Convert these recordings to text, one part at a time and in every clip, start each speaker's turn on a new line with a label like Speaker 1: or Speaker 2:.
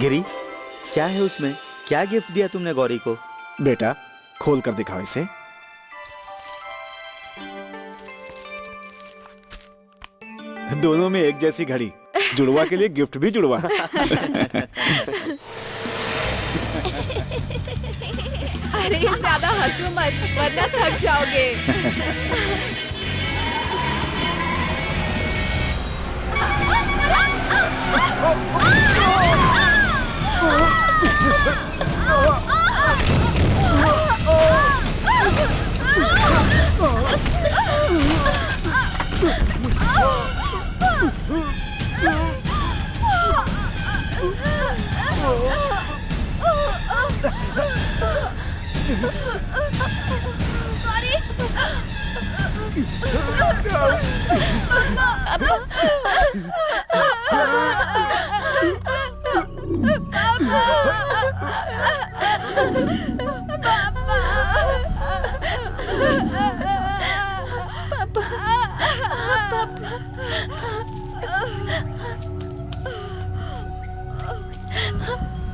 Speaker 1: गिरी, क्या है उसमें? क्या गिफ्ट दिया तुमने गौरी को?
Speaker 2: बेटा खोल कर दिखाओ इसे। दोनों में एक जैसी घड़ी, जुड़वा के लिए गिफ्ट भी जुड़वा।
Speaker 3: अरे ज्यादा हंसो मत वरना थक जाओगे।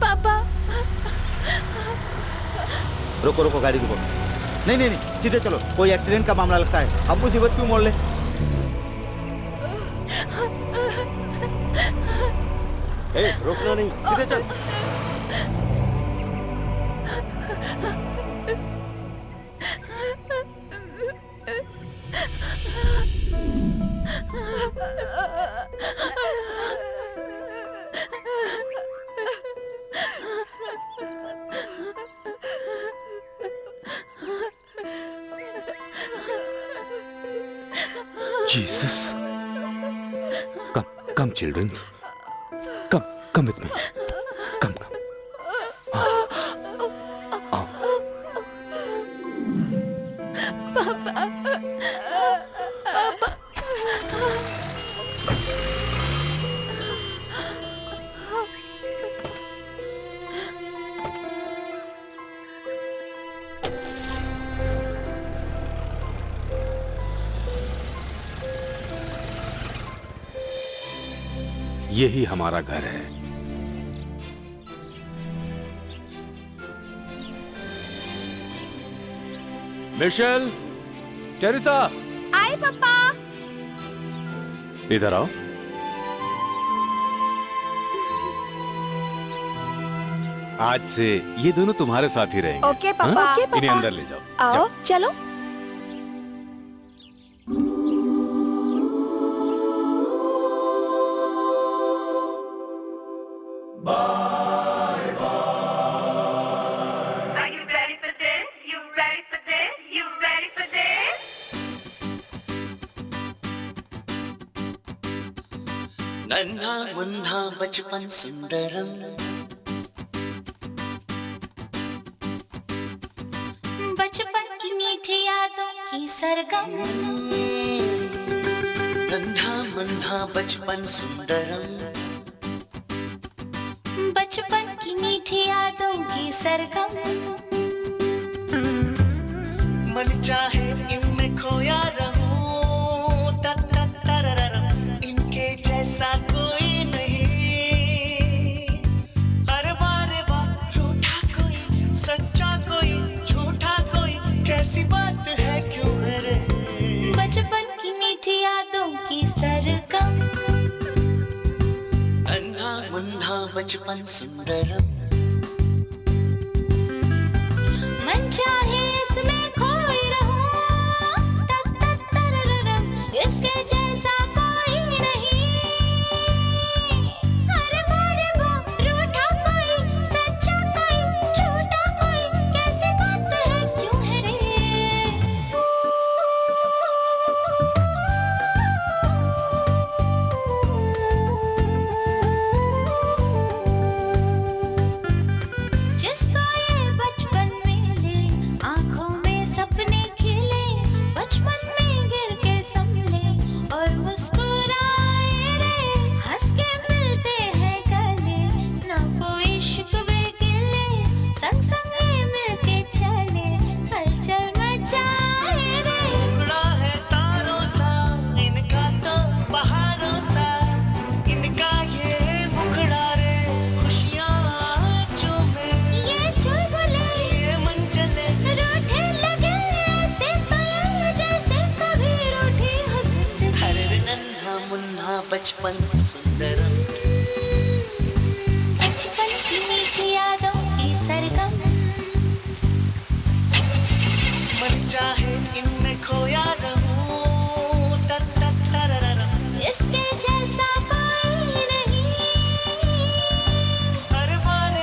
Speaker 4: पापा
Speaker 1: रुको रुको, गाड़ी रुको। नहीं नहीं नहीं, सीधे चलो, कोई एक्सीडेंट का मामला लगता है। अब मुसीबत क्यों मोड़ ले?
Speaker 5: रोकना नहीं, सीधे चल।
Speaker 6: Jesus. Come, children. Come with me. Come. यही हमारा घर है। मिशेल, टेरेसा,
Speaker 3: आए पापा।
Speaker 6: इधर आओ। आज से ये दोनों तुम्हारे साथ ही रहेंगे।
Speaker 3: ओके पापा।
Speaker 6: हाँ?
Speaker 3: ओके पापा।
Speaker 6: इन्हें अंदर ले जाओ।
Speaker 3: आओ चलो।
Speaker 7: नन्हा मुन्हा बचपन सुंदरम,
Speaker 8: बचपन की मीठी यादों की सरगम।
Speaker 7: नन्हा मुन्हा बचपन सुंदरम,
Speaker 8: बचपन की मीठी यादों की सरगम।
Speaker 7: मन चाहे इनमें खोया रहूं, तरररम, इनके जैसा कोई नहीं। अरे वाह रूठा कोई, सच्चा कोई, झूठा कोई, कैसी बात है क्यों है रे।
Speaker 8: बचपन की मीठी यादों की सरगम।
Speaker 7: नन्हा मुन्हा बचपन सुंदरम,
Speaker 8: मन चाहे इसमें खोई रहूं, तरररम, इसके जैसा कोई नहीं। अरे वाह रूठा कोई, सच्चा कोई, झूठा कोई, कैसी बात है क्यों है रे।
Speaker 7: सुंदरम
Speaker 8: बचपन की मीठी यादों की सरगम
Speaker 7: मन चाहे इनमें खोया रहूं तररररम
Speaker 8: इसके जैसा कोई नहीं
Speaker 7: अरे वाह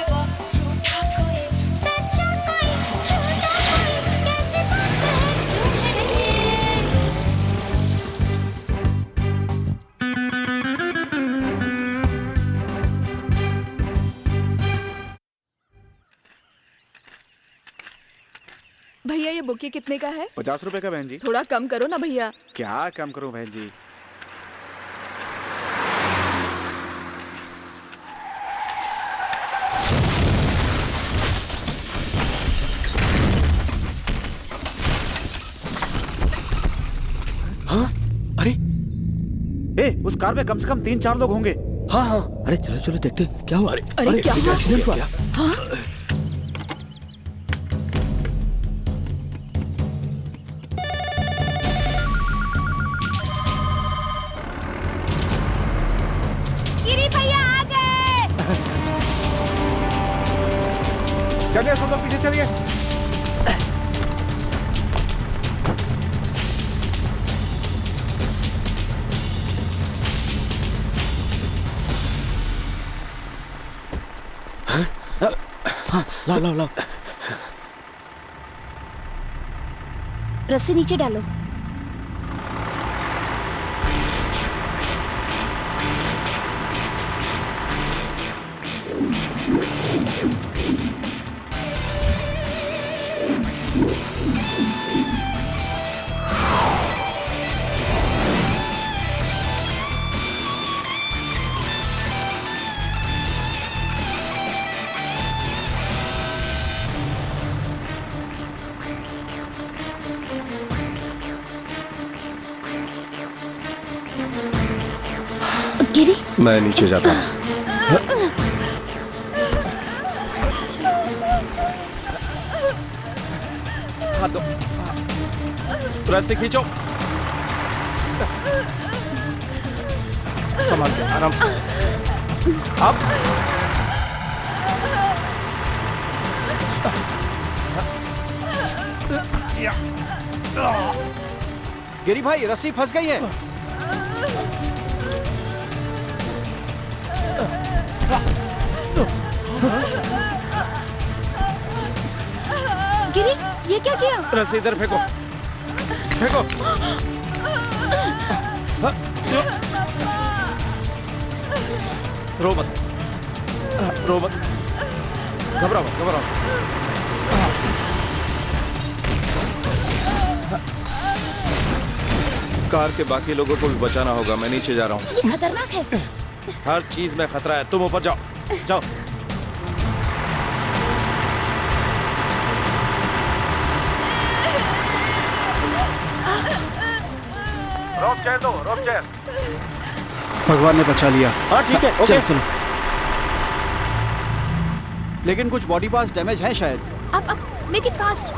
Speaker 8: रूठा कोई सच्चा कोई झूठा कोई कैसे बात है क्यों है
Speaker 3: भैया ये बुके कितने का है?
Speaker 2: 50 रुपए का बहन जी।
Speaker 3: थोड़ा कम करो ना भैया।
Speaker 2: क्या कम करूं बहन जी?
Speaker 6: हाँ? अरे
Speaker 2: ए, उस कार में कम से कम 3-4 लोग होंगे।
Speaker 6: हाँ हाँ।
Speaker 1: अरे चलो चलो देखते हैं, क्या हुआ?
Speaker 3: अरे क्या हुआ?
Speaker 1: एक्सीडेंट हुआ।
Speaker 3: हाँ?
Speaker 8: गिरी भैया आ गए।
Speaker 2: चलिए सब लोग पीछे चलिए।
Speaker 1: लाओ लाओ लाओ।
Speaker 8: रस्सी नीचे डालो। गिरी
Speaker 5: मैं नीचे जाता हूँ।
Speaker 2: हाथ दो। रस्सी खींचो। संभाल के आराम से। अब
Speaker 1: गिरी भाई रस्सी फंस गई है।
Speaker 8: गिरी ये क्या किया?
Speaker 2: रस्सी इधर फेंको। फेंको। रो मत। रो मत। घबराओ मत, घबराओ मत। कार के बाकी लोगों को भी बचाना होगा। मैं नीचे जा रहा हूँ।
Speaker 8: ये खतरनाक है।
Speaker 2: हर चीज में खतरा है। तुम ऊपर जाओ। जाओ। रोप चेयर दो, रोप चेयर।
Speaker 1: भगवान ने बचा लिया।
Speaker 2: हाँ ठीक है, ओके।
Speaker 1: चलो चलो। लेकिन कुछ बॉडी पार्ट्स डैमेज हैं शायद।
Speaker 8: अब मेक इट फास्ट।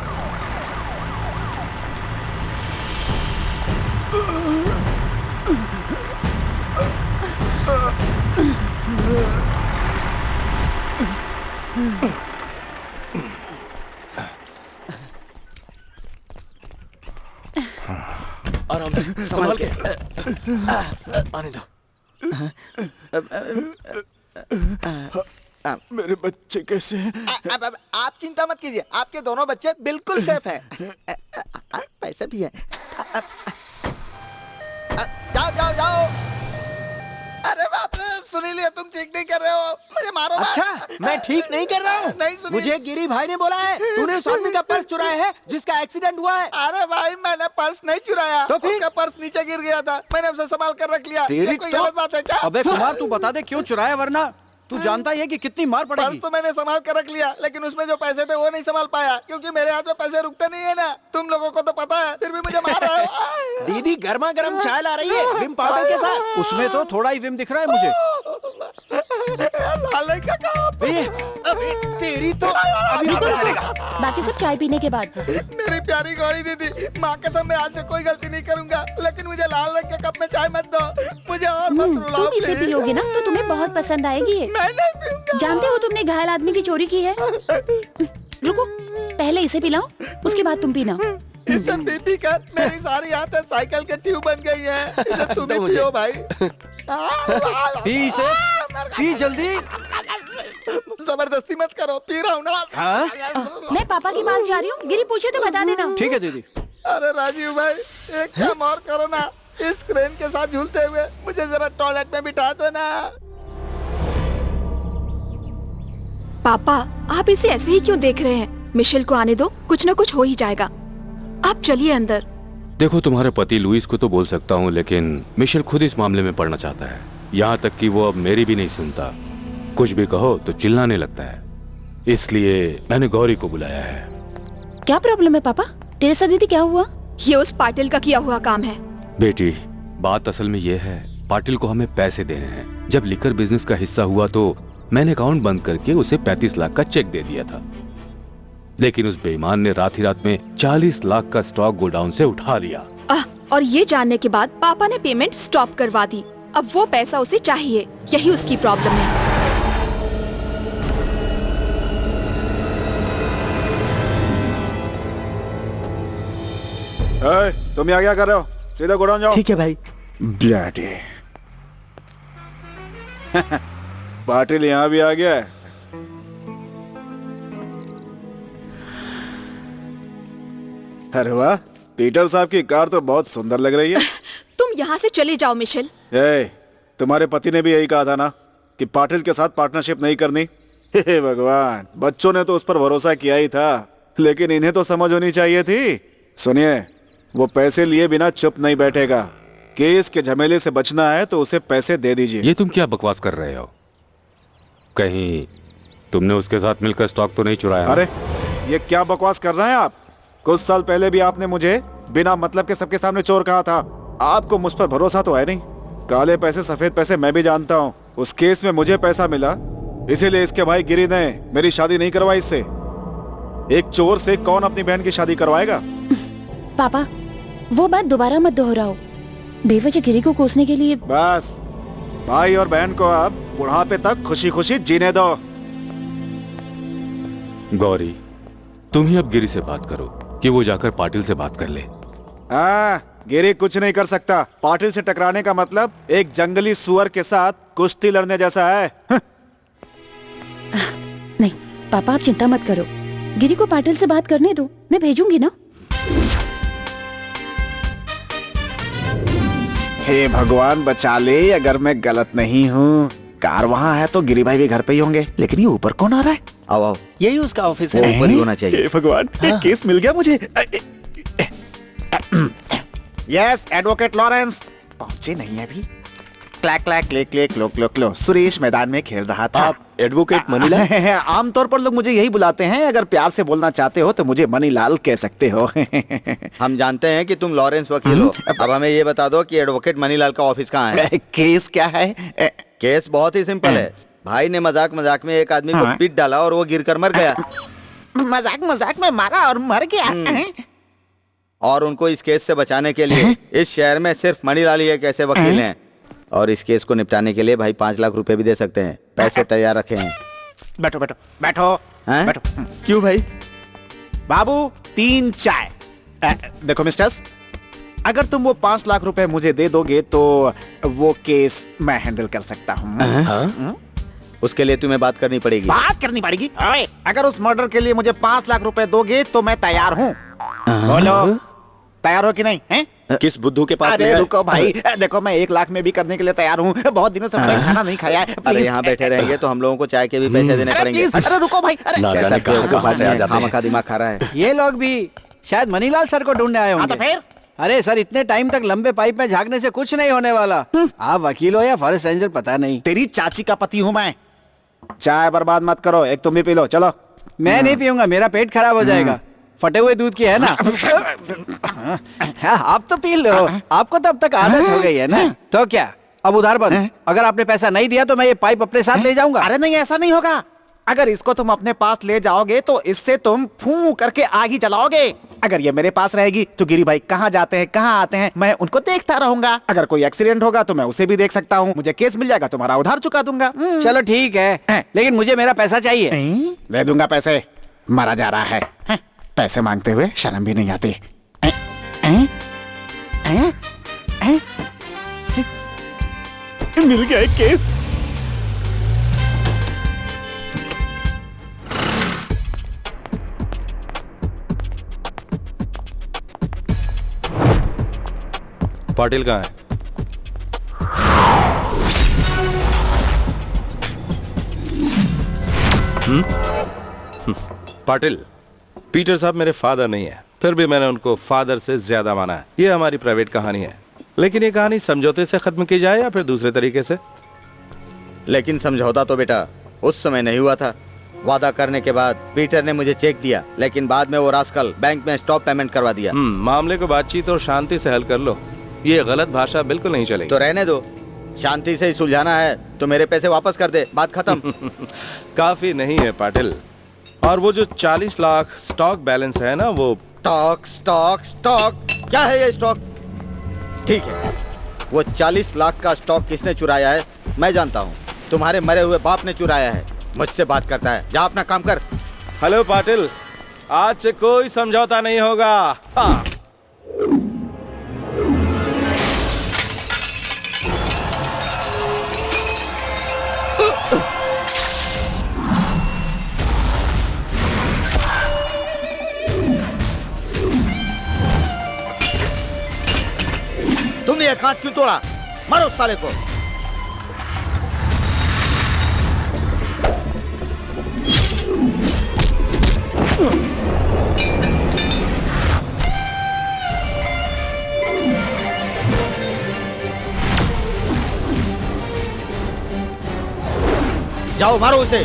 Speaker 5: आराम से संभाल के आने दो।
Speaker 2: मेरे बच्चे कैसे हैं?
Speaker 1: अब आप चिंता मत कीजिए, आपके दोनों बच्चे बिल्कुल सेफ हैं। पैसे भी हैं। जाओ जाओ जाओ। अरे बाप रे, सुनील ये तुम ठीक नहीं कर रहे हो, मुझे मारो मत।
Speaker 4: अच्छा, मैं ठीक नहीं कर रहा हूँ।
Speaker 1: नहीं सुनील।
Speaker 4: मुझे गिरी भाई ने बोला है तूने उस आदमी का पर्स चुराया है जिसका एक्सीडेंट हुआ है।
Speaker 1: अरे भाई मैंने पर्स नहीं चुराया,
Speaker 4: तो फिर?
Speaker 1: उसका पर्स नीचे गिर गया था, मैंने उसे संभाल कर रख लिया।
Speaker 4: तेरी
Speaker 1: ये कोई
Speaker 4: तो-
Speaker 1: गलत बात है क्या?
Speaker 9: अबे कुमार तू बता दे क्यों चुराया, वरना
Speaker 5: तू जानता ही है कि कितनी मार
Speaker 1: पर्स
Speaker 5: पड़ेगी।
Speaker 1: तो मैंने संभाल कर रख लिया, लेकिन उसमें जो पैसे थे वो नहीं संभाल पाया, क्योंकि मेरे हाथ में पैसे रुकते नहीं है ना। तुम लोगों को तो पता है, फिर भी मुझे मार रहे हो।
Speaker 4: दीदी गर्मा गर्म चाय ला रही है विम पाउडर के साथ।
Speaker 5: उसमें तो थोड़ा ही विम दिख रहा है मुझे।
Speaker 1: लाले का काम।
Speaker 4: अबे तेरी तो अभी नहीं पता चलेगा।
Speaker 3: बाकी सब चाय पीने के बाद।
Speaker 1: मेरी प्यारी गौरी दीदी, माँ कसम मैं आज से कोई गलती नहीं करूंगा, लेकिन मुझे लाल रंग के कप में चाय मत दो, मुझे और मत रुलाओ
Speaker 3: तुम इसे
Speaker 1: please।
Speaker 3: पियोगे ना तो तुम्हें बहुत पसंद आएगी ये।
Speaker 1: मैं नहीं पीऊंगा।
Speaker 3: जानते हो तुमने घायल आदमी की चोरी की है। रुको, पहले इसे पिलाओ, उसके बाद तुम पीना।
Speaker 1: इसे पी पी कर मेरी सारी आंतें साइकिल के ट्यूब बन गई है। इसे तुम ही पियो भाई।
Speaker 5: पी इसे, पी जल्दी।
Speaker 1: जबरदस्ती मत करो, पी रहा हूँ ना।
Speaker 3: मैं पापा के पास जा रही हूँ, गिरी पूछे तो बता देना।
Speaker 5: ठीक है दीदी।
Speaker 1: अरे राजीव भाई, एक काम और करो ना, इस क्रेन के साथ झूलते हुए मुझे जरा टॉयलेट में बिठा दो ना।
Speaker 3: पापा, आप इसे ऐसे ही क्यों देख रहे हैं? मिशेल को आने दो, कुछ न कुछ हो ही जाएगा। आप चलिए अंदर।
Speaker 6: देखो, तुम्हारे पति लुइस को तो बोल सकता हूँ, लेकिन मिशेल खुद इस मामले में पड़ना चाहता है। यहाँ तक कि वो अब मेरी भी नहीं सुनता। कुछ भी कहो तो चिल्लाने लगता है। इसलिए मैंने गौरी को बुलाया है।
Speaker 3: क्या प्रॉब्लम है पापा? टेरेसा दीदी, क्या हुआ? ये उस पाटिल का किया हुआ काम है।
Speaker 6: बेटी, बात असल में ये है, पाटिल को हमें पैसे देने हैं। जब लिकर बिजनेस का हिस्सा हुआ तो मैंने अकाउंट बंद करके उसे 35 लाख का चेक दे दिया था, लेकिन उस बेईमान ने रात ही रात में 40 लाख का स्टॉक गोडाउन से उठा लिया।
Speaker 3: और ये जानने के बाद पापा ने पेमेंट स्टॉप करवा दी। अब वो पैसा उसे चाहिए, यही उसकी प्रॉब्लम है।
Speaker 2: तुम यहाँ क्या कर रहे हो? सीधा गोडाउन जाओ।
Speaker 4: ठीक है भाई।
Speaker 2: ब्लडी पाटिल यहाँ भी आ गया है। अरे वाह, पीटर साहब की कार तो बहुत सुंदर लग रही है।
Speaker 3: तुम यहाँ से चले जाओ मिशेल।
Speaker 2: तुम्हारे पति ने भी यही कहा था ना कि पाटिल के साथ पार्टनरशिप नहीं करनी। हे भगवान, बच्चों ने तो उस पर भरोसा किया ही था, लेकिन इन्हें तो समझ होनी चाहिए थी। सुनिए, वो पैसे लिए बिना चुप नहीं बैठेगा। केस के झमेले से बचना है तो उसे पैसे दे दीजिए।
Speaker 6: ये तुम क्या बकवास कर रहे हो? कहीं तुमने उसके साथ मिलकर स्टॉक तो नहीं चुराया?
Speaker 2: अरे ये क्या बकवास कर रहे हैं आप? कुछ साल पहले भी आपने मुझे बिना मतलब के सबके सामने चोर कहा था। आपको मुझ पर भरोसा तो है नहीं। काले पैसे सफेद पैसे मैं भी जानता हूँ। उस केस में मुझे पैसा मिला, इसीलिए इसके भाई गिरी ने मेरी शादी नहीं करवाई इससे। एक चोर से कौन अपनी बहन की शादी करवाएगा?
Speaker 3: पापा, वो बात दोबारा मत दोहराओ। बेवजह गिरी को कोसने के लिए।
Speaker 2: बस, भाई और बहन को अब बुढ़ापे तक खुशी खुशी जीने दो।
Speaker 6: गौरी, तुम ही अब गिरी से बात करो कि वो जाकर पाटिल से बात कर ले।
Speaker 2: गिरी कुछ नहीं कर सकता। पाटिल से टकराने का मतलब एक जंगली सुअर के साथ कुश्ती लड़ने जैसा है।
Speaker 3: नहीं पापा, आप चिंता मत करो। गिरी को पाटिल से बात करने दो, मैं भेजूंगी ना।
Speaker 2: हे भगवान बचा ले, अगर मैं गलत नहीं हूँ। कार वहाँ है तो गिरी भाई भी घर पे ही होंगे, लेकिन ये ऊपर कौन आ रहा है?
Speaker 4: आओ आओ, यही उसका ऑफिस है, ऊपर ही होना चाहिए।
Speaker 2: हे भगवान, एक केस मिल गया मुझे। Yes, advocate Lawrence. पहुंचे नहीं अभी। क्लैक क्लैक क्लिक क्लिक लो लो लो। सुरेश मैदान में खेल रहा था।
Speaker 5: आप एडवोकेट मनीलाल?
Speaker 2: आमतौर पर लोग मुझे यही बुलाते हैं। अगर प्यार से बोलना चाहते हो तो मुझे मनीलाल कह सकते हो।
Speaker 9: हम जानते हैं कि तुम लॉरेंस वकील हो। अब हमें ये बता दो कि एडवोकेट मनीलाल का ऑफिस कहाँ है?
Speaker 2: केस क्या है?
Speaker 9: केस बहुत ही सिंपल है। भाई ने मजाक मजाक में एक आदमी को पीट डाला और वो गिरकर मर गया।
Speaker 2: मजाक मजाक में मारा और मर गया।
Speaker 9: और उनको इस केस से बचाने के लिए इस शहर में सिर्फ मनीलाल ही एक ऐसे वकील हैं, और इस केस को निपटाने के लिए भाई 5 लाख रुपए भी दे सकते हैं। पैसे तैयार रखे हैं।
Speaker 2: बैठो बैठो बैठो बैठो।
Speaker 9: क्यों भाई?
Speaker 2: बाबू 3 चाय। देखो मिस्टर्स, अगर तुम वो 5 लाख रुपए मुझे दे दोगे तो वो केस मैं हैंडल कर सकता हूँ।
Speaker 9: उसके लिए तुम्हें बात करनी पड़ेगी।
Speaker 2: बात करनी पड़ेगी? अगर उस मर्डर के लिए मुझे 5 लाख रुपए दोगे तो मैं तैयार हूँ। बोलो, तैयार हो कि नहीं? हैं?
Speaker 5: किस बुद्धू के पास?
Speaker 2: अरे रुको भाई, देखो मैं 1 लाख में भी करने के लिए तैयार हूँ। बहुत दिनों से मैंने खाना नहीं खाया है।
Speaker 9: अरे यहाँ बैठे रहेंगे तो हम लोगों को चाय के भी पैसे देने पड़ेंगे।
Speaker 2: अरे रुको भाई, अरे
Speaker 5: ना जाने कहाँ से आ जाते हैं।
Speaker 9: खामखा दिमाग खा रहा है।
Speaker 5: ये लोग भी शायद मनीलाल सर को ढूंढने आए होंगे।
Speaker 2: तो फिर
Speaker 5: अरे सर, इतने टाइम तक लंबे पाइप में झांकने से कुछ नहीं होने वाला। आप वकील हो या फॉरेस्ट रेंजर पता नहीं।
Speaker 2: तेरी चाची का पति हूँ मैं। चाय बर्बाद मत करो, एक तुम भी पी लो, चलो।
Speaker 5: मैं नहीं पीऊंगा, मेरा पेट खराब हो जाएगा। फटे हुए दूध की है ना। हाँ, आप तो पी लो, आपको तो अब तक आदत हो गई है ना। तो क्या, अब उधार बंद। अगर आपने पैसा नहीं दिया तो मैं ये पाइप अपने साथ ले जाऊंगा।
Speaker 2: अरे नहीं, ऐसा नहीं होगा। अगर इसको तुम अपने पास ले जाओगे तो इससे तुम फू करके आग ही जलाओगे। अगर ये मेरे पास रहेगी तो गिरी भाई कहाँ जाते हैं, कहाँ आते हैं, मैं उनको देखता रहूंगा। अगर कोई एक्सीडेंट होगा तो मैं उसे भी देख सकता हूँ। मुझे केस मिल जाएगा, तुम्हारा उधार चुका दूंगा।
Speaker 5: चलो ठीक है, लेकिन मुझे मेरा पैसा चाहिए।
Speaker 2: दे दूंगा पैसे। मारा जा रहा है, पैसे मांगते हुए शर्म भी नहीं आती। मिल गया एक केस।
Speaker 10: पाटिल कहाँ है? पाटिल, पीटर साहब मेरे फादर नहीं है, फिर भी मैंने उनको फादर से ज्यादा माना है। ये हमारी प्राइवेट कहानी है, लेकिन ये कहानी समझौते से खत्म की जाए या फिर दूसरे तरीके से?
Speaker 9: लेकिन समझौता तो बेटा उस समय नहीं हुआ था। वादा करने के बाद पीटर ने मुझे चेक दिया, लेकिन बाद में वो रास्कल बैंक में स्टॉप पेमेंट करवा दिया।
Speaker 10: मामले को बातचीत और शांति से हल कर लो, ये गलत भाषा बिल्कुल नहीं चलेगी।
Speaker 9: तो रहने दो, शांति से ही सुलझाना है तो मेरे पैसे वापस कर दे, बात खत्म।
Speaker 10: काफी नहीं है पाटिल, और वो जो 40 लाख स्टॉक बैलेंस है ना, वो
Speaker 9: स्टॉक स्टॉक स्टॉक क्या है ये स्टॉक? ठीक है, वो 40 लाख का स्टॉक किसने चुराया है मैं जानता हूँ। तुम्हारे मरे हुए बाप ने चुराया है। मुझसे बात करता है, जा अपना काम कर।
Speaker 10: हेलो पाटिल, आज से कोई समझौता नहीं होगा। हाँ।
Speaker 9: तुमने ये कांच क्यों तोड़ा? मारो उस साले को। जाओ मारो उसे।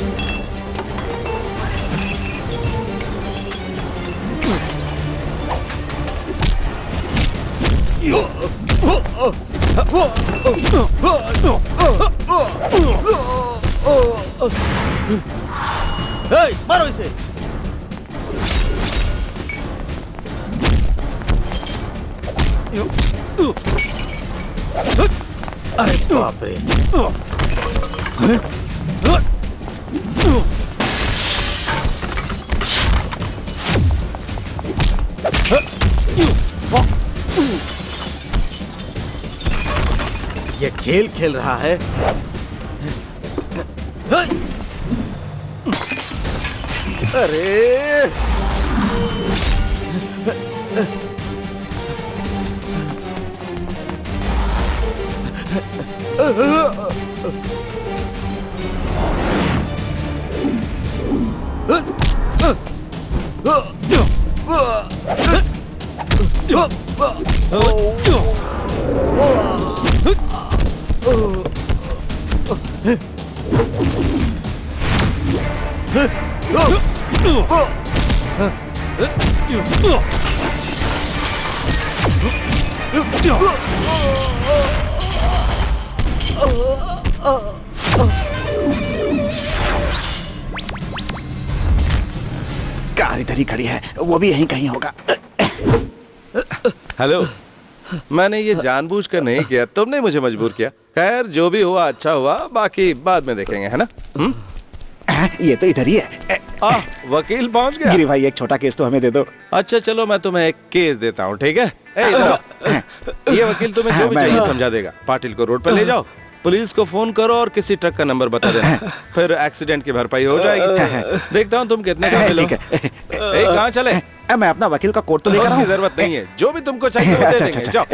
Speaker 9: मारो इसे। अरे बाप रे। ये खेल खेल रहा है। अरे
Speaker 2: कार इधर ही खड़ी है, वो भी यहीं कहीं होगा।
Speaker 10: हेलो, मैंने ये जानबूझकर नहीं किया, तुमने मुझे मजबूर किया। खैर जो भी हुआ अच्छा हुआ, बाकी बाद में देखेंगे, है ना?
Speaker 2: ये तो इधर ही है।
Speaker 10: वकील पहुंच गया।
Speaker 2: गिरी भाई एक छोटा केस तो हमें दे दो।
Speaker 10: अच्छा चलो, मैं तुम्हें एक केस देता हूँ, ठीक है? इधर आओ। ये वकील तुम्हें जो भी चाहिए समझा देगा। पाटिल को रोड पर ले जाओ, पुलिस को फोन करो और किसी ट्रक का नंबर बता देना, फिर एक्सीडेंट की भरपाई हो जाएगी। देखता हूँ तुम कितने का मिलो। कहाँ चले?
Speaker 2: मैं अपना वकील का कोट तो लेकर
Speaker 10: उसकी जरूरत नहीं है, जो भी तुमको चाहिए वो दे देंगे। जाओ।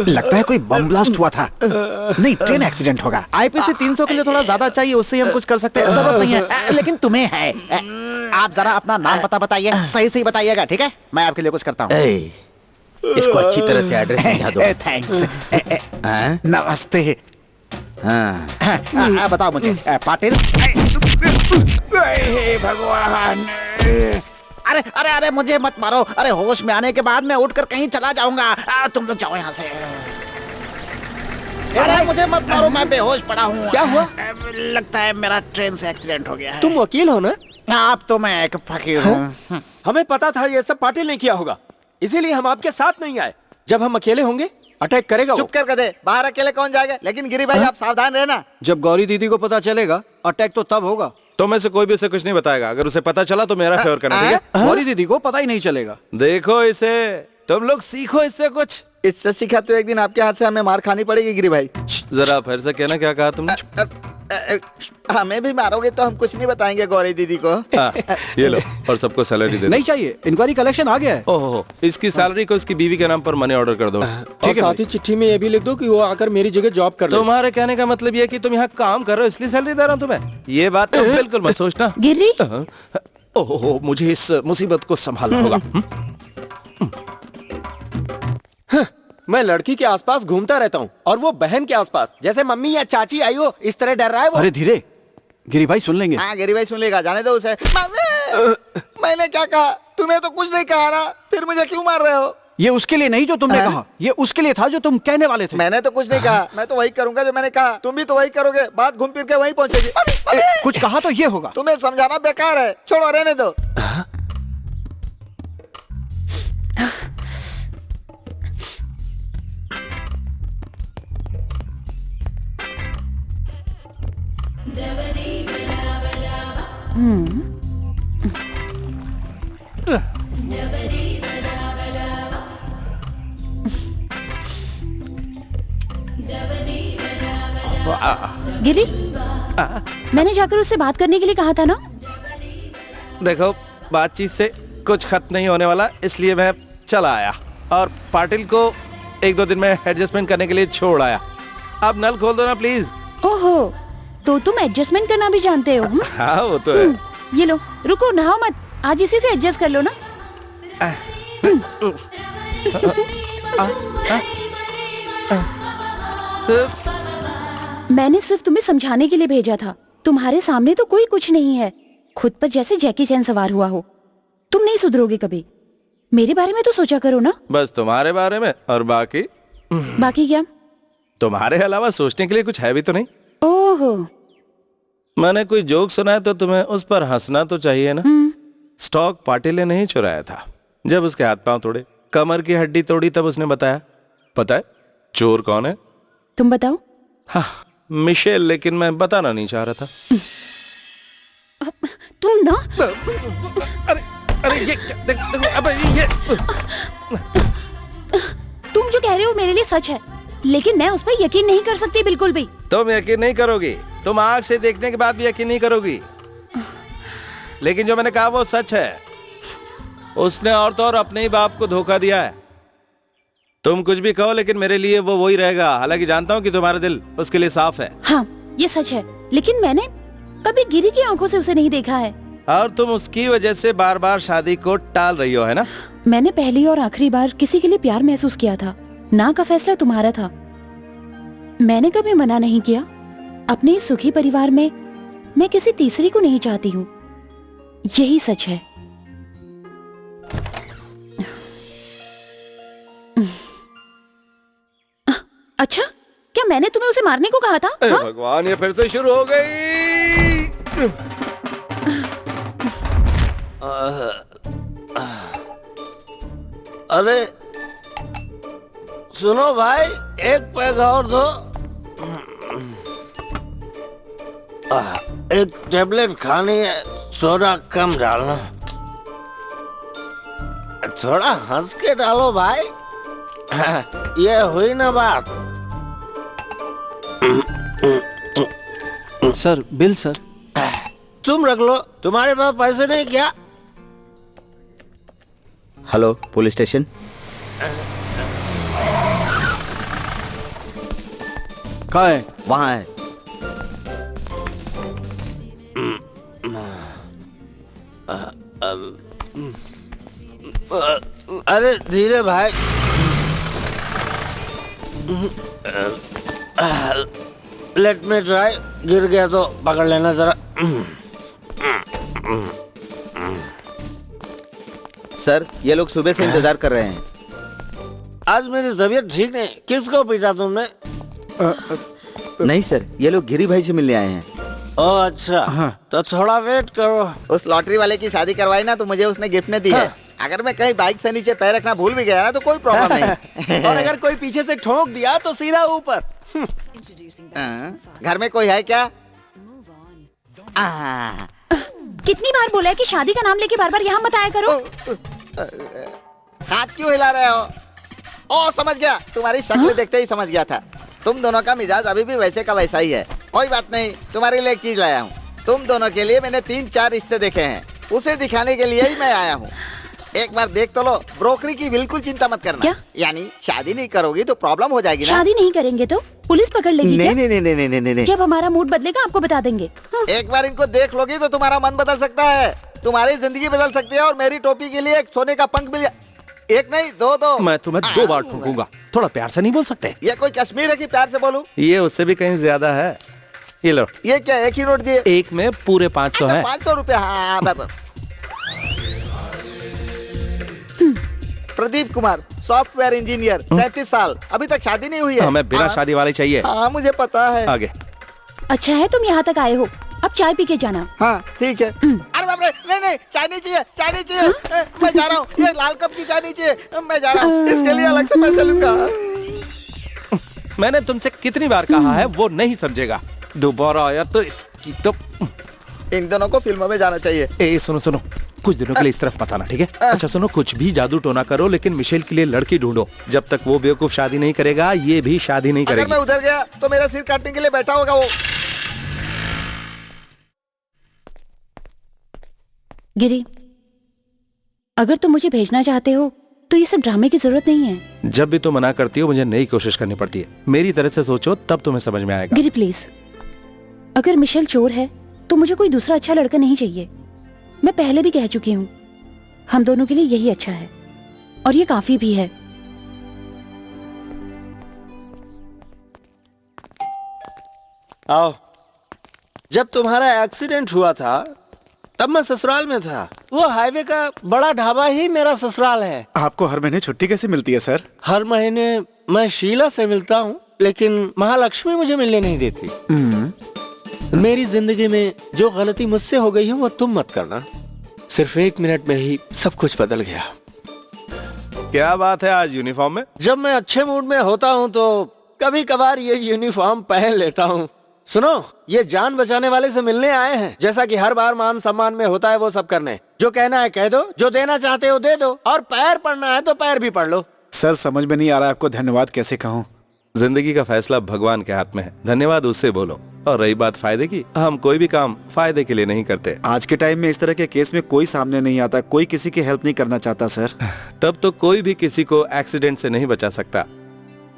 Speaker 2: लगता है कोई बम ब्लास्ट हुआ था। नहीं, ट्रेन एक्सीडेंट होगा। आईपीसी 300 के लिए थोड़ा ज्यादा चाहिए, उससे हम कुछ कर सकते हैं। जरूरत नहीं है, लेकिन तुम्हें है। आप जरा अपना नाम पता बताइए, सही सही बताइएगा, ठीक है? मैं आपके लिए कुछ करता हूँ।
Speaker 9: इसको अच्छी तरह से एड्रेस समझा दो।
Speaker 2: थैंक्स। नमस्ते।
Speaker 5: हाँ।
Speaker 9: बताओ मुझे पाटिल। हे भगवान, अरे अरे अरे मुझे मत मारो। अरे होश में आने के बाद मैं उठकर कहीं चला जाऊंगा। तुम लोग जाओ यहाँ से। अरे मुझे मत मारो, मैं बेहोश पड़ा हूँ।
Speaker 4: क्या हुआ?
Speaker 9: लगता है मेरा ट्रेन से एक्सीडेंट हो गया है।
Speaker 4: तुम वकील हो ना?
Speaker 9: आप तो मैं एक फकीर हूँ।
Speaker 4: हमें पता था ये सब पाटिल ने किया होगा, इसीलिए हम आपके साथ नहीं आए। जब हम अकेले होंगे अटैक करेगा वो।
Speaker 1: चुप कर दे, बाहर अकेले कौन जाएगा? लेकिन गिरी भाई आप सावधान रहना।
Speaker 5: जब गौरी दीदी को पता चलेगा अटैक तो तब होगा।
Speaker 10: तो में से कोई भी उसे कुछ नहीं बताएगा। अगर उसे पता चला तो मेरा फेवर करना, ठीक है?
Speaker 5: गौरी दीदी को पता ही नहीं चलेगा।
Speaker 10: देखो इसे, तुम लोग सीखो इससे कुछ।
Speaker 1: इससे सीखा तो एक दिन आपके हाथ से हमें मार खानी पड़ेगी गिरी भाई।
Speaker 10: जरा फिर से कहना, क्या कहा तुमने?
Speaker 1: हमें भी मारोगे तो हम कुछ नहीं बताएंगे गौरी दीदी को।
Speaker 10: ये लो, और सबको सैलरी दे दो।
Speaker 5: नहीं चाहिए, इंक्वायरी कलेक्शन आ गया है।
Speaker 10: ओहो, इसकी सैलरी को इसकी बीवी के नाम पर मनी ऑर्डर कर दो।
Speaker 4: ठीक है, साथ ही चिट्ठी में ये भी लिख दो कि वो आकर मेरी जगह जॉब कर ले।
Speaker 10: तुम्हारे कहने का मतलब ये है कि तुम यहाँ काम कर रहे हो इसलिए सैलरी दे रहा हूँ तुम्हें? ये बात तो बिल्कुल मत सोचना।
Speaker 3: गिरी,
Speaker 10: ओहो, मुझे इस मुसीबत को संभालना होगा।
Speaker 4: मैं लड़की के आसपास घूमता रहता हूँ और वो बहन के आसपास, जैसे मम्मी या चाची आई हो इस तरह डर रहा है वो।
Speaker 5: अरे धीरे, गिरी भाई सुन लेंगे।
Speaker 1: हाँ गिरी भाई सुन लेगा, जाने दो उसे। मैंने क्या कहा? तुम्हें तो कुछ नहीं कहा ना, फिर मुझे क्यों मार रहे हो?
Speaker 5: ये उसके लिए नहीं जो तुमने कहा, ये उसके लिए था जो तुम कहने वाले थे।
Speaker 1: मैंने तो कुछ नहीं कहा, मैं तो वही करूंगा जो मैंने कहा। तुम भी तो वही करोगे, बात घूम फिर के वहीं पहुंचेगी।
Speaker 5: कुछ कहा तो ये होगा।
Speaker 1: तुम्हें समझाना बेकार है, छोड़ो, रहने दो।
Speaker 11: गिरी, मैंने जाकर उससे बात करने के लिए कहा था ना।
Speaker 10: देखो, बातचीत से कुछ खत्म नहीं होने वाला, इसलिए मैं चला आया और पाटिल को 1-2 दिन में एडजस्टमेंट करने के लिए छोड़ आया। अब नल खोल दो ना प्लीज।
Speaker 11: ओहो, तो तुम एडजस्टमेंट करना भी जानते हो?
Speaker 10: हाँ वो तो है।
Speaker 11: ये लो, रुको, नहाओ मत, आज इसी से एडजस्ट कर लो ना। मैंने सिर्फ तुम्हें समझाने के लिए भेजा था। तुम्हारे सामने तो कोई कुछ नहीं है, खुद पर जैसे जैकी चैन सवार हुआ हो। तुम नहीं सुधरोगे कभी। मेरे बारे में तो सोचा करो ना।
Speaker 10: बस तुम्हारे बारे में, और बाकी?
Speaker 11: बाकी क्या?
Speaker 10: तुम्हारे अलावा सोचने के लिए कुछ है भी तो नहीं।
Speaker 11: ओहो,
Speaker 10: मैंने कोई जोक सुना है तो तुम्हें उस पर हंसना तो चाहिए ना। स्टॉक पाटिल ने नहीं चुराया था। जब उसके हाथ पांव तोड़े, कमर की हड्डी तोड़ी, तब उसने बताया। पता है चोर कौन है?
Speaker 11: तुम बताओ।
Speaker 10: हाँ, मिशेल, लेकिन मैं बताना नहीं चाह रहा था।
Speaker 11: तुम ना,
Speaker 10: अरे ये देखो, अबे ये
Speaker 11: तुम जो कह रहे हो मेरे लिए सच है, लेकिन मैं उस पर यकीन नहीं कर सकती बिल्कुल भी।
Speaker 10: तुम यकीन नहीं करोगी, तुम आंख से देखने के बाद भी यकीन नहीं करोगी। लेकिन जो मैंने कहा वो सच है। उसने और तो और अपने ही बाप को धोखा दिया है। तुम कुछ भी कहो, लेकिन मेरे लिए वो वही रहेगा। हालांकि जानता हूँ कि तुम्हारा दिल उसके लिए साफ है।
Speaker 11: हाँ, ये सच है, लेकिन मैंने कभी गिरी की आंखों से उसे नहीं देखा है।
Speaker 10: और तुम उसकी वजह से बार बार शादी को टाल रही हो, है ना?
Speaker 11: मैंने पहली और आखिरी बार किसी के लिए प्यार महसूस किया था। ना का फैसला तुम्हारा था। मैंने कभी मना नहीं किया। अपने इस सुखी परिवार में मैं किसी तीसरी को नहीं चाहती हूँ। यही सच है। अच्छा, क्या मैंने तुम्हें उसे मारने को कहा था? हाँ?
Speaker 10: भगवान, ये फिर से शुरू हो गई।
Speaker 12: अरे सुनो भाई, एक पैग और दो। एक टेबलेट खानी है, सोडा कम डालना। थोड़ा हंस के डालो भाई। ये हुई ना बात।
Speaker 5: Sir, bill sir.
Speaker 12: तुम रख लो, तुम्हारे पास पैसे नहीं क्या?
Speaker 9: Hello, police station.
Speaker 5: कहाँ है?
Speaker 9: वहाँ है।
Speaker 12: अरे धीरे भाई। Let me try. गिर गया तो पकड़ लेना जरा।
Speaker 9: सर ये लोग सुबह से इंतजार कर रहे हैं।
Speaker 12: आज मेरी तबीयत ठीक नहीं। किसको पीटा तुमने?
Speaker 9: नहीं सर, ये लोग गिरी भाई से मिलने आए हैं।
Speaker 12: ओह अच्छा। तो थोड़ा वेट करो।
Speaker 9: उस लॉटरी वाले की शादी करवाई ना तो मुझे उसने गिफ्ट में दी है। अगर मैं कहीं बाइक से नीचे पैर रखना भूल भी गया ना तो कोई प्रॉब्लम नहीं।
Speaker 4: और अगर कोई पीछे से ठोक दिया तो सीधा ऊपर।
Speaker 9: घर में कोई है क्या?
Speaker 11: कितनी बार बोला है कि शादी का नाम लेके बार बार यहाँ मत आया करो।
Speaker 9: हाथ क्यों हिला रहे हो? ओ समझ गया, तुम्हारी शक्ल देखते ही समझ गया था। तुम दोनों का मिजाज अभी भी वैसे का वैसा ही है। कोई बात नहीं, तुम्हारे लिए एक चीज लाया हूँ। तुम दोनों के लिए मैंने 3-4 रिश्ते देखे हैं, उसे दिखाने के लिए ही मैं आया हूँ। एक बार देख तो लो। ब्रोकरी की बिल्कुल चिंता मत करना।
Speaker 11: क्या?
Speaker 9: यानी शादी नहीं करोगी तो प्रॉब्लम हो जाएगी ना।
Speaker 11: शादी नहीं करेंगे तो पुलिस पकड़ लेगी क्या?
Speaker 9: नहीं नहीं नहीं नहीं नहीं नहीं।
Speaker 11: जब हमारा मूड बदलेगा आपको बता देंगे।
Speaker 9: एक बार इनको देख लोगी तो तुम्हारा मन बदल सकता है, तुम्हारी जिंदगी बदल सकती है। और मेरी टोपी के लिए एक सोने का पंख मिल जाए। एक नहीं दो।
Speaker 10: मैं तुम्हें 2 बार ठोकूंगा। थोड़ा प्यार से नहीं बोल सकते?
Speaker 9: ये कोई कश्मीर है कि प्यार से बोलूं?
Speaker 10: ये उससे भी कहीं ज्यादा है। ये लो।
Speaker 9: ये क्या एक ही नोट दिए?
Speaker 10: एक में पूरे 500 है।
Speaker 9: 500 रुपया। हाँ प्रदीप कुमार, सॉफ्टवेयर इंजीनियर, 37 साल, अभी तक शादी नहीं हुई है।
Speaker 10: हमें बिना शादी वाली चाहिए।
Speaker 9: हाँ मुझे पता है।
Speaker 10: आगे।
Speaker 11: अच्छा है तुम यहाँ तक आए हो, अब चाय पी के जाना।
Speaker 9: हाँ ठीक है। अरे बाप रे, नहीं चाय नहीं चाहिए, चाय नहीं चाहिए। मैं जा रहा हूँ, ये लाल कप की चाय नहीं चाहिए। मैं जा रहा हूँ, इसके लिए अलग से पैसे लूंगा।
Speaker 10: मैंने तुमसे कितनी बार कहा है वो नहीं समझेगा। दोबारा आया तो इसकी तो।
Speaker 9: इन दोनों को फिल्मों में जाना चाहिए।
Speaker 10: ए सुनो, कुछ दिनों के लिए इस तरफ मत आना, ठीक है? अच्छा सुनो, कुछ भी जादू टोना करो लेकिन मिशेल के लिए लड़की ढूंढो। जब तक वो बेवकूफ शादी नहीं करेगा ये भी शादी नहीं करेगी।
Speaker 9: अगर मैं उधर गया तो मेरा सिर काटने के लिए बैठा होगा वो।
Speaker 11: गिरी, अगर तुम मुझे भेजना चाहते हो तो ये सब ड्रामे की जरूरत नहीं है।
Speaker 10: जब भी तुम मना करती हो मुझे नई कोशिश करनी पड़ती है। मेरी तरह से सोचो तब तुम्हें समझ में आएगा।
Speaker 11: गिरी प्लीज, अगर मिशेल चोर है तो मुझे कोई दूसरा अच्छा लड़का नहीं चाहिए। मैं पहले भी कह चुकी हूँ, हम दोनों के लिए यही अच्छा है और ये काफी भी है।
Speaker 12: आओ। जब तुम्हारा एक्सीडेंट हुआ था तब मैं ससुराल में था। वो हाईवे का बड़ा ढाबा ही मेरा ससुराल है।
Speaker 2: आपको हर महीने छुट्टी कैसे मिलती है सर?
Speaker 12: हर महीने मैं शीला से मिलता हूँ लेकिन महालक्ष्मी मुझे मिलने नहीं देती। मेरी जिंदगी में जो गलती मुझसे हो गई है वो तुम मत करना। सिर्फ 1 मिनट में ही सब कुछ बदल गया।
Speaker 10: क्या बात है आज यूनिफॉर्म में?
Speaker 12: जब मैं अच्छे मूड में होता हूँ तो कभी कभार ये यूनिफॉर्म पहन लेता हूँ। सुनो, ये जान बचाने वाले से मिलने आए हैं। जैसा कि हर बार मान सम्मान में होता है वो सब करने। जो कहना है कह दो, जो देना चाहते हो दे दो, और पैर पड़ना है तो पैर भी पड़ लो।
Speaker 2: सर समझ में नहीं आ रहा आपको धन्यवाद कैसे कहूँ।
Speaker 10: जिंदगी का फैसला भगवान के हाथ में है, धन्यवाद उससे बोलो। और रही बात फायदे की, हम कोई भी काम फायदे के लिए नहीं करते।
Speaker 2: आज के टाइम में इस तरह के केस में कोई सामने नहीं आता, कोई किसी की हेल्प नहीं करना चाहता सर।
Speaker 10: तब तो कोई भी किसी को एक्सीडेंट से नहीं बचा सकता।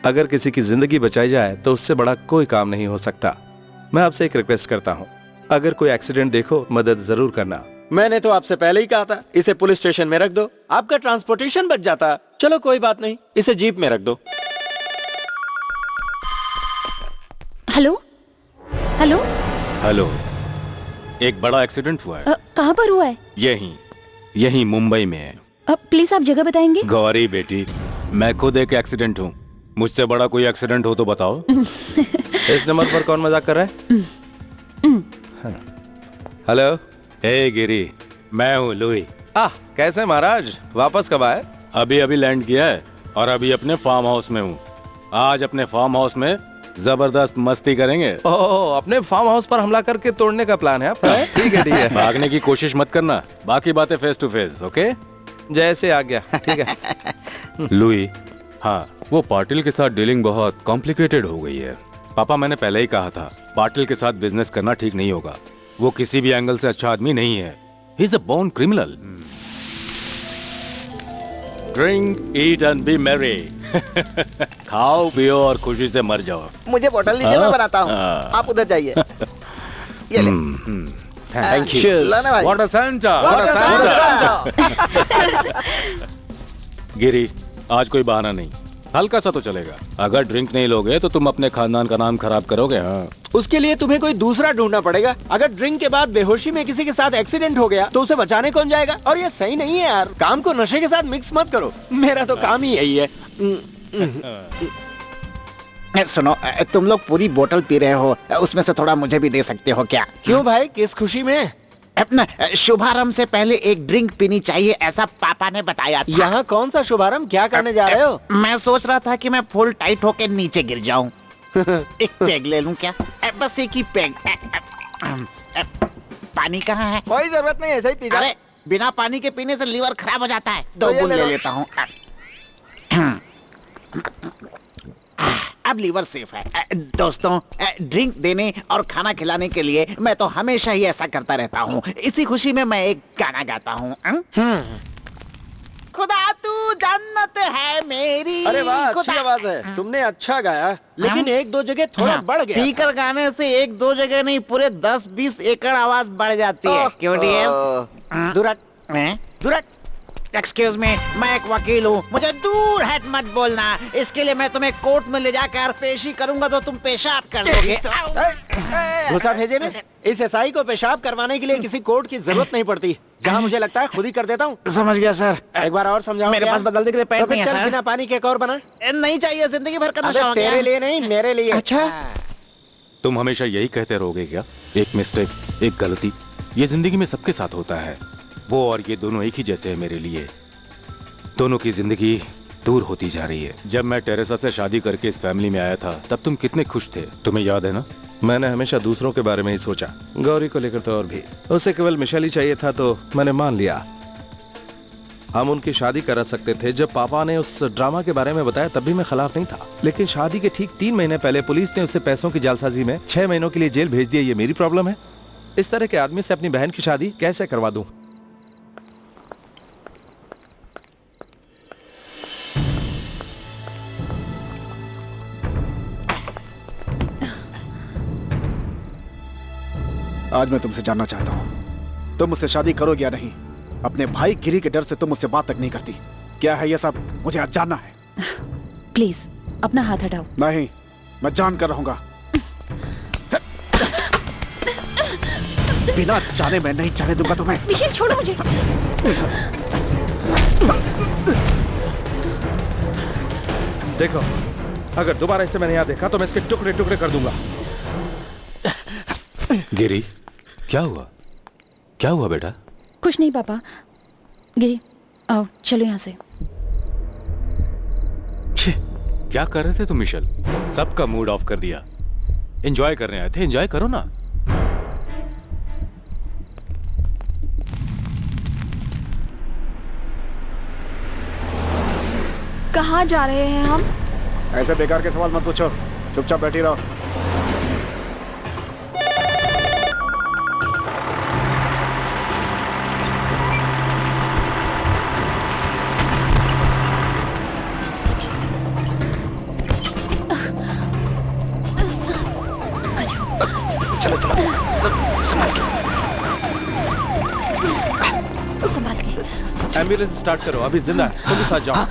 Speaker 10: अगर किसी की जिंदगी बचाई जाए तो उससे बड़ा कोई काम नहीं हो सकता। मैं आपसे एक रिक्वेस्ट करता हूँ, अगर कोई एक्सीडेंट देखो मदद जरूर करना।
Speaker 12: मैंने तो आपसे पहले ही कहा था इसे पुलिस स्टेशन में रख दो, आपका ट्रांसपोर्टेशन बच जाता। चलो कोई बात नहीं, इसे जीप में रख दो।
Speaker 11: हेलो हेलो
Speaker 6: हेलो, एक बड़ा एक्सीडेंट हुआ है।
Speaker 11: कहाँ पर हुआ है?
Speaker 6: यहीं मुंबई में है।
Speaker 11: प्लीज आप जगह बताएंगे?
Speaker 6: गौरी बेटी, मैं खुद एक एक्सीडेंट हूँ। मुझसे बड़ा कोई एक्सीडेंट हो तो बताओ।
Speaker 10: इस नंबर पर कौन मजाक कर रहा है? हेलो।
Speaker 6: हे गिरी, मैं हूँ लुई।
Speaker 10: कैसे महाराज, वापस कब आए?
Speaker 6: अभी लैंड किया है और अभी अपने फार्म हाउस में हूँ। आज अपने फार्म हाउस में जबरदस्त मस्ती करेंगे।
Speaker 10: ओह, अपने फार्म हाउस पर हमला करके तोड़ने का प्लान है आपका? ठीक है।
Speaker 6: भागने की कोशिश मत करना, बाकी बातें फेस टू फेस। ओके,
Speaker 10: जैसे आ गया। ठीक है।
Speaker 6: लुई, हाँ, वो पाटिल के साथ डीलिंग बहुत कॉम्प्लिकेटेड हो गई है। पापा, मैंने पहले ही कहा था पाटिल के साथ बिजनेस करना ठीक नहीं होगा। वो किसी भी एंगल से अच्छा आदमी नहीं है। He is a born criminal. Drink, eat and be merry. खाओ पियो और खुशी से मर जाओ।
Speaker 9: मुझे बोतल लीजिए, मैं बनाता हूँ। आप उधर जाइए। ये ले।
Speaker 6: Thank you. What a centre. Giri, आज कोई बहाना नहीं, हल्का सा तो चलेगा। अगर ड्रिंक नहीं लोगे तो तुम अपने खानदान का नाम खराब करोगे। हाँ,
Speaker 12: उसके लिए तुम्हें कोई दूसरा ढूंढना पड़ेगा। अगर ड्रिंक के बाद बेहोशी में किसी के साथ एक्सीडेंट हो गया तो उसे बचाने कौन जाएगा? और ये सही नहीं है यार, काम को नशे के साथ मिक्स मत करो। मेरा तो काम ही यही है।
Speaker 13: सुनो, तुम लोग पूरी बोतल पी रहे हो, उसमें से थोड़ा मुझे भी दे सकते हो क्या?
Speaker 12: क्यों भाई, किस खुशी में?
Speaker 13: अपना शुभारंभ से पहले एक ड्रिंक पीनी चाहिए, ऐसा पापा ने बताया था।
Speaker 12: यहाँ कौन सा शुभारंभ? क्या करने जा रहे हो?
Speaker 13: मैं सोच रहा था कि मैं फुल टाइट होके नीचे गिर जाऊं। एक पेग ले लूं क्या? बस एक ही पेग। पानी कहाँ है?
Speaker 1: कोई जरूरत नहीं, ऐसा ही पी जा।
Speaker 13: अरे बिना पानी के पीने से लीवर खराब हो जाता है।
Speaker 1: तो
Speaker 13: 2
Speaker 1: ये
Speaker 13: बूंद
Speaker 1: ले
Speaker 13: ले
Speaker 1: लो।
Speaker 13: लेता हूँ। अब लीवर सेफ है। दोस्तों, ड्रिंक देने और खाना खिलाने के लिए मैं तो हमेशा ही ऐसा करता रहता हूँ। इसी खुशी में मैं एक गाना गाता हूँ। खुदा तू जन्नत है मेरी।
Speaker 12: अरे वाह, अच्छी आवाज है। तुमने अच्छा गाया, लेकिन 1-2 जगह थोड़ा बढ़ गया।
Speaker 13: स्पीकर गाने से 1-2 जगह नहीं, पूरे 10-20 एकड़ आवाज बढ़ जाती है। क्यों डियर? दुरट। एक्सक्यूज मी, मैं एक वकील हूँ, मुझे दूर हट मत बोलना। इसके लिए मैं तुम्हें कोर्ट में ले जाकर पेशी करूंगा तो तुम पेशाब कर दोगे।
Speaker 12: घुसा भेजे में? इस एसआई को पेशाब करवाने के लिए किसी कोर्ट की जरूरत नहीं पड़ती। जहाँ मुझे लगता है खुद ही कर देता हूँ।
Speaker 13: समझ गया सर।
Speaker 12: एक बार और समझाओ।
Speaker 13: मेरे पास बदलने के लिए पैंट नहीं है सर।
Speaker 12: बिना पानी के एक और बना।
Speaker 13: नहीं चाहिए, जिंदगी भर का नशा हो गया।
Speaker 12: तेरे लिए नहीं, मेरे लिए।
Speaker 13: अच्छा,
Speaker 6: तुम हमेशा यही कहते रहोगे क्या? एक मिस्टेक, एक गलती, ये जिंदगी में सबके साथ होता है। वो और ये दोनों एक ही जैसे हैं मेरे लिए। दोनों की जिंदगी दूर होती जा रही है। जब मैं टेरेसा से शादी करके इस फैमिली में आया था तब तुम कितने खुश थे, तुम्हें याद है ना?
Speaker 10: मैंने हमेशा दूसरों के बारे में ही सोचा, गौरी को लेकर तो और भी। उसे केवल मिशेल ही चाहिए था तो मैंने मान लिया। हम उनकी शादी करा सकते थे। जब पापा ने उस ड्रामा के बारे में बताया तब भी मैं खिलाफ नहीं था, लेकिन शादी के ठीक 3 महीने पहले पुलिस ने उसे पैसों की जालसाजी में 6 महीनों के लिए जेल भेज दिया। ये मेरी प्रॉब्लम है? इस तरह के आदमी से अपनी बहन की शादी कैसे करवा दूं?
Speaker 2: आज मैं तुमसे जानना चाहता हूँ, तुम मुझसे शादी करोगे या नहीं? अपने भाई गिरी के डर से तुम मुझसे बात तक नहीं करती। क्या है ये सब? मुझे आज जानना है।
Speaker 11: प्लीज अपना हाथ हटाओ।
Speaker 2: नहीं, मैं जान कर रहूंगा। बिना जाने मैं नहीं जाने दूंगा तुम्हें।
Speaker 3: मिशेल छोड़ो मुझे।
Speaker 10: देखो, अगर दोबारा इसे मैंने यहाँ देखा तो मैं इसके टुकड़े टुकड़े कर दूंगा।
Speaker 6: गिरी, क्या हुआ? क्या हुआ बेटा?
Speaker 11: कुछ नहीं पापा। गिरी आओ, चलो यहाँ से।
Speaker 6: क्या कर रहे थे तुम मिशेल? सबका मूड ऑफ कर दिया। एंजॉय करने आए थे, एंजॉय करो ना।
Speaker 3: कहाँ जा रहे हैं हम?
Speaker 2: ऐसे बेकार के सवाल मत पूछो, चुपचाप बैठी रहो।
Speaker 13: चलो चलो,
Speaker 11: संभाल के।
Speaker 10: एम्बुलेंस स्टार्ट करो, अभी जिंदा है। तुम भी साथ जाओ।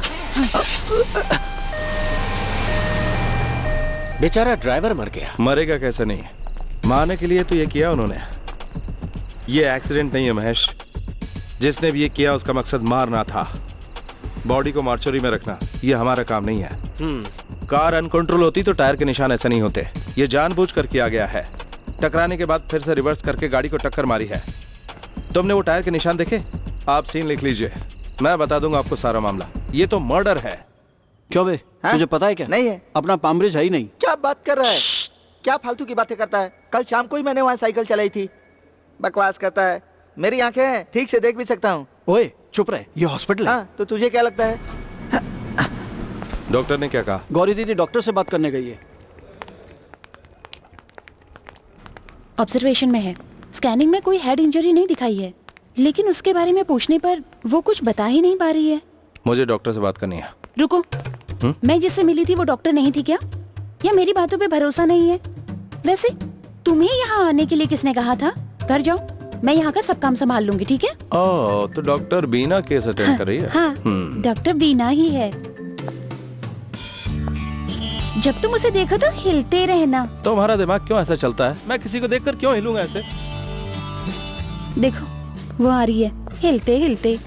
Speaker 12: बेचारा ड्राइवर मर गया।
Speaker 10: मरेगा कैसे नहीं? मारने के लिए तो ये किया उन्होंने। ये एक्सीडेंट नहीं है महेश। जिसने भी ये किया उसका मकसद मारना था। बॉडी को मार्चरी में रखना ये हमारा काम नहीं है। कार अनकंट्रोल होती तो टायर के निशान ऐसे नहीं होते। ये जानबूझकर किया गया है। टकराने के बाद फिर से रिवर्स करके गाड़ी को टक्कर मारी है। तुमने वो टायर के निशान देखे? आप सीन लिख लीजिए, मैं बता दूंगा आपको सारा मामला। ये तो मर्डर है।
Speaker 5: क्यों बे, तुझे पता है क्या?
Speaker 1: नहीं है।
Speaker 5: अपना पामब्रिज है ही नहीं।
Speaker 1: क्या बात कर रहा है? क्या फालतू की बातें करता है? कल शाम को ही मैंने वहाँ साइकिल चलाई थी। बकवास करता है। मेरी आंखें हैं, ठीक से देख भी सकता हूँ।
Speaker 5: ओए चुप रहे, ये हॉस्पिटल है।
Speaker 1: हाँ, तो तुझे क्या लगता है?
Speaker 10: डॉक्टर ने क्या कहा?
Speaker 5: गौरी दीदी डॉक्टर से बात करने गई है।
Speaker 11: ऑब्जर्वेशन में है। स्कैनिंग में कोई हेड इंजरी नहीं दिखाई है, लेकिन उसके बारे में पूछने पर वो कुछ बता ही नहीं पा रही है।
Speaker 10: मुझे डॉक्टर से बात करनी है।
Speaker 11: रुको, मैं जिससे मिली थी वो डॉक्टर नहीं थी क्या? या मेरी बातों पे भरोसा नहीं है? वैसे तुम्हें यहाँ आने के लिए किसने कहा था? घर जाओ, मैं यहाँ का सब काम संभाल लूंगी, ठीक है?
Speaker 10: ओह, तो डॉक्टर बीना केस अटेंड कर रही है।
Speaker 11: हाँ, डॉक्टर बीना ही है। जब तुम उसे देखो तो हिलते रहना।
Speaker 10: तुम्हारा दिमाग क्यों ऐसा चलता है? मैं किसी को देखकर क्यों हिलूंगा ऐसे?
Speaker 11: देखो वो आ रही है, हिलते हिलते।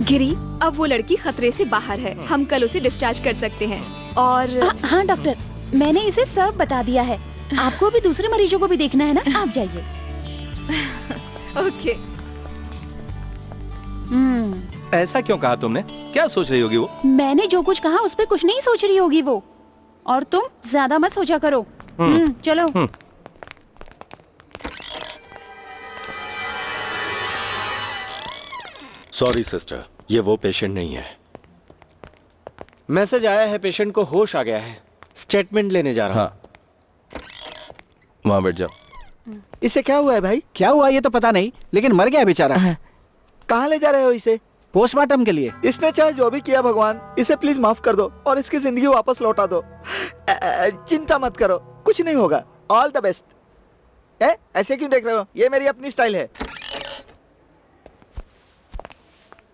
Speaker 3: गिरी, अब वो लड़की खतरे से बाहर है, हम कल उसे डिस्चार्ज कर सकते हैं। और
Speaker 11: हाँ डॉक्टर, मैंने इसे सब बता दिया है। आपको भी दूसरे मरीजों को भी देखना है ना, आप जाइए।
Speaker 3: ओके।
Speaker 10: ऐसा क्यों कहा तुमने? क्या सोच रही होगी वो?
Speaker 11: मैंने जो कुछ कहा उस पर कुछ नहीं सोच रही होगी वो। और तुम ज्यादा मत सोचा करो। चलो।
Speaker 12: सॉरी सिस्टर, ये वो पेशेंट नहीं है। मैसेज आया है, पेशेंट को होश आ गया है, स्टेटमेंट लेने जा रहा हूं।
Speaker 10: वहां बैठ जाओ।
Speaker 5: इसे क्या हुआ है भाई? क्या हुआ ये तो पता नहीं, लेकिन मर गया बेचारा।
Speaker 1: कहाँ ले जा रहे हो इसे?
Speaker 5: पोस्टमार्टम के लिए।
Speaker 1: इसने चाहे जो भी किया भगवान, इसे प्लीज माफ कर दो और इसकी जिंदगी वापस लौटा दो। चिंता मत करो, कुछ नहीं होगा। All the best. ऐसे क्यों देख रहे हो? ये मेरी अपनी स्टाइल है।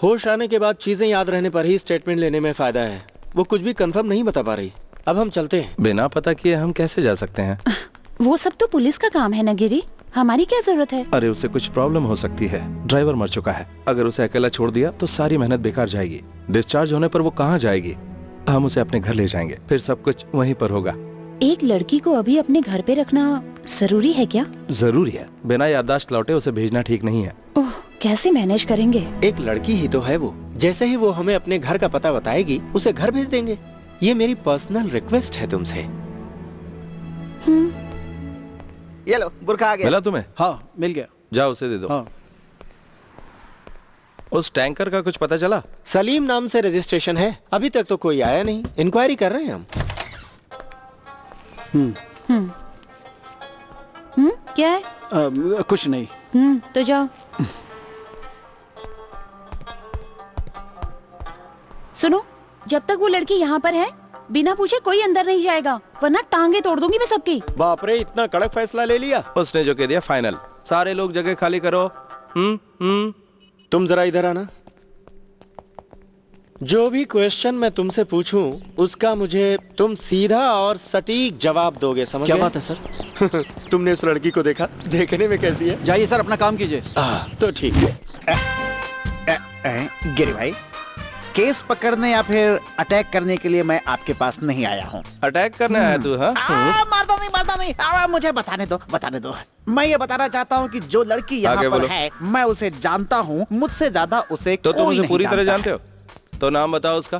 Speaker 12: होश आने के बाद चीजें याद रहने पर ही स्टेटमेंट लेने में फायदा है। वो कुछ भी कंफर्म नहीं बता पा रही। अब हम चलते हैं।
Speaker 10: बिना पता किए हम कैसे जा सकते हैं?
Speaker 11: वो सब तो पुलिस का काम है ना गिरी, हमारी क्या जरूरत है?
Speaker 10: अरे उसे कुछ प्रॉब्लम हो सकती है। ड्राइवर मर चुका है, अगर उसे अकेला छोड़ दिया तो सारी मेहनत बेकार जाएगी। डिस्चार्ज होने पर वो कहाँ जाएगी? हम उसे अपने घर ले जाएंगे, फिर सब कुछ वहीं पर होगा।
Speaker 11: एक लड़की को अभी अपने घर पे रखना जरूरी है क्या?
Speaker 10: जरूरी है। बिना याददाश्त लौटे उसे भेजना ठीक नहीं है।
Speaker 11: ओह, कैसे मैनेज करेंगे?
Speaker 12: एक लड़की ही तो है वो। जैसे ही वो हमें अपने घर का पता बताएगी, उसे घर भेज देंगे। ये मेरी पर्सनल रिक्वेस्ट है तुमसे।
Speaker 1: ये लो, बुरखा आ गया।
Speaker 10: मिला तुम्हें?
Speaker 5: हाँ मिल गया।
Speaker 10: जाओ उसे दे दो।
Speaker 5: हाँ।
Speaker 10: उस टैंकर का कुछ पता चला?
Speaker 12: सलीम नाम से रजिस्ट्रेशन है, अभी तक तो कोई आया नहीं। इंक्वायरी कर रहे हैं हम।
Speaker 11: क्या है?
Speaker 5: कुछ नहीं।
Speaker 11: तो जाओ। सुनो, जब तक वो लड़की यहाँ पर है, बिना पूछे कोई अंदर नहीं जाएगा, वरना टांगे तोड़ दूंगी मैं सबकी।
Speaker 12: बाप रे, इतना कड़क फैसला ले लिया।
Speaker 10: उसने जो कह दिया फाइनल। सारे लोग जगह खाली करो।
Speaker 12: तुम जरा इधर आना। जो भी क्वेश्चन मैं तुमसे पूछूं, उसका मुझे तुम सीधा और सटीक जवाब दोगे, समझ
Speaker 5: क्या
Speaker 12: गए?
Speaker 5: बात है सर?
Speaker 12: तुमने उस लड़की को देखा? देखने में कैसी है?
Speaker 5: जाइए सर, अपना काम कीजिए।
Speaker 12: तो ठीक है।
Speaker 13: गिरी भाई, केस पकड़ने या फिर अटैक करने के लिए मैं आपके पास नहीं आया हूँ।
Speaker 10: अटैक करने आया तू? हाँ,
Speaker 13: मारता नहीं। मुझे बताने दो। मैं ये बताना चाहता हूँ कि जो लड़की यहाँ पर है, मैं उसे जानता हूँ, मुझसे ज्यादा उसे
Speaker 10: तो तुम
Speaker 13: कोई
Speaker 10: उसे
Speaker 13: नहीं
Speaker 10: पूरी तरह
Speaker 13: जानता
Speaker 10: जानते हो? तो नाम बताओ उसका।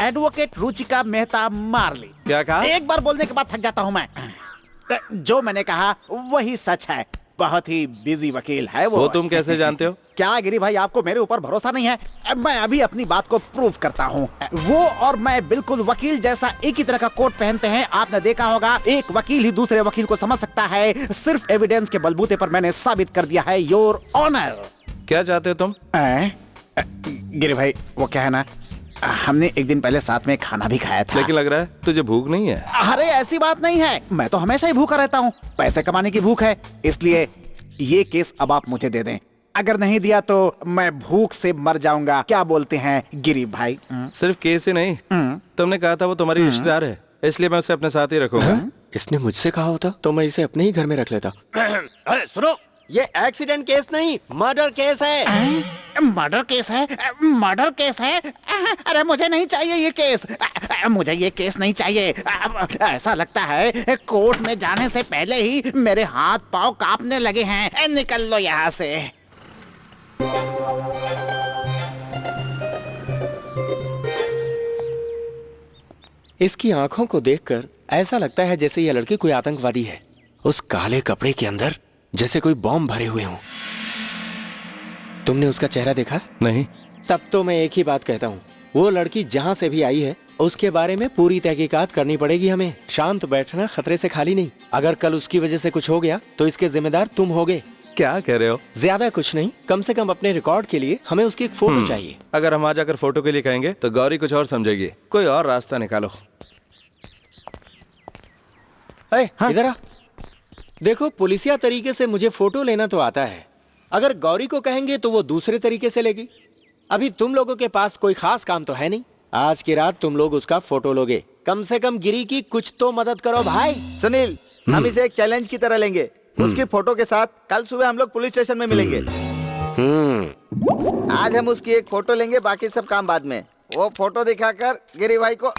Speaker 13: Advocate Ruchika Mehta Marley.
Speaker 10: क्या कहा?
Speaker 13: एक बार बोलने के बाद थक जाता हूँ मैं। जो मैंने कहा वही सच है। बहुत ही बिजी वकील है वो।
Speaker 10: तुम कैसे जानते हो?
Speaker 13: क्या गिरी भाई, आपको मेरे ऊपर भरोसा नहीं है? मैं अभी अपनी बात को प्रूव करता हूँ। वो और मैं बिल्कुल वकील जैसा एक ही तरह का कोट पहनते हैं। आपने देखा होगा, एक वकील ही दूसरे वकील को समझ सकता है। सिर्फ एविडेंस के बलबूते पर मैंने साबित कर दिया है, योर ऑनर।
Speaker 10: क्या चाहते हो तुम?
Speaker 13: गिरी भाई, वो क्या है ना, हमने एक दिन पहले साथ में खाना भी खाया था।
Speaker 10: लेकिन लग रहा है तुझे भूख नहीं है।
Speaker 13: अरे ऐसी बात नहीं है, मैं तो हमेशा ही भूखा रहता हूँ। पैसे कमाने की भूख है, इसलिए ये केस अब आप मुझे दे दें। अगर नहीं दिया तो मैं भूख से मर जाऊंगा। क्या बोलते हैं गिरी भाई?
Speaker 10: सिर्फ केस ही नहीं, तुमने कहा था वो तुम्हारी रिश्तेदार है, इसलिए मैं उसे अपने साथ ही रखूंगा।
Speaker 12: इसने मुझसे कहा होता तो मैं इसे अपने ही घर में रख लेता। अरे सुनो, ये एक्सीडेंट केस नहीं, मर्डर केस है।
Speaker 13: मर्डर केस है? मर्डर केस है? अरे मुझे नहीं चाहिए ये केस। मुझे ये केस नहीं चाहिए। ऐसा लगता है कोर्ट में जाने से पहले ही मेरे हाथ पांव कांपने लगे हैं। निकल लो यहाँ से।
Speaker 12: इसकी आंखों को देखकर ऐसा लगता है जैसे यह लड़की कोई आतंकवादी है। उस काले कपड़े के अंदर जैसे कोई बॉम्ब भरे हुए हों। तुमने उसका चेहरा देखा?
Speaker 10: नहीं।
Speaker 12: तब तो मैं एक ही बात कहता हूँ, वो लड़की जहाँ से भी आई है उसके बारे में पूरी तहकीकात करनी पड़ेगी हमें। शांत बैठना खतरे से खाली नहीं। अगर कल उसकी वजह से कुछ हो गया तो इसके जिम्मेदार तुम होगे।
Speaker 10: क्या कह रहे हो?
Speaker 12: ज्यादा कुछ नहीं, कम से कम अपने रिकॉर्ड के लिए हमें उसकी एक फोटो चाहिए।
Speaker 10: अगर हम आ जाकर फोटो के लिए कहेंगे तो गौरी कुछ और समझेगी। कोई और रास्ता निकालो।
Speaker 12: इधर आ। देखो, पुलिसिया तरीके से मुझे फोटो लेना तो आता है। अगर गौरी को कहेंगे तो वो दूसरे तरीके से लेगी। अभी तुम लोगों के पास कोई खास काम तो है नहीं, आज की रात तुम लोग उसका फोटो लोगे। कम से कम गिरी की कुछ तो मदद करो भाई।
Speaker 1: सुनील, हम इसे एक चैलेंज की तरह लेंगे। उसकी फोटो के साथ कल सुबह हम लोग पुलिस स्टेशन में मिलेंगे। आज हम उसकी एक फोटो लेंगे, बाकी सब काम बाद में। वो फोटो दिखाकर गिरी भाई को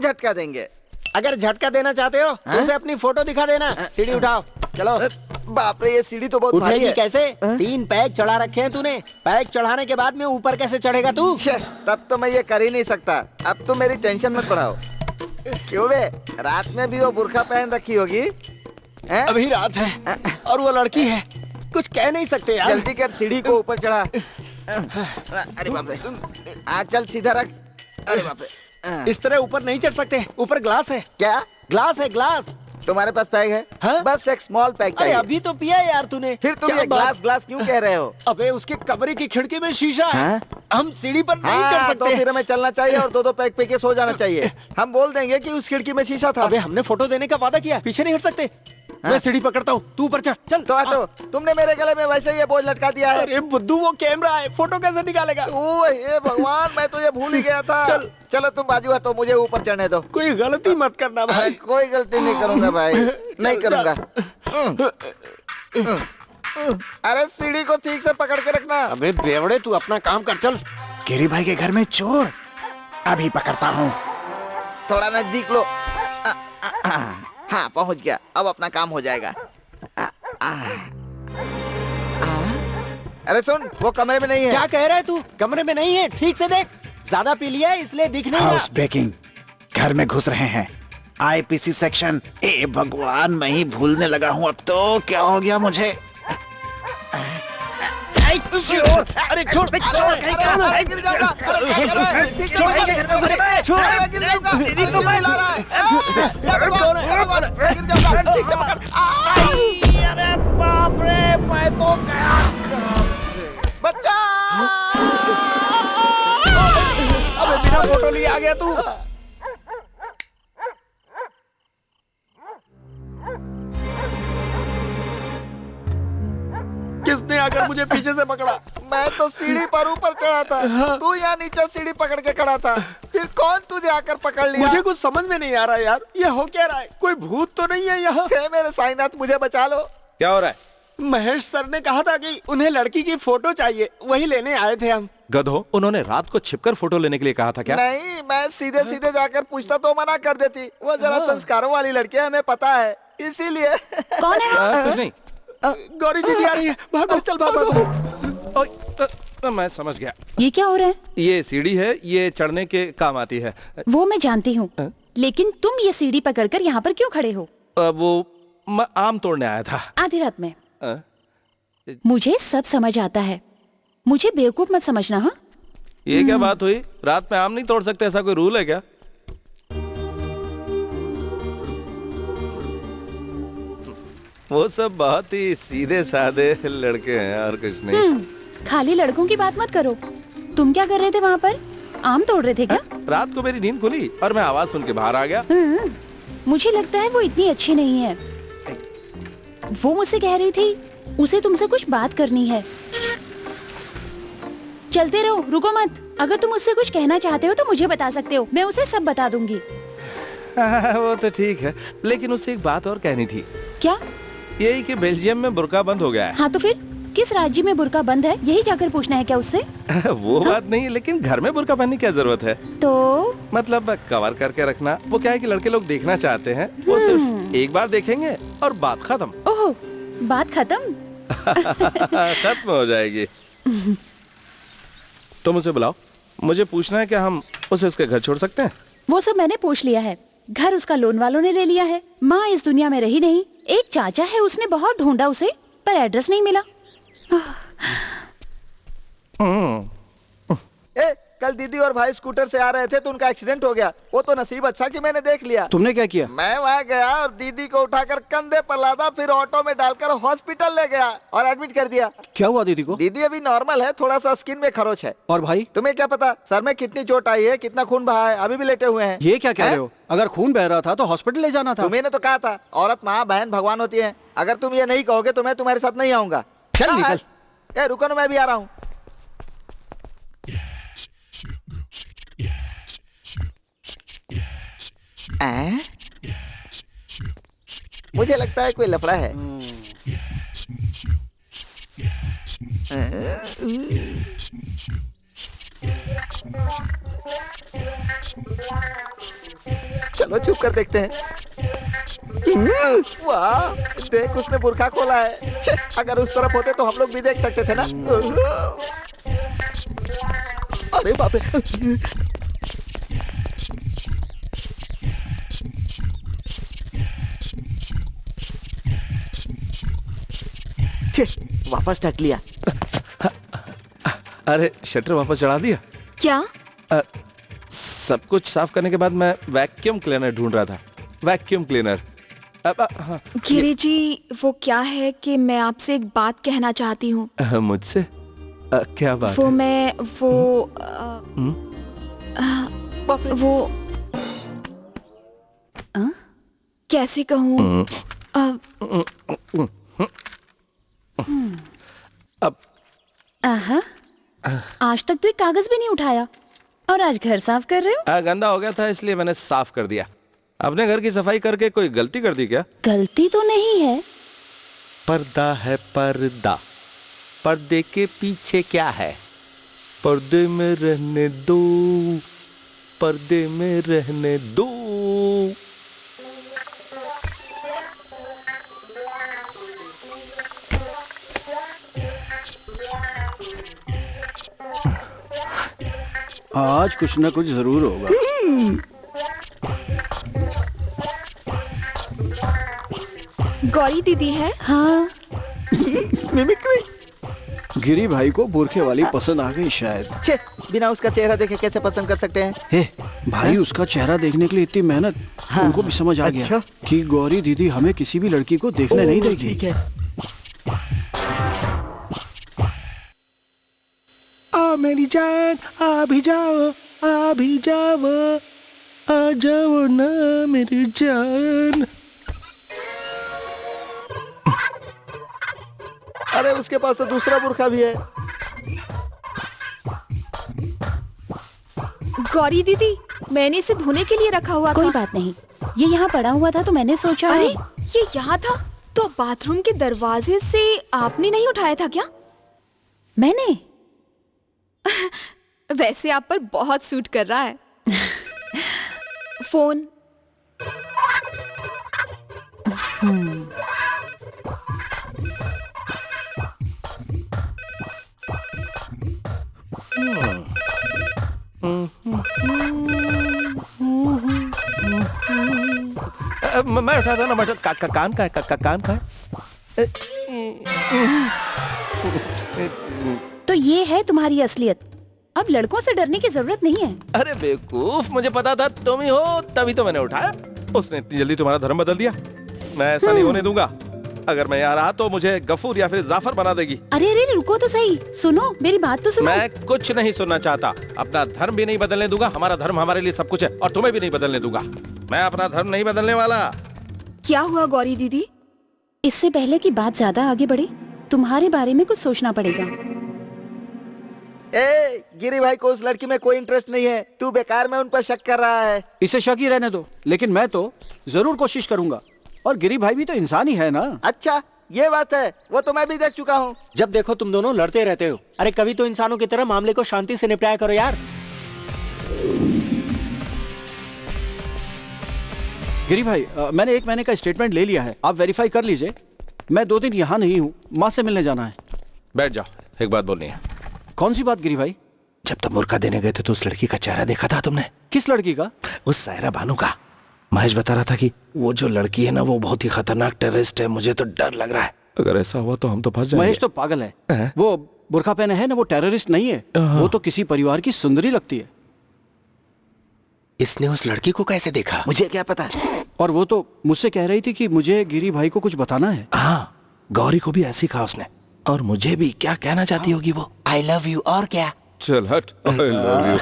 Speaker 1: झटका देंगे।
Speaker 12: अगर झटका देना चाहते हो तो उसे अपनी फोटो दिखा देना। सीढ़ी उठाओ, चलो।
Speaker 1: बाप रे, ये सीढ़ी तो बहुत भारी
Speaker 12: उठेगी
Speaker 1: है।
Speaker 12: कैसे? 3 पैक चढ़ा रखे हैं तूने। पैक चढ़ाने के बाद में ऊपर कैसे चढ़ेगा तू?
Speaker 1: तब तो मैं ये कर ही नहीं सकता। अब तो मेरी टेंशन मत बढ़ाओ। क्यों बे, रात में भी वो बुर्का पहन रखी होगी?
Speaker 12: अभी रात है और वो लड़की है, कुछ कह नहीं सकते यार।
Speaker 1: जल्दी कर, सीढ़ी को ऊपर चढ़ा। अरे बाप रे, चल सीधा रख। अरे बाप रे,
Speaker 12: इस तरह ऊपर नहीं चढ़ सकते। ऊपर ग्लास है।
Speaker 1: क्या
Speaker 12: ग्लास है? ग्लास
Speaker 1: तुम्हारे पास पैक है?
Speaker 12: हाँ?
Speaker 1: बस एक स्मॉल पैक चाहिए।
Speaker 12: अभी तो पिया यार तूने।
Speaker 1: फिर तुम ये ग्लास क्यों कह रहे हो?
Speaker 12: अबे उसके कमरे की खिड़की में शीशा है। हम सीढ़ी पर नहीं चढ़ सकते।
Speaker 1: तो फिर हमें चलना चाहिए और 2-2 पैक पी के सो जाना चाहिए। हम बोल देंगे कि उस खिड़की में शीशा था।
Speaker 12: अबे हमने फोटो देने का वादा किया, पीछे नहीं हट सकते। मैं सीढ़ी पकड़ता हूँ, तू ऊपर चढ़। चल।
Speaker 1: तो हटो, तुमने मेरे गले में वैसे ये बोझ लटका दिया है।
Speaker 12: अरे बुद्धू, वो कैमरा है, फोटो कैसे निकालेगा?
Speaker 1: ओए भगवान, मैं तो ये भूल ही गया था।
Speaker 12: चल।
Speaker 1: चलो तुम बाजू हटो, मुझे ऊपर चढ़ने दो।
Speaker 12: कोई गलती मत करना भाई।
Speaker 1: कोई गलती नहीं करूंगा भाई, नहीं करूंगा। अरे सीढ़ी को ठीक से पकड़ के रखना।
Speaker 12: अबे बेवड़े, तू अपना काम कर। चल।
Speaker 13: गिरी भाई के घर में चोर, अभी पकड़ता हूँ।
Speaker 1: थोड़ा नजदीक लो। हाँ, पहुंच गया। अब अपना काम हो जाएगा। अरे सुन, वो कमरे में नहीं है।
Speaker 12: क्या कह रहा है तू? कमरे में नहीं है, ठीक से देख। ज्यादा पी लिया है इसलिए दिख नहीं रहा।
Speaker 13: हाउस ब्रेकिंग, घर में घुस रहे हैं। IPC section. ए भगवान, मैं ही भूलने लगा हूँ। अब तो क्या हो गया मुझे?
Speaker 12: चोर! अरे छोड़!
Speaker 1: गिर जाऊंगा।
Speaker 13: अरे बाप रे, मैं तो गया।
Speaker 1: बच्चा!
Speaker 12: अबे बिना फोटो लिए आ गया तू। किसने आकर मुझे पीछे से पकड़ा?
Speaker 1: मैं तो सीढ़ी पर ऊपर चढ़ा था, तू यहाँ नीचे सीढ़ी पकड़ के खड़ा था। फिर कौन तुझे आकर पकड़ लिया?
Speaker 12: मुझे कुछ समझ में नहीं आ रहा यार, ये हो क्या रहा है? कोई भूत तो नहीं है यहाँ?
Speaker 1: मेरे साईनाथ, मुझे बचा लो।
Speaker 10: क्या हो रहा है?
Speaker 12: महेश सर ने कहा था कि उन्हें लड़की की फोटो चाहिए, वही लेने आए थे हम।
Speaker 10: गधो, उन्होंने रात को छिपकर फोटो लेने के लिए कहा था क्या?
Speaker 1: नहीं, मैं सीधे सीधे जाकर पूछता तो मना कर देती। वो जरा संस्कारों वाली लड़की है, हमें पता है, इसीलिए।
Speaker 11: कौन है?
Speaker 10: कुछ नहीं।
Speaker 12: गौरी दीदी आ रही है, भागो। चल भागो।
Speaker 10: मैं समझ गया।
Speaker 11: ये क्या हो रहा है?
Speaker 10: ये सीढ़ी है, ये चढ़ने के काम आती है।
Speaker 11: वो मैं जानती हूँ, लेकिन तुम ये सीढ़ी पकड़कर यहाँ पर क्यों खड़े हो?
Speaker 10: वो मैं आम तोड़ने आया था।
Speaker 11: आधी रात में? मुझे सब समझ आता है, मुझे बेवकूफ मत समझना। हाँ,
Speaker 10: ये क्या बात हुई? रात में आम नहीं तोड़ सकते, ऐसा कोई रूल है क्या? वो सब बहुत ही सीधे साधे लड़के हैं और कुछ नहीं।
Speaker 11: खाली लड़कों की बात मत करो। तुम क्या कर रहे थे वहाँ पर? आम तोड़ रहे थे क्या?
Speaker 10: रात को मेरी नींद खुली और मैं आवाज सुन के बाहर आ गया।
Speaker 11: मुझे लगता है वो इतनी अच्छी नहीं है। वो मुझसे कह रही थी उसे तुमसे कुछ बात करनी है। चलते रहो, रुको मत। अगर तुम उससे कुछ कहना चाहते हो तो मुझे बता सकते हो, मैं उसे सब बता दूंगी।
Speaker 10: वो तो ठीक है, लेकिन उससे एक बात और कहनी थी।
Speaker 11: क्या?
Speaker 10: यही कि बेल्जियम में बुर्का बंद हो गया है।
Speaker 11: हाँ तो फिर किस राज्य में बुर्का बंद है, यही जाकर पूछना है क्या उससे?
Speaker 10: वो बात नहीं, लेकिन घर में बुर्का पहनने की क्या जरूरत है?
Speaker 11: तो
Speaker 10: मतलब कवर करके रखना। वो क्या है कि लड़के लोग देखना चाहते हैं, वो सिर्फ एक बार देखेंगे और बात खत्म।
Speaker 11: ओह, बात खत्म?
Speaker 10: खत्म हो जाएगी। तुम उसे बुलाओ, मुझे पूछना है कि हम उसे उसके घर छोड़ सकते हैं?
Speaker 11: वो सब मैंने पूछ लिया है। घर उसका लोन वालों ने ले लिया है। माँ इस दुनिया में रही नहीं। एक चाचा है, उसने बहुत ढूंढा उसे, पर एड्रेस नहीं मिला।
Speaker 1: कल दीदी और भाई स्कूटर से आ रहे थे तो उनका एक्सीडेंट हो गया। वो तो नसीब अच्छा कि मैंने देख लिया।
Speaker 5: तुमने क्या किया?
Speaker 1: मैं वहाँ गया और दीदी को उठाकर कंधे पर लादा, फिर ऑटो में डालकर हॉस्पिटल ले गया और एडमिट कर दिया।
Speaker 5: क्या हुआ दीदी को?
Speaker 1: दीदी अभी नॉर्मल है, थोड़ा सा स्किन में खरोच है।
Speaker 5: और भाई?
Speaker 1: तुम्हें क्या पता सर में कितनी चोट आई है, कितना खून बहा है, अभी भी लेटे हुए हैं।
Speaker 5: ये क्या कह रहे हो? अगर खून बह रहा था तो हॉस्पिटल ले जाना था।
Speaker 1: तुम्हें तो कहा था, औरत माँ बहन भगवान होती है। अगर तुम ये नहीं कहोगे तो मैं तुम्हारे साथ नहीं आऊंगा।
Speaker 5: चल निकल।
Speaker 1: रुको ना, मैं भी आ रहा हूँ। मुझे लगता है कोई लफड़ा है। चलो छुप कर देखते हैं। वाह, देख उसने बुर्का खोला है। छे, अगर उस तरफ होते तो हम लोग भी देख सकते थे ना। अरे बाप रे। छे, वापस ढक लिया।
Speaker 10: अरे शटर वापस चढ़ा दिया
Speaker 3: क्या?
Speaker 10: सब कुछ साफ करने के बाद मैं वैक्यूम क्लीनर ढूंढ रहा था। Vacuum cleaner. हाँ,
Speaker 3: गिरी जी, वो क्या है कि मैं आपसे एक बात कहना चाहती हूँ।
Speaker 10: मुझसे क्या बात
Speaker 3: वो
Speaker 10: है?
Speaker 3: मैं वो वो कैसे कहूँ?
Speaker 11: आहा, आज तक तो एक कागज भी नहीं उठाया और आज घर साफ कर रहे हो?
Speaker 10: गंदा हो गया था इसलिए मैंने साफ कर दिया। अपने घर की सफाई करके कोई गलती कर दी क्या?
Speaker 11: गलती तो नहीं है।
Speaker 10: पर्दा है पर्दा, पर्दे के पीछे क्या है? पर्दे में रहने दो, पर्दे में रहने दो।
Speaker 5: आज कुछ ना कुछ जरूर होगा।
Speaker 3: गौरी दीदी है?
Speaker 11: हाँ।
Speaker 1: मिमिक्री।
Speaker 5: गिरी भाई को बुरखे वाली पसंद आ गई शायद।
Speaker 1: छे, बिना उसका चेहरा देखे कैसे पसंद कर सकते हैं?
Speaker 5: हे, भाई उसका चेहरा देखने के लिए इतनी मेहनत, उनको भी समझ आ गया कि गौरी दीदी हमें किसी भी लड़की को देखने नहीं देगी।
Speaker 1: ठीक है।
Speaker 10: आ मेरी जान, आ भी जाओ, आ भी जाओ, आ जाओ ना मेरी जान।
Speaker 1: अरे उसके पास तो दूसरा बुर्का भी है।
Speaker 3: गौरी दीदी, मैंने इसे धोने के लिए रखा हुआ
Speaker 11: कोई
Speaker 3: था।
Speaker 11: बात नहीं, ये यहाँ पड़ा हुआ था तो मैंने सोचा।
Speaker 3: अरे ये यहाँ था तो बाथरूम के दरवाजे से आपने नहीं उठाया था क्या?
Speaker 11: मैंने
Speaker 3: वैसे आप पर बहुत सूट कर रहा है। फोन।
Speaker 10: मैं उठाता ना, कान का है, कान का है।
Speaker 11: तो ये है तुम्हारी असलियत। अब लड़कों से डरने की जरूरत नहीं है।
Speaker 10: अरे बेवकूफ, मुझे पता था तुम ही हो, तभी तो मैंने उठाया। उसने इतनी जल्दी तुम्हारा धर्म बदल दिया। मैं ऐसा नहीं होने दूंगा। अगर मैं यहाँ रहा तो मुझे गफूर या फिर जाफर बना देगी।
Speaker 11: अरे अरे रुको तो सही, सुनो मेरी बात तो सुनो।
Speaker 10: मैं कुछ नहीं सुनना चाहता। अपना धर्म भी नहीं बदलने दूंगा। हमारा धर्म हमारे लिए सब कुछ है और तुम्हें भी नहीं बदलने दूंगा। मैं अपना धर्म नहीं बदलने वाला।
Speaker 3: क्या हुआ गौरी दीदी?
Speaker 11: इससे पहले कि बात ज्यादा आगे बढ़े, तुम्हारे बारे में कुछ सोचना पड़ेगा।
Speaker 1: ए, गिरी भाई को उस लड़की में कोई इंटरेस्ट नहीं है। तू बेकार में उन पर शक कर रहा है।
Speaker 5: इसे शक ही रहने दो, लेकिन मैं तो जरूर कोशिश करूंगा। और गिरी भाई भी तो इंसान ही है ना।
Speaker 1: अच्छा, ये बात है। वो तो मैं भी देख चुका हूँ।
Speaker 12: जब देखो तुम दोनों लड़ते रहते हो। अरे कभी तो इंसानों की तरह मामले को शांति से निपटाया करो यार।
Speaker 5: गिरी भाई, मैंने 1 महीने का स्टेटमेंट ले लिया है, आप वेरीफाई कर लीजिए। मैं 2 दिन यहाँ नहीं हूँ, माँ से मिलने जाना है।
Speaker 10: बैठ जाओ, एक बात बोलनी है।
Speaker 5: कौन सी बात गिरी भाई?
Speaker 10: जब तुम मुर्गा देने गए थे तो उस लड़की का चेहरा देखा था तुमने?
Speaker 5: किस लड़की का?
Speaker 10: उस सायरा बानू का। महेश बता रहा था कि वो जो लड़की है ना, वो बहुत ही खतरनाक टेररिस्ट है। मुझे तो डर लग रहा है। अगर ऐसा हुआ तो हम तो फंस जाएंगे।
Speaker 5: महेश तो पागल है। वो बुर्का पहने है ना, वो टेररिस्ट नहीं है। वो तो किसी परिवार की सुंदरी लगती है।
Speaker 12: इसने उस लड़की को कैसे देखा?
Speaker 1: मुझे क्या पता।
Speaker 5: और वो तो मुझसे कह रही थी कि मुझे गिरी भाई को कुछ बताना है।
Speaker 10: हाँ, गौरी को भी ऐसी कहा उसने। और मुझे भी। क्या कहना चाहती होगी वो?
Speaker 12: I love you. और क्या?
Speaker 10: चल हट। I love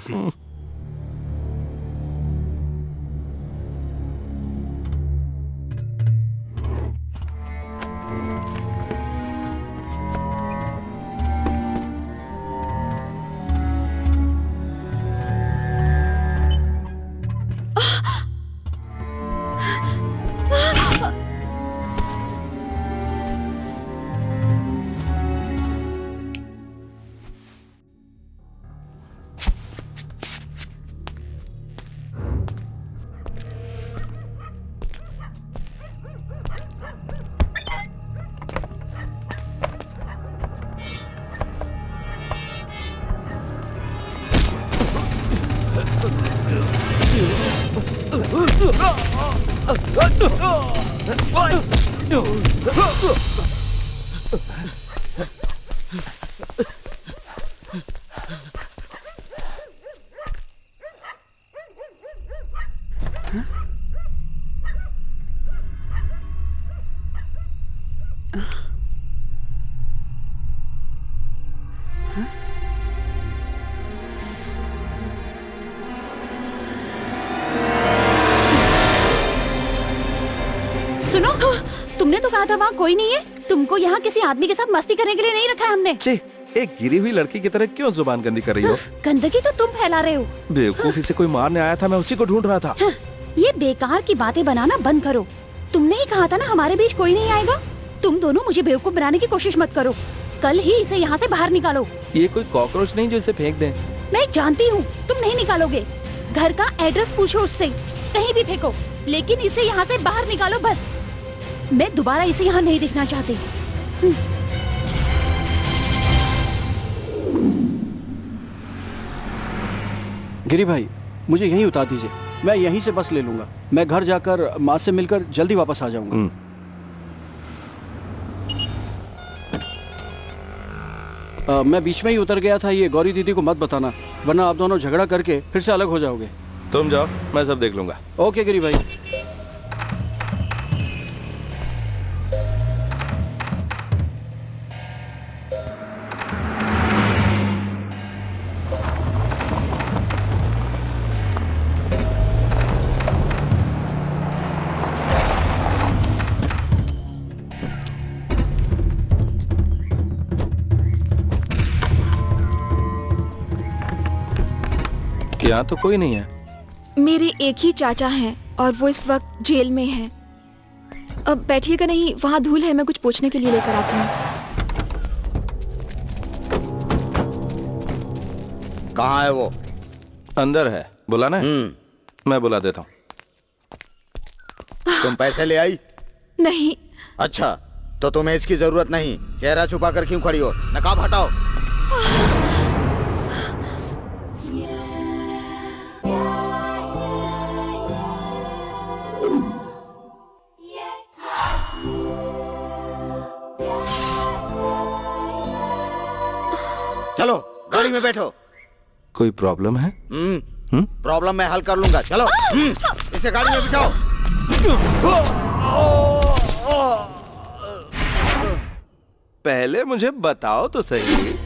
Speaker 10: you.
Speaker 11: सुनो, तुमने तो कहा था वहाँ कोई नहीं है। तुमको यहाँ किसी आदमी के साथ मस्ती करने के लिए नहीं रखा है हमने।
Speaker 10: एक गिरी हुई लड़की की तरह क्यों जुबान गंदी कर रही हो?
Speaker 11: गंदगी तो तुम फैला रहे हो।
Speaker 10: बेवकूफी से कोई मारने आया था, मैं उसी को ढूंढ रहा था।
Speaker 11: ये बेकार की बातें बनाना बंद करो। तुमने ही कहा था ना हमारे बीच कोई नहीं आएगा। तुम दोनों मुझे बेवकूफ बनाने की कोशिश मत करो। कल ही इसे यहाँ से बाहर निकालो।
Speaker 10: ये कोई कॉकरोच नहीं जो इसे फेंक दें।
Speaker 11: मैं जानती हूँ तुम नहीं निकालोगे। घर का एड्रेस पूछो उससे, कहीं भी फेंको, लेकिन इसे यहाँ से बाहर निकालो बस। मैं दोबारा इसे यहाँ नहीं देखना चाहती।
Speaker 5: गिरी भाई, मुझे यहीं उतार दीजिए, मैं यहीं से बस ले लूंगा। मैं घर जाकर माँ से मिलकर जल्दी वापस आ जाऊंगा। मैं बीच में ही उतर गया था, ये गौरी दीदी को मत बताना, वरना आप दोनों झगड़ा करके फिर से अलग हो जाओगे।
Speaker 10: तुम जाओ, मैं सब देख लूंगा।
Speaker 5: ओके गिरी भाई।
Speaker 10: यहाँ तो कोई नहीं है।
Speaker 3: मेरे एक ही चाचा हैं और वो इस वक्त जेल में हैं। अब बैठिएगा नहीं, वहाँ धूल है, मैं कुछ पूछने के लिए लेकर आती हूँ।
Speaker 9: कहाँ है वो?
Speaker 10: अंदर है, बुलाना है? मैं बुला देता हूँ।
Speaker 9: तुम पैसे ले आई?
Speaker 3: नहीं।
Speaker 9: अच्छा, तो तुम्हें इसकी जरूरत नहीं। चेहरा छुपा कर क्यों खड़ी हो? नकाब हटाओ। चलो गाड़ी में बैठो।
Speaker 10: कोई प्रॉब्लम है?
Speaker 9: प्रॉब्लम मैं हल कर लूंगा। चलो इसे गाड़ी में बिठाओ।
Speaker 10: पहले मुझे बताओ तो सही।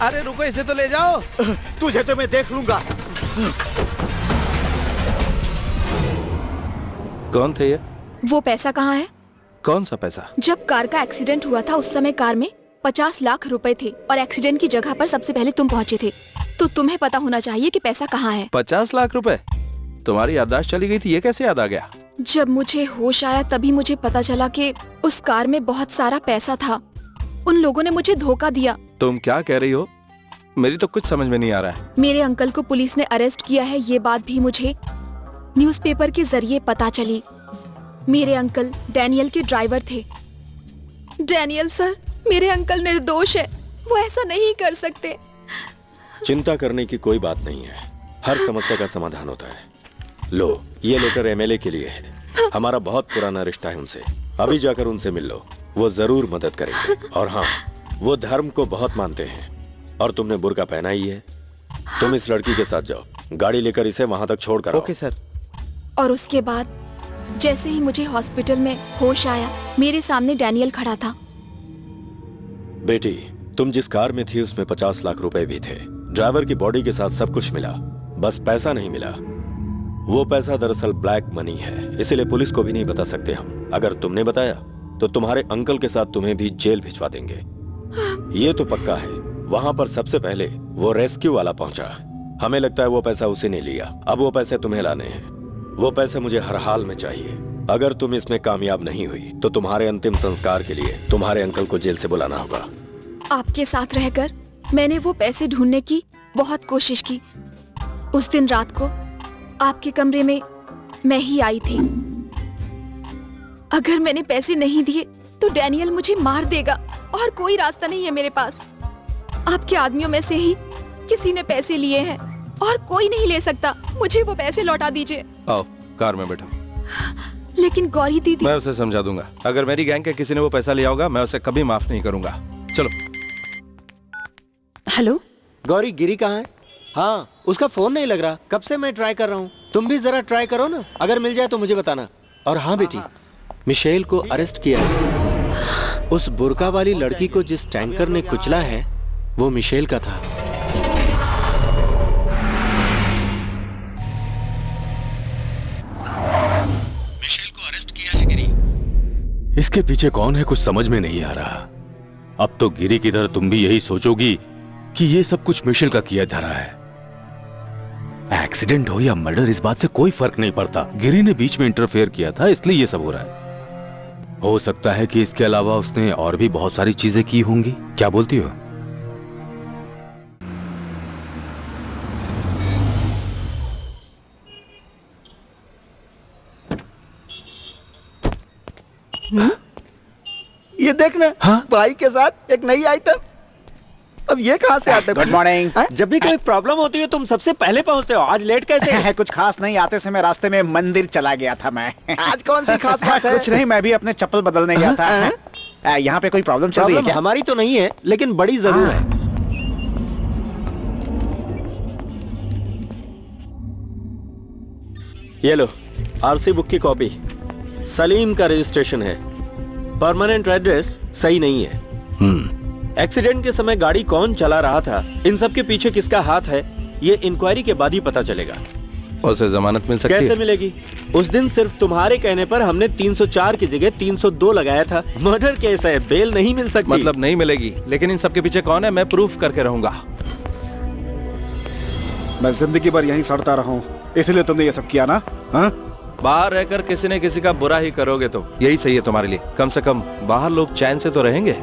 Speaker 9: अरे रुको, इसे तो ले जाओ। तुझे तो मैं देख लूंगा।
Speaker 10: कौन थे ये?
Speaker 3: वो पैसा कहाँ है?
Speaker 10: कौन सा पैसा?
Speaker 3: जब कार का एक्सीडेंट हुआ था उस समय कार में 50 लाख रुपए थे और एक्सीडेंट की जगह पर सबसे पहले तुम पहुँचे थे, तो तुम्हें पता होना चाहिए कि पैसा कहाँ है।
Speaker 10: 50 लाख रुपए? तुम्हारी याददाश्त चली गई थी, ये कैसे याद आ गया?
Speaker 3: जब मुझे होश आया तभी मुझे पता चला कि उस कार में बहुत सारा पैसा था। उन लोगों ने मुझे धोखा दिया।
Speaker 10: तुम क्या कह रही हो? मेरी तो कुछ समझ में नहीं आ रहा है।
Speaker 3: मेरे अंकल को पुलिस ने अरेस्ट किया है, ये बात भी मुझे न्यूज़पेपर के जरिए पता चली। मेरे अंकल डैनियल के ड्राइवर थे। डैनियल सर, मेरे अंकल निर्दोष है, वो ऐसा नहीं कर सकते।
Speaker 4: चिंता करने की कोई बात नहीं है, हर समस्या का समाधान होता है। लो, ये लेटर एमएलए के लिए है। हमारा बहुत पुराना रिश्ता है उनसे, अभी जाकर उनसे मिल लो।
Speaker 12: वो जरूर मदद करेंगे। और हाँ, वो धर्म को बहुत मानते हैं। और तुमने बुर्का पहना ही है। तुम इस लड़की के साथ जाओ, गाड़ी लेकर इसे वहां तक छोड़ कर।
Speaker 9: Okay sir.
Speaker 3: और उसके बाद जैसे ही मुझे हॉस्पिटल में होश आया, मेरे सामने डैनियल खड़ा था।
Speaker 12: बेटी, तुम जिस कार में थी उसमें 50 लाख रुपए भी थे। ड्राइवर की बॉडी के साथ सब कुछ मिला, बस पैसा नहीं मिला। वो पैसा दरअसल ब्लैक मनी है, इसीलिए पुलिस को भी नहीं बता सकते हम। अगर तुमने बताया तो तुम्हारे अंकल के साथ तुम्हें भी जेल भिजवा देंगे। ये तो पक्का है। वहां पर सबसे पहले वो रेस्क्यू वाला पहुंचा। हमें लगता है वो पैसा उसी ने लिया। अब वो पैसे तुम्हें लाने हैं। वो पैसे मुझे हर हाल में चाहिए। अगर तुम इसमें कामयाब नहीं हुई तो तुम्हारे अंतिम संस्कार के लिए तुम्हारे अंकल को जेल से बुलाना होगा।
Speaker 3: आपके साथ रहकर मैंने वो पैसे ढूंढने की बहुत कोशिश की। उस दिन रात को आपके कमरे में मैं ही आई थी। अगर मैंने पैसे नहीं दिए तो डैनियल मुझे मार देगा और कोई रास्ता नहीं है मेरे पास। आपके आदमियों में से ही किसी ने पैसे लिए हैं और कोई नहीं ले सकता। मुझे वो पैसे लौटा दीजिए।
Speaker 10: आओ कार में बैठो।
Speaker 3: लेकिन गौरी दीदी।
Speaker 10: मैं उसे समझा दूंगा। अगर मेरी गैंग के किसी ने वो पैसा लिया होगा, मैं उसे कभी माफ नहीं करूंगा। चलो।
Speaker 11: हेलो
Speaker 12: गौरी, गिरी कहाँ है? हाँ, उसका फोन नहीं लग रहा। कब से मैं ट्राई कर रहा हूँ। तुम भी जरा ट्राई करो ना, अगर मिल जाए तो मुझे बताना। और हाँ बेटी, मिशेल को अरेस्ट किया है। उस बुर्का वाली लड़की को जिस टैंकर ने कुचला है वो मिशेल का था।
Speaker 6: मिशेल को अरेस्ट किया है गिरी। इसके पीछे कौन है कुछ समझ में नहीं आ रहा। अब तो गिरी की तरह तुम भी यही सोचोगी कि ये सब कुछ मिशेल का किया धरा है। एक्सीडेंट हो या मर्डर, इस बात से कोई फर्क नहीं पड़ता। गिरी ने बीच में इंटरफेयर किया था, इसलिए ये सब हो रहा है। हो सकता है कि इसके अलावा उसने और भी बहुत सारी चीजें की होंगी। क्या बोलती हो?
Speaker 1: ये देखना। हाँ? भाई के साथ एक नई आइटम। अब ये कहाँ से आते?
Speaker 13: Good morning.
Speaker 12: जब भी कोई प्रॉब्लम होती है तुम सबसे पहले पहुंचते हो। आज लेट कैसे
Speaker 13: है? कुछ खास नहीं, आते समय रास्ते में मंदिर चला गया था मैं।
Speaker 1: आज कौन सी खास बात है?
Speaker 13: कुछ नहीं, मैं भी अपने चप्पल बदलने गया था। यहाँ पे कोई प्रॉब्लम चल रही है क्या?
Speaker 12: हमारी तो नहीं है, लेकिन बड़ी जरूर है। ये लो, आरसी बुक की कॉपी। सलीम का रजिस्ट्रेशन है। परमानेंट एड्रेस सही नहीं है। एक्सीडेंट के समय गाड़ी कौन चला रहा था, इन सब के पीछे किसका हाथ है, ये इंक्वायरी के बाद ही पता चलेगा।
Speaker 10: उसे जमानत मिल सकती है?
Speaker 12: कैसे मिलेगी? उस दिन सिर्फ तुम्हारे कहने पर हमने 304 की जगह 302 लगाया था। मर्डर केस है, बेल नहीं मिल सकती।
Speaker 10: मतलब नहीं मिलेगी, लेकिन इन सब के पीछे कौन है मैं प्रूफ करके रहूंगा।
Speaker 2: मैं जिंदगी भर यहीं सड़ता रहा हूँ, इसलिए तुमने ये सब किया ना? हाँ?
Speaker 10: बाहर रहकर किसी न किसी का बुरा ही करोगे तो यही सही है तुम्हारे लिए। कम से कम बाहर लोग चैन से तो रहेंगे।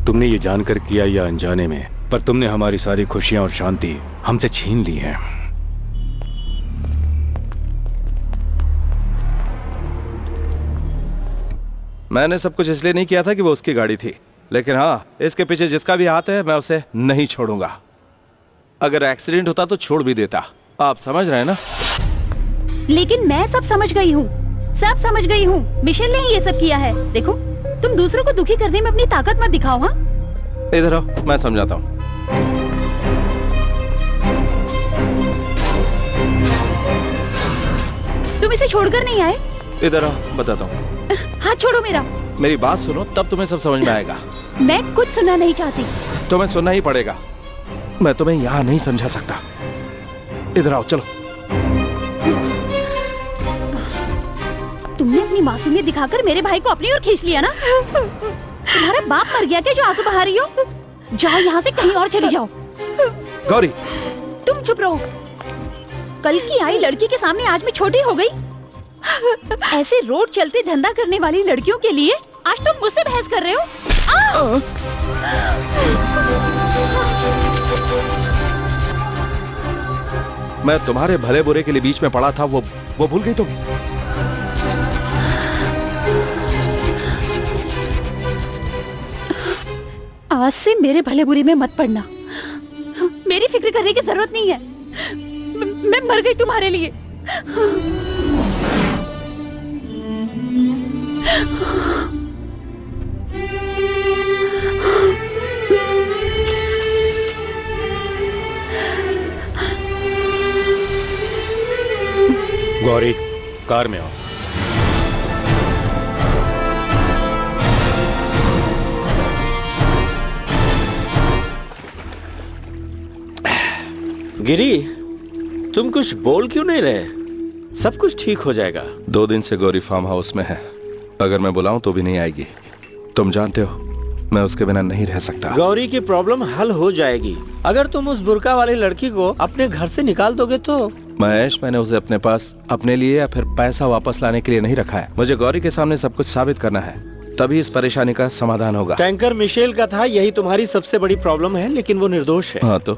Speaker 6: तुमने ये जानकर किया या अनजाने में, पर तुमने हमारी सारी खुशियां और शांति हमसे छीन ली है।
Speaker 10: मैंने सब कुछ इसलिए नहीं किया था कि वो उसकी गाड़ी थी, लेकिन हाँ, इसके पीछे जिसका भी हाथ है मैं उसे नहीं छोड़ूंगा। अगर एक्सीडेंट होता तो छोड़ भी देता। आप समझ रहे हैं ना?
Speaker 11: लेकिन मैं सब समझ गई हूँ, सब समझ गई हूँ। मिशेल ने ही ये सब किया है। देखो, तुम दूसरों को दुखी करने में अपनी ताकत मत दिखाओ। हाँ,
Speaker 10: इधर आओ, मैं समझाता हूँ।
Speaker 11: तुम इसे छोड़कर नहीं आए?
Speaker 10: इधर आओ, बताता हूँ।
Speaker 11: हाथ छोड़ो मेरा।
Speaker 10: मेरी बात सुनो, तब तुम्हें सब समझ में आएगा।
Speaker 11: मैं कुछ सुनना नहीं चाहती।
Speaker 10: तुम्हें सुनना ही पड़ेगा। मैं तुम्हें यहाँ नहीं समझा सकता। इधर आओ, चलो।
Speaker 11: तुमने अपनी मासूमियत दिखाकर मेरे भाई को अपनी ओर खींच लिया ना? तुम्हारा बाप मर गया क्या जो आंसू बहा रही हो? जाओ यहाँ से, कहीं और चली जाओ।
Speaker 10: गौरी,
Speaker 11: तुम चुप रहो। कल की आई लड़की के सामने आज मैं छोटी हो गई। ऐसे रोड चलते धंधा करने वाली लड़कियों के लिए आज तुम मुझसे बहस कर रहे हो?
Speaker 10: मैं तुम्हारे भले बुरे के लिए बीच में पड़ा था, वो भूल गई तुम?
Speaker 11: आज से मेरे भले बुरे में मत पड़ना। मेरी फिक्र करने की जरूरत नहीं है। मैं मर गई तुम्हारे लिए।
Speaker 6: गौरी, कार में आओ।
Speaker 12: गिरी, तुम कुछ बोल क्यों नहीं रहे? सब कुछ ठीक हो जाएगा।
Speaker 10: 2 दिन से गौरी फार्म हाउस में है। अगर मैं बुलाऊं तो भी नहीं आएगी। तुम जानते हो मैं उसके बिना नहीं रह सकता।
Speaker 12: गौरी की प्रॉब्लम हल हो जाएगी अगर तुम उस बुर्का वाली लड़की को अपने घर से निकाल दोगे तो।
Speaker 10: महेश, मैंने उसे अपने पास अपने लिए या फिर पैसा वापस लाने के लिए नहीं रखा है। मुझे गौरी के सामने सब कुछ साबित करना है, तभी इस परेशानी का समाधान होगा।
Speaker 12: टैंकर मिशेल का था, यही तुम्हारी सबसे बड़ी प्रॉब्लम है, लेकिन वो निर्दोष है।
Speaker 10: हाँ तो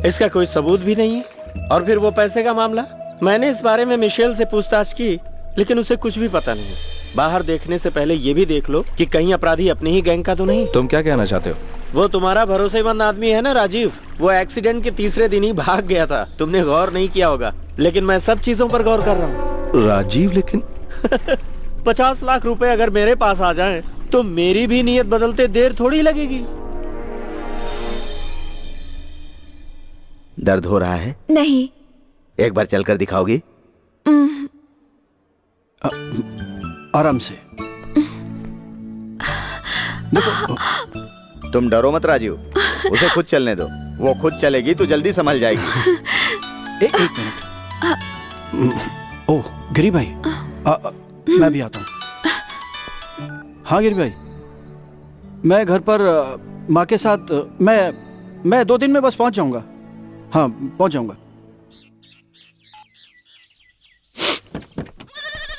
Speaker 12: इसका कोई सबूत भी नहीं है। और फिर वो पैसे का मामला, मैंने इस बारे में मिशेल से पूछताछ की, लेकिन उसे कुछ भी पता नहीं। बाहर देखने से पहले ये भी देख लो कि कहीं अपराधी अपनी ही गैंग का तो नहीं।
Speaker 10: तुम क्या कहना चाहते हो?
Speaker 12: वो तुम्हारा भरोसेमंद आदमी है ना राजीव, वो एक्सीडेंट के तीसरे दिन ही भाग गया था। तुमने गौर नहीं किया होगा, लेकिन मैं सब चीजों पर गौर कर रहा हूँ।
Speaker 10: राजीव, लेकिन
Speaker 12: 50 लाख रुपए अगर मेरे पास आ जाएं, तो मेरी भी नीयत बदलते देर थोड़ी लगेगी।
Speaker 9: दर्द हो रहा है?
Speaker 3: नहीं।
Speaker 9: एक बार चलकर दिखाओगी?
Speaker 5: आराम से। देखो,
Speaker 9: तुम डरो मत राजीव, उसे खुद चलने दो। वो खुद चलेगी तो जल्दी संभल जाएगी।
Speaker 5: एक मिनट। ओह गिरी भाई, मैं भी आता हूँ। हाँ गिरी भाई, मैं घर पर माँ के साथ मैं 2 दिन में बस पहुंच जाऊंगा। हाँ पहुंच जाऊंगा।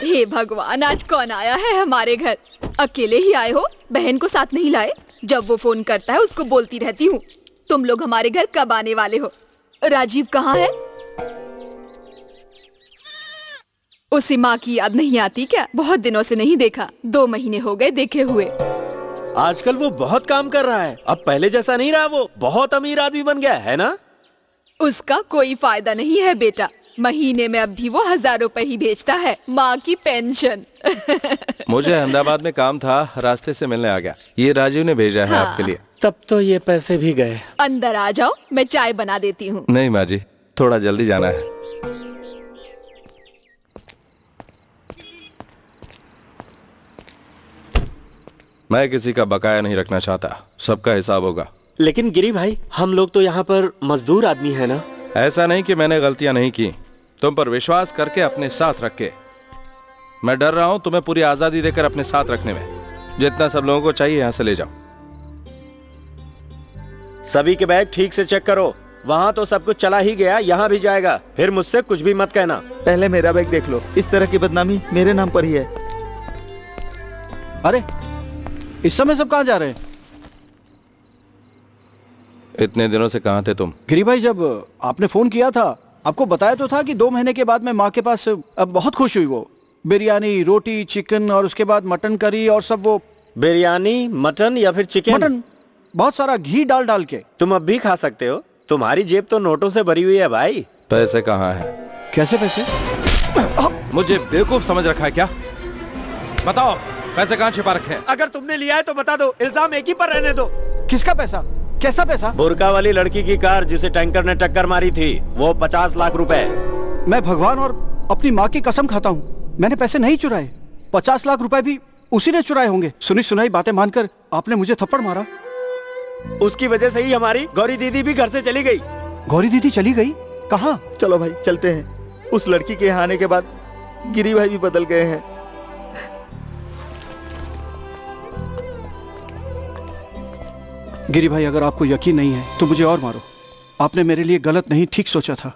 Speaker 3: हे भगवान, आज कौन आया है हमारे घर? अकेले ही आए हो? बहन को साथ नहीं लाए? जब वो फोन करता है उसको बोलती रहती हूँ, तुम लोग हमारे घर कब आने वाले हो? राजीव कहाँ है? उसी माँ की याद नहीं आती क्या? बहुत दिनों से नहीं देखा, 2 महीने हो गए देखे हुए।
Speaker 12: आजकल वो बहुत काम कर रहा है, अब पहले जैसा नहीं रहा। वो बहुत अमीर आदमी बन गया है ना?
Speaker 3: उसका कोई फायदा नहीं है बेटा, महीने में अब भी वो 1000 रुपए ही भेजता है, माँ की पेंशन।
Speaker 10: मुझे अहमदाबाद में काम था, रास्ते से मिलने आ गया। ये राजीव ने भेजा है आपके लिए।
Speaker 12: तब तो ये पैसे भी गए।
Speaker 3: अंदर आ जाओ, मैं चाय बना देती हूँ।
Speaker 10: नहीं माँ जी, थोड़ा जल्दी जाना है। मैं किसी का बकाया नहीं रखना चाहता, सबका हिसाब होगा।
Speaker 12: लेकिन गिरी भाई, हम लोग तो यहाँ पर मजदूर आदमी है ना।
Speaker 10: ऐसा नहीं कि मैंने गलतियां नहीं की, तुम पर विश्वास करके अपने साथ रख के। मैं डर रहा हूं तुम्हें पूरी आजादी देकर अपने साथ रखने में। जितना सब लोगों को चाहिए यहां से ले जाओ।
Speaker 12: सभी के बैग ठीक से चेक करो। वहाँ तो सब कुछ चला ही गया, यहाँ भी जाएगा। फिर मुझसे कुछ भी मत कहना।
Speaker 1: पहले मेरा बैग देख लो, इस तरह की बदनामी मेरे नाम पर ही है।
Speaker 5: अरे इस समय सब कहाँ जा रहे हैं?
Speaker 10: इतने दिनों से कहाँ थे तुम?
Speaker 5: गिरी भाई, जब आपने फोन किया था आपको बताया तो था कि 2 महीने के बाद मैं माँ के पास। अब बहुत खुश हुई वो। बिरयानी, रोटी, चिकन और उसके बाद मटन करी और सब। वो
Speaker 12: बिरयानी, मटन या फिर चिकन?
Speaker 5: मटन, बहुत सारा घी डाल डाल के।
Speaker 12: तुम अब भी खा सकते हो, तुम्हारी जेब तो नोटों से भरी हुई है भाई।
Speaker 10: पैसे कहाँ है?
Speaker 5: कैसे पैसे?
Speaker 10: मुझे बेवकूफ समझ रखा है क्या? बताओ पैसे कहाँ छिपा रखे हैं?
Speaker 12: अगर तुमने लिया है तो बता दो, इल्जाम एक ही पर रहने दो।
Speaker 5: किसका पैसा? कैसा पैसा?
Speaker 12: बुर्का वाली लड़की की कार जिसे टैंकर ने टक्कर मारी थी, वो 50 लाख रुपए।
Speaker 5: मैं भगवान और अपनी माँ की कसम खाता हूँ, मैंने पैसे नहीं चुराए। 50 लाख रुपए भी उसी ने चुराए होंगे। सुनी सुनाई बातें मानकर आपने मुझे थप्पड़ मारा।
Speaker 12: उसकी वजह से ही हमारी गौरी दीदी भी घर से चली गई।
Speaker 5: गौरी दीदी चली गई? कहाँ?
Speaker 1: चलो भाई चलते हैं। उस लड़की के यहाँ आने के बाद गिरी भाई भी बदल गए हैं।
Speaker 5: गिरी भाई, अगर आपको यकीन नहीं है तो मुझे और मारो। आपने मेरे लिए गलत नहीं ठीक सोचा था।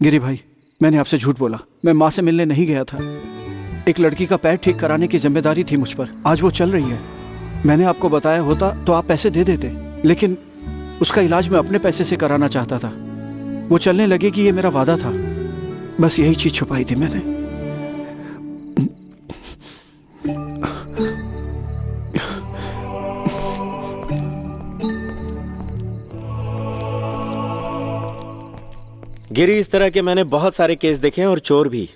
Speaker 5: गिरी भाई, मैंने आपसे झूठ बोला। मैं माँ से मिलने नहीं गया था। एक लड़की का पैर ठीक कराने की जिम्मेदारी थी मुझ पर। आज वो चल रही है। मैंने आपको बताया होता तो आप पैसे दे देते, लेकिन उसका इलाज मैं अपने पैसे से कराना चाहता था। वो चलने लगेगी ये मेरा वादा था। बस यही चीज छुपाई थी मैंने।
Speaker 12: गिरी, इस तरह के मैंने बहुत सारे केस देखे हैं और चोर भी।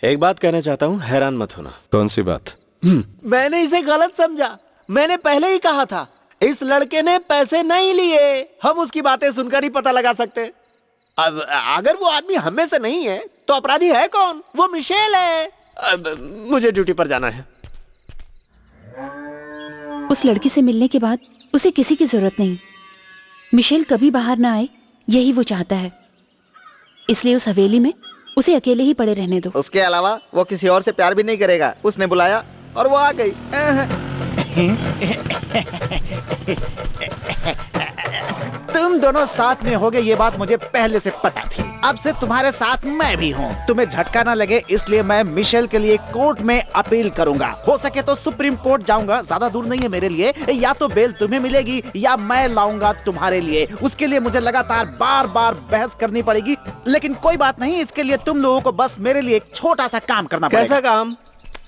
Speaker 12: एक बात कहना चाहता हूँ, हैरान मत होना।
Speaker 10: कौन सी बात?
Speaker 12: मैंने इसे गलत समझा। मैंने पहले ही कहा था इस लड़के ने पैसे नहीं लिए। हम उसकी बातें सुनकर ही पता लगा सकते। अब अगर वो आदमी हम में से नहीं है तो अपराधी है कौन? वो मिशेल है। अब मुझे ड्यूटी पर जाना है।
Speaker 11: उस लड़की से मिलने के बाद उसे किसी की जरूरत नहीं। मिशेल कभी बाहर ना आए, यही वो चाहता है। इसलिए उस हवेली में उसे अकेले ही पड़े रहने दो।
Speaker 1: उसके अलावा वो किसी और से प्यार भी नहीं करेगा। उसने बुलाया और वो आ गई।
Speaker 13: तुम दोनों साथ में होगे ये बात मुझे पहले से पता थी। अब से तुम्हारे साथ मैं भी हूँ। तुम्हें झटका ना लगे इसलिए मैं मिशेल के लिए कोर्ट में अपील करूंगा। हो सके तो सुप्रीम कोर्ट जाऊंगा, ज्यादा दूर नहीं है मेरे लिए। या तो बेल तुम्हें मिलेगी या मैं लाऊंगा तुम्हारे लिए। उसके लिए मुझे लगातार बार बार बहस करनी पड़ेगी, लेकिन कोई बात नहीं। इसके लिए तुम लोगों को बस मेरे लिए एक छोटा सा काम करना पड़ेगा।
Speaker 12: कैसा काम?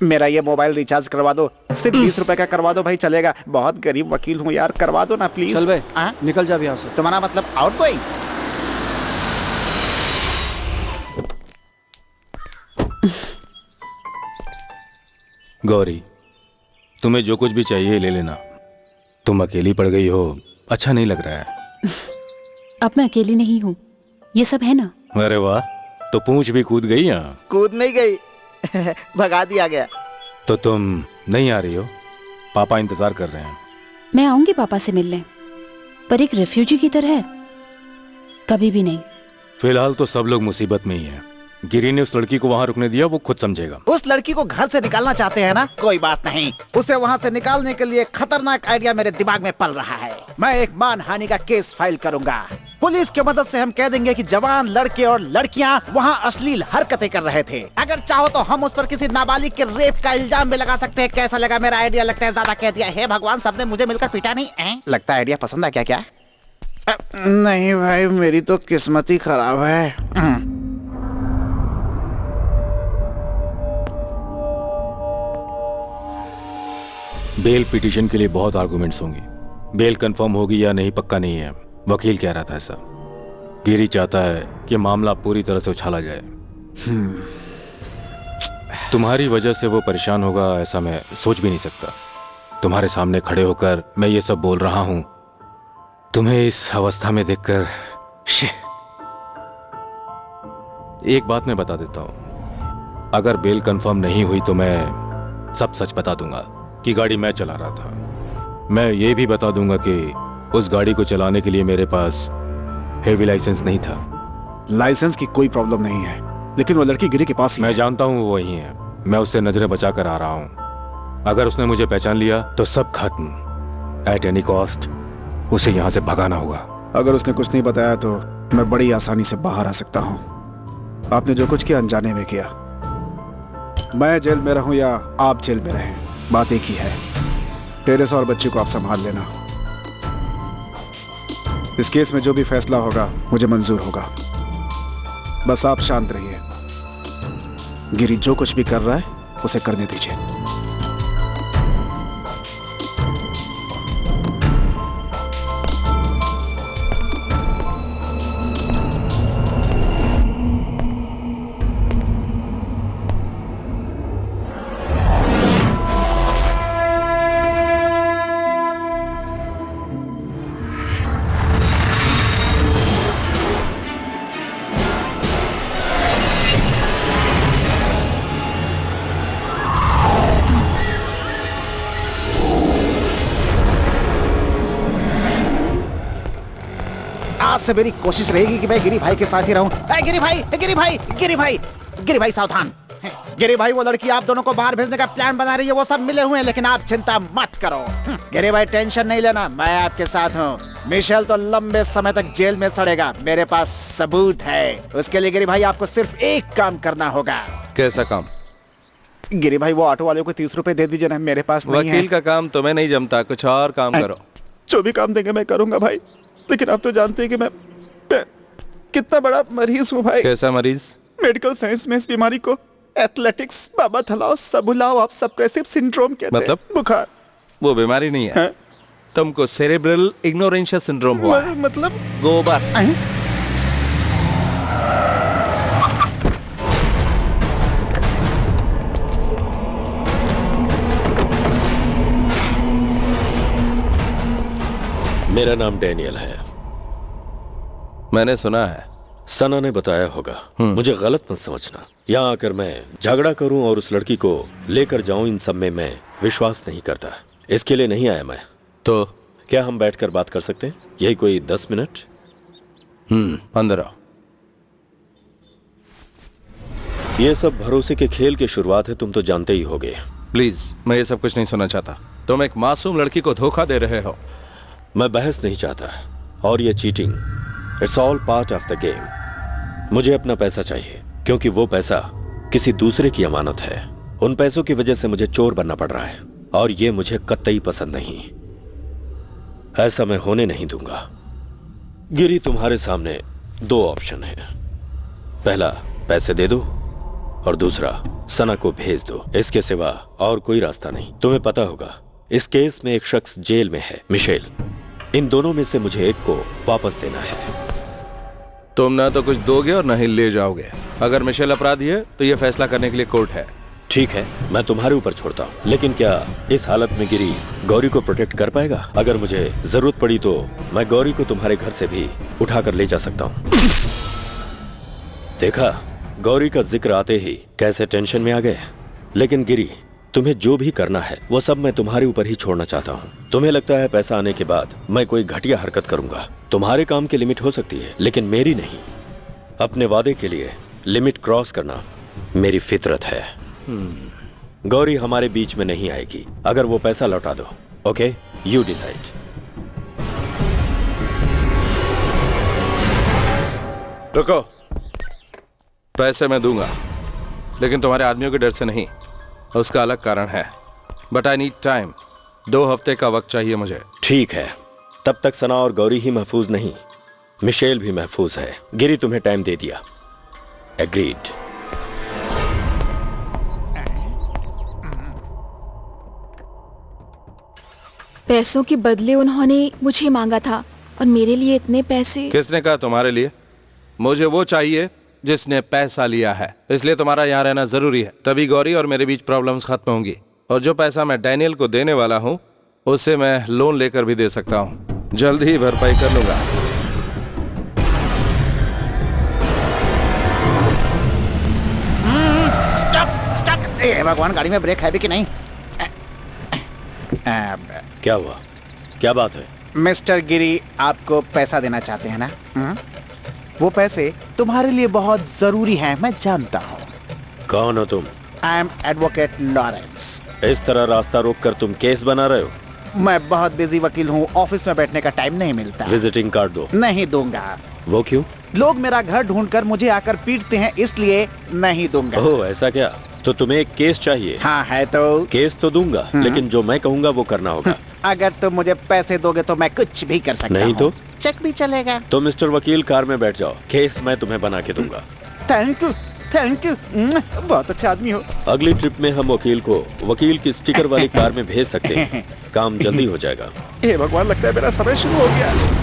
Speaker 13: मेरा ये मोबाइल रिचार्ज करवा दो। सिर्फ 20 रुपए का करवा दो भाई, चलेगा। बहुत गरीब वकील हूँ यार, करवा दो ना प्लीज।
Speaker 5: चल बे, निकल जा यहाँ से।
Speaker 13: तुम्हारा मतलब आउट गोइंग?
Speaker 6: गौरी, तुम्हें जो कुछ भी चाहिए ले लेना। तुम अकेली पड़ गई हो, अच्छा नहीं लग रहा है।
Speaker 11: अब मैं अकेली नहीं हूँ, ये सब है ना।
Speaker 6: अरे वाह, तो पूंछ भी कूद गई यहाँ।
Speaker 1: कूद नहीं गई, भगा दिया गया।
Speaker 6: तो तुम नहीं आ रही हो? पापा इंतजार कर रहे हैं।
Speaker 11: मैं आऊंगी पापा से मिलने, पर एक रेफ्यूजी की तरह कभी भी नहीं।
Speaker 6: फिलहाल तो सब लोग मुसीबत में ही हैं। गिरी ने उस लड़की को वहाँ रुकने दिया, वो खुद समझेगा।
Speaker 13: उस लड़की को घर से निकालना चाहते हैं ना? कोई बात नहीं, उसे वहाँ से निकालने के लिए खतरनाक आइडिया मेरे दिमाग में पल रहा है। मैं एक मानहानि का केस फाइल करूंगा। पुलिस की मदद से हम कह देंगे कि जवान लड़के और लड़कियां वहाँ अश्लील हरकतें कर रहे थे। अगर चाहो तो हम उस पर किसी नाबालिग के रेप का इल्जाम भी लगा सकते हैं। कैसा लगा मेरा आइडिया? लगता है ज्यादा कह दिया। हे भगवान, सबने मुझे मिलकर पीटा नहीं है। लगता है आइडिया पसंद आ गया क्या? नहीं भाई, मेरी तो किस्मत ही खराब है।
Speaker 6: बेल पिटीशन के लिए बहुत आर्गुमेंट्स होंगे। बेल कंफर्म होगी या नहीं पक्का नहीं है। वकील कह रहा था ऐसा। गिरी चाहता है कि मामला पूरी तरह से उछाला जाए। तुम्हारी वजह से वो परेशान होगा ऐसा मैं सोच भी नहीं सकता। तुम्हारे सामने खड़े होकर मैं ये सब बोल रहा हूं, तुम्हें इस अवस्था में देखकर एक बात मैं बता देता हूं, अगर बेल कंफर्म नहीं हुई तो मैं सब सच बता दूंगा कि गाड़ी मैं चला रहा था। मैं ये भी बता दूंगा कि उस गाड़ी को चलाने के लिए मेरे पास हेवी लाइसेंस नहीं था।
Speaker 2: लाइसेंस की कोई प्रॉब्लम नहीं है, लेकिन वो लड़की गिरी के पास ही
Speaker 6: मैं जानता हूँ वो वही है। मैं उससे नजरें बचा कर आ रहा हूँ। अगर उसने मुझे पहचान लिया तो सब खत्म। एट एनी कॉस्ट उसे यहाँ से भगाना होगा।
Speaker 2: अगर उसने कुछ नहीं बताया तो मैं बड़ी आसानी से बाहर आ सकता हूँ। आपने जो कुछ किया अनजाने में किया। मैं जेल में रहूं या आप जेल में रहें, बात एक ही है। टेरेसा और बच्ची को आप संभाल लेना। इस केस में जो भी फैसला होगा मुझे मंजूर होगा। बस आप शांत रहिए। गिरी जो कुछ भी कर रहा है उसे करने दीजिए।
Speaker 13: आज से मेरी कोशिश रहेगी कि मैं गिरी भाई के साथ ही रहूं। गिरी भाई, गिरी भाई, गिरी भाई, गिरी भाई सावधान। गिरी भाई, वो लड़की आप दोनों को बाहर भेजने का प्लान बना रही है। वो सब मिले हुए हैं, लेकिन आप चिंता मत करो। गिरी भाई टेंशन नहीं लेना, मैं आपके साथ हूँ। मिशेल तो लंबे समय तक जेल में सड़ेगा, मेरे पास सबूत है। उसके लिए गिरी भाई आपको सिर्फ एक काम करना होगा।
Speaker 10: कैसा काम?
Speaker 13: गिरी भाई, वो ऑटो वाले को 30 रुपए दे दीजिए ना, मेरे पास नहीं है।
Speaker 10: वकील का काम तुम्हें नहीं जमता, कुछ और काम करो।
Speaker 2: जो भी काम देंगे मैं करूंगा भाई, लेकिन आप तो जानते हैं कि मैं कितना बड़ा मरीज हूँ भाई।
Speaker 10: कैसा मरीज?
Speaker 2: मेडिकल साइंस में इस बीमारी को एथलेटिक्स, बाबा थलाओ, सबुलाओ, आप सप्रेसिव सिंड्रोम कहते हैं।
Speaker 10: मतलब?
Speaker 2: बुखार।
Speaker 10: वो बीमारी नहीं है, तुमको सेरेब्रल इग्नोरेंशिया सिंड्रोम हुआ है।
Speaker 2: मतलब
Speaker 10: गोबर।
Speaker 12: मेरा नाम डैनियल है।
Speaker 10: मैंने सुना है।
Speaker 12: सना ने बताया होगा। मुझे गलत मत समझना। यहाँ आकर मैं झगड़ा करूं और उस लड़की को लेकर जाऊं, इन सब में मैं विश्वास नहीं करता। इसके लिए नहीं आया मैं।
Speaker 10: तो
Speaker 12: क्या हम बैठकर बात कर सकते हैं? यही कोई 10 मिनट?
Speaker 10: अंदर आओ।
Speaker 12: ये सब भरोसे के खेल की शुरुआत है, तुम तो जानते ही होगे।
Speaker 10: प्लीज, मैं ये सब कुछ नहीं सुनना चाहता। तुम एक मासूम लड़की को धोखा दे रहे हो।
Speaker 12: मैं बहस नहीं चाहता, और ये cheating, it's all part of the game. मुझे अपना पैसा चाहिए, क्योंकि वो पैसा किसी दूसरे की अमानत है। उन पैसों की वजह से मुझे चोर बनना पड़ रहा है, और ये मुझे कतई पसंद नहीं। ऐसा मैं होने नहीं दूंगा। गिरी, तुम्हारे सामने 2 ऑप्शन है। पहला, पैसे दे दो, और दूसरा, सना को भेज दो। इसके सिवा और कोई रास्ता नहीं। तुम्हें पता होगा, इस केस में एक शख्स जेल में है, मिशेल। इन दोनों में से मुझे एक को वापस देना है।
Speaker 10: तुम ना तो कुछ दोगे और ना ही ले जाओगे। अगर मिशेल अपराधी है तो ये फैसला करने के लिए कोर्ट है।
Speaker 12: ठीक है, मैं तुम्हारे ऊपर छोड़ता हूँ। लेकिन क्या इस हालत में गिरी गौरी को प्रोटेक्ट कर पाएगा? अगर मुझे जरूरत पड़ी तो मैं गौरी को तुम्हारे घर से भी उठाकर ले जा सकता हूँ। देखा, गौरी का जिक्र आते ही कैसे टेंशन में आ गए। लेकिन गिरी, तुम्हें जो भी करना है वो सब मैं तुम्हारे ऊपर ही छोड़ना चाहता हूँ। तुम्हें लगता है पैसा आने के बाद मैं कोई घटिया हरकत करूंगा। तुम्हारे काम की लिमिट हो सकती है, लेकिन मेरी नहीं। अपने वादे के लिए लिमिट क्रॉस करना मेरी फितरत है। गौरी हमारे बीच में नहीं आएगी अगर वो पैसा लौटा दो। Okay, you decide.
Speaker 10: रुको, पैसे मैं दूंगा, लेकिन तुम्हारे आदमियों के डर से नहीं। उसका अलग कारण है। But I need time. 2 हफ्ते का वक्त चाहिए मुझे।
Speaker 12: ठीक है, तब तक सना और गौरी ही महफूज नहीं, मिशेल भी महफूज है। गिरी तुम्हें टाइम दे दिया। एग्रीड।
Speaker 3: पैसों के बदले उन्होंने मुझे मांगा था, और मेरे लिए इतने पैसे।
Speaker 10: किसने कहा तुम्हारे लिए? मुझे वो चाहिए जिसने पैसा लिया है। इसलिए तुम्हारा यहाँ रहना जरूरी है, तभी गौरी और मेरे बीच प्रॉब्लम्स खत्म होंगी। और जो पैसा मैं डैनियल को देने वाला हूँ उससे मैं लोन लेकर भी दे सकता हूँ। जल्द ही भरपाई कर लूंगा।
Speaker 13: Stop stop. ए भगवान, गाड़ी में ब्रेक है भी कि नहीं?
Speaker 12: क्या हुआ? क्या बात है?
Speaker 13: मिस्टर गिरी आपको पैसा देना चाहते हैं ना? वो पैसे तुम्हारे लिए बहुत जरूरी हैं, मैं जानता हूँ।
Speaker 12: कौन हो तुम?
Speaker 13: I am advocate Lawrence.
Speaker 12: इस तरह रास्ता रोककर तुम केस बना रहे हो?
Speaker 13: मैं बहुत बिजी वकील हूँ, ऑफिस में बैठने का टाइम नहीं मिलता।
Speaker 12: विजिटिंग कार्ड दो।
Speaker 13: नहीं दूंगा।
Speaker 12: वो क्यों?
Speaker 13: लोग मेरा घर ढूंढकर मुझे आकर पीटते हैं, इसलिए नहीं दूंगा।
Speaker 12: ओह, ऐसा क्या? तो तुम्हें एक केस चाहिए?
Speaker 13: हाँ है तो।
Speaker 12: केस तो दूंगा, लेकिन जो मैं कहूँगा वो करना होगा।
Speaker 13: अगर तुम मुझे पैसे दोगे तो मैं कुछ भी कर सकता हूँ।
Speaker 12: नहीं तो?
Speaker 13: चेक भी चलेगा।
Speaker 12: तो मिस्टर वकील, कार में बैठ जाओ, केस मैं तुम्हें बना के दूंगा।
Speaker 13: Thank you, thank you. बहुत अच्छा आदमी हो।
Speaker 12: अगली ट्रिप में हम वकील को वकील की स्टिकर वाली कार में भेज सकते हैं। काम जल्दी हो जाएगा।
Speaker 13: हे भगवान, लगता है मेरा समय शुरू हो गया।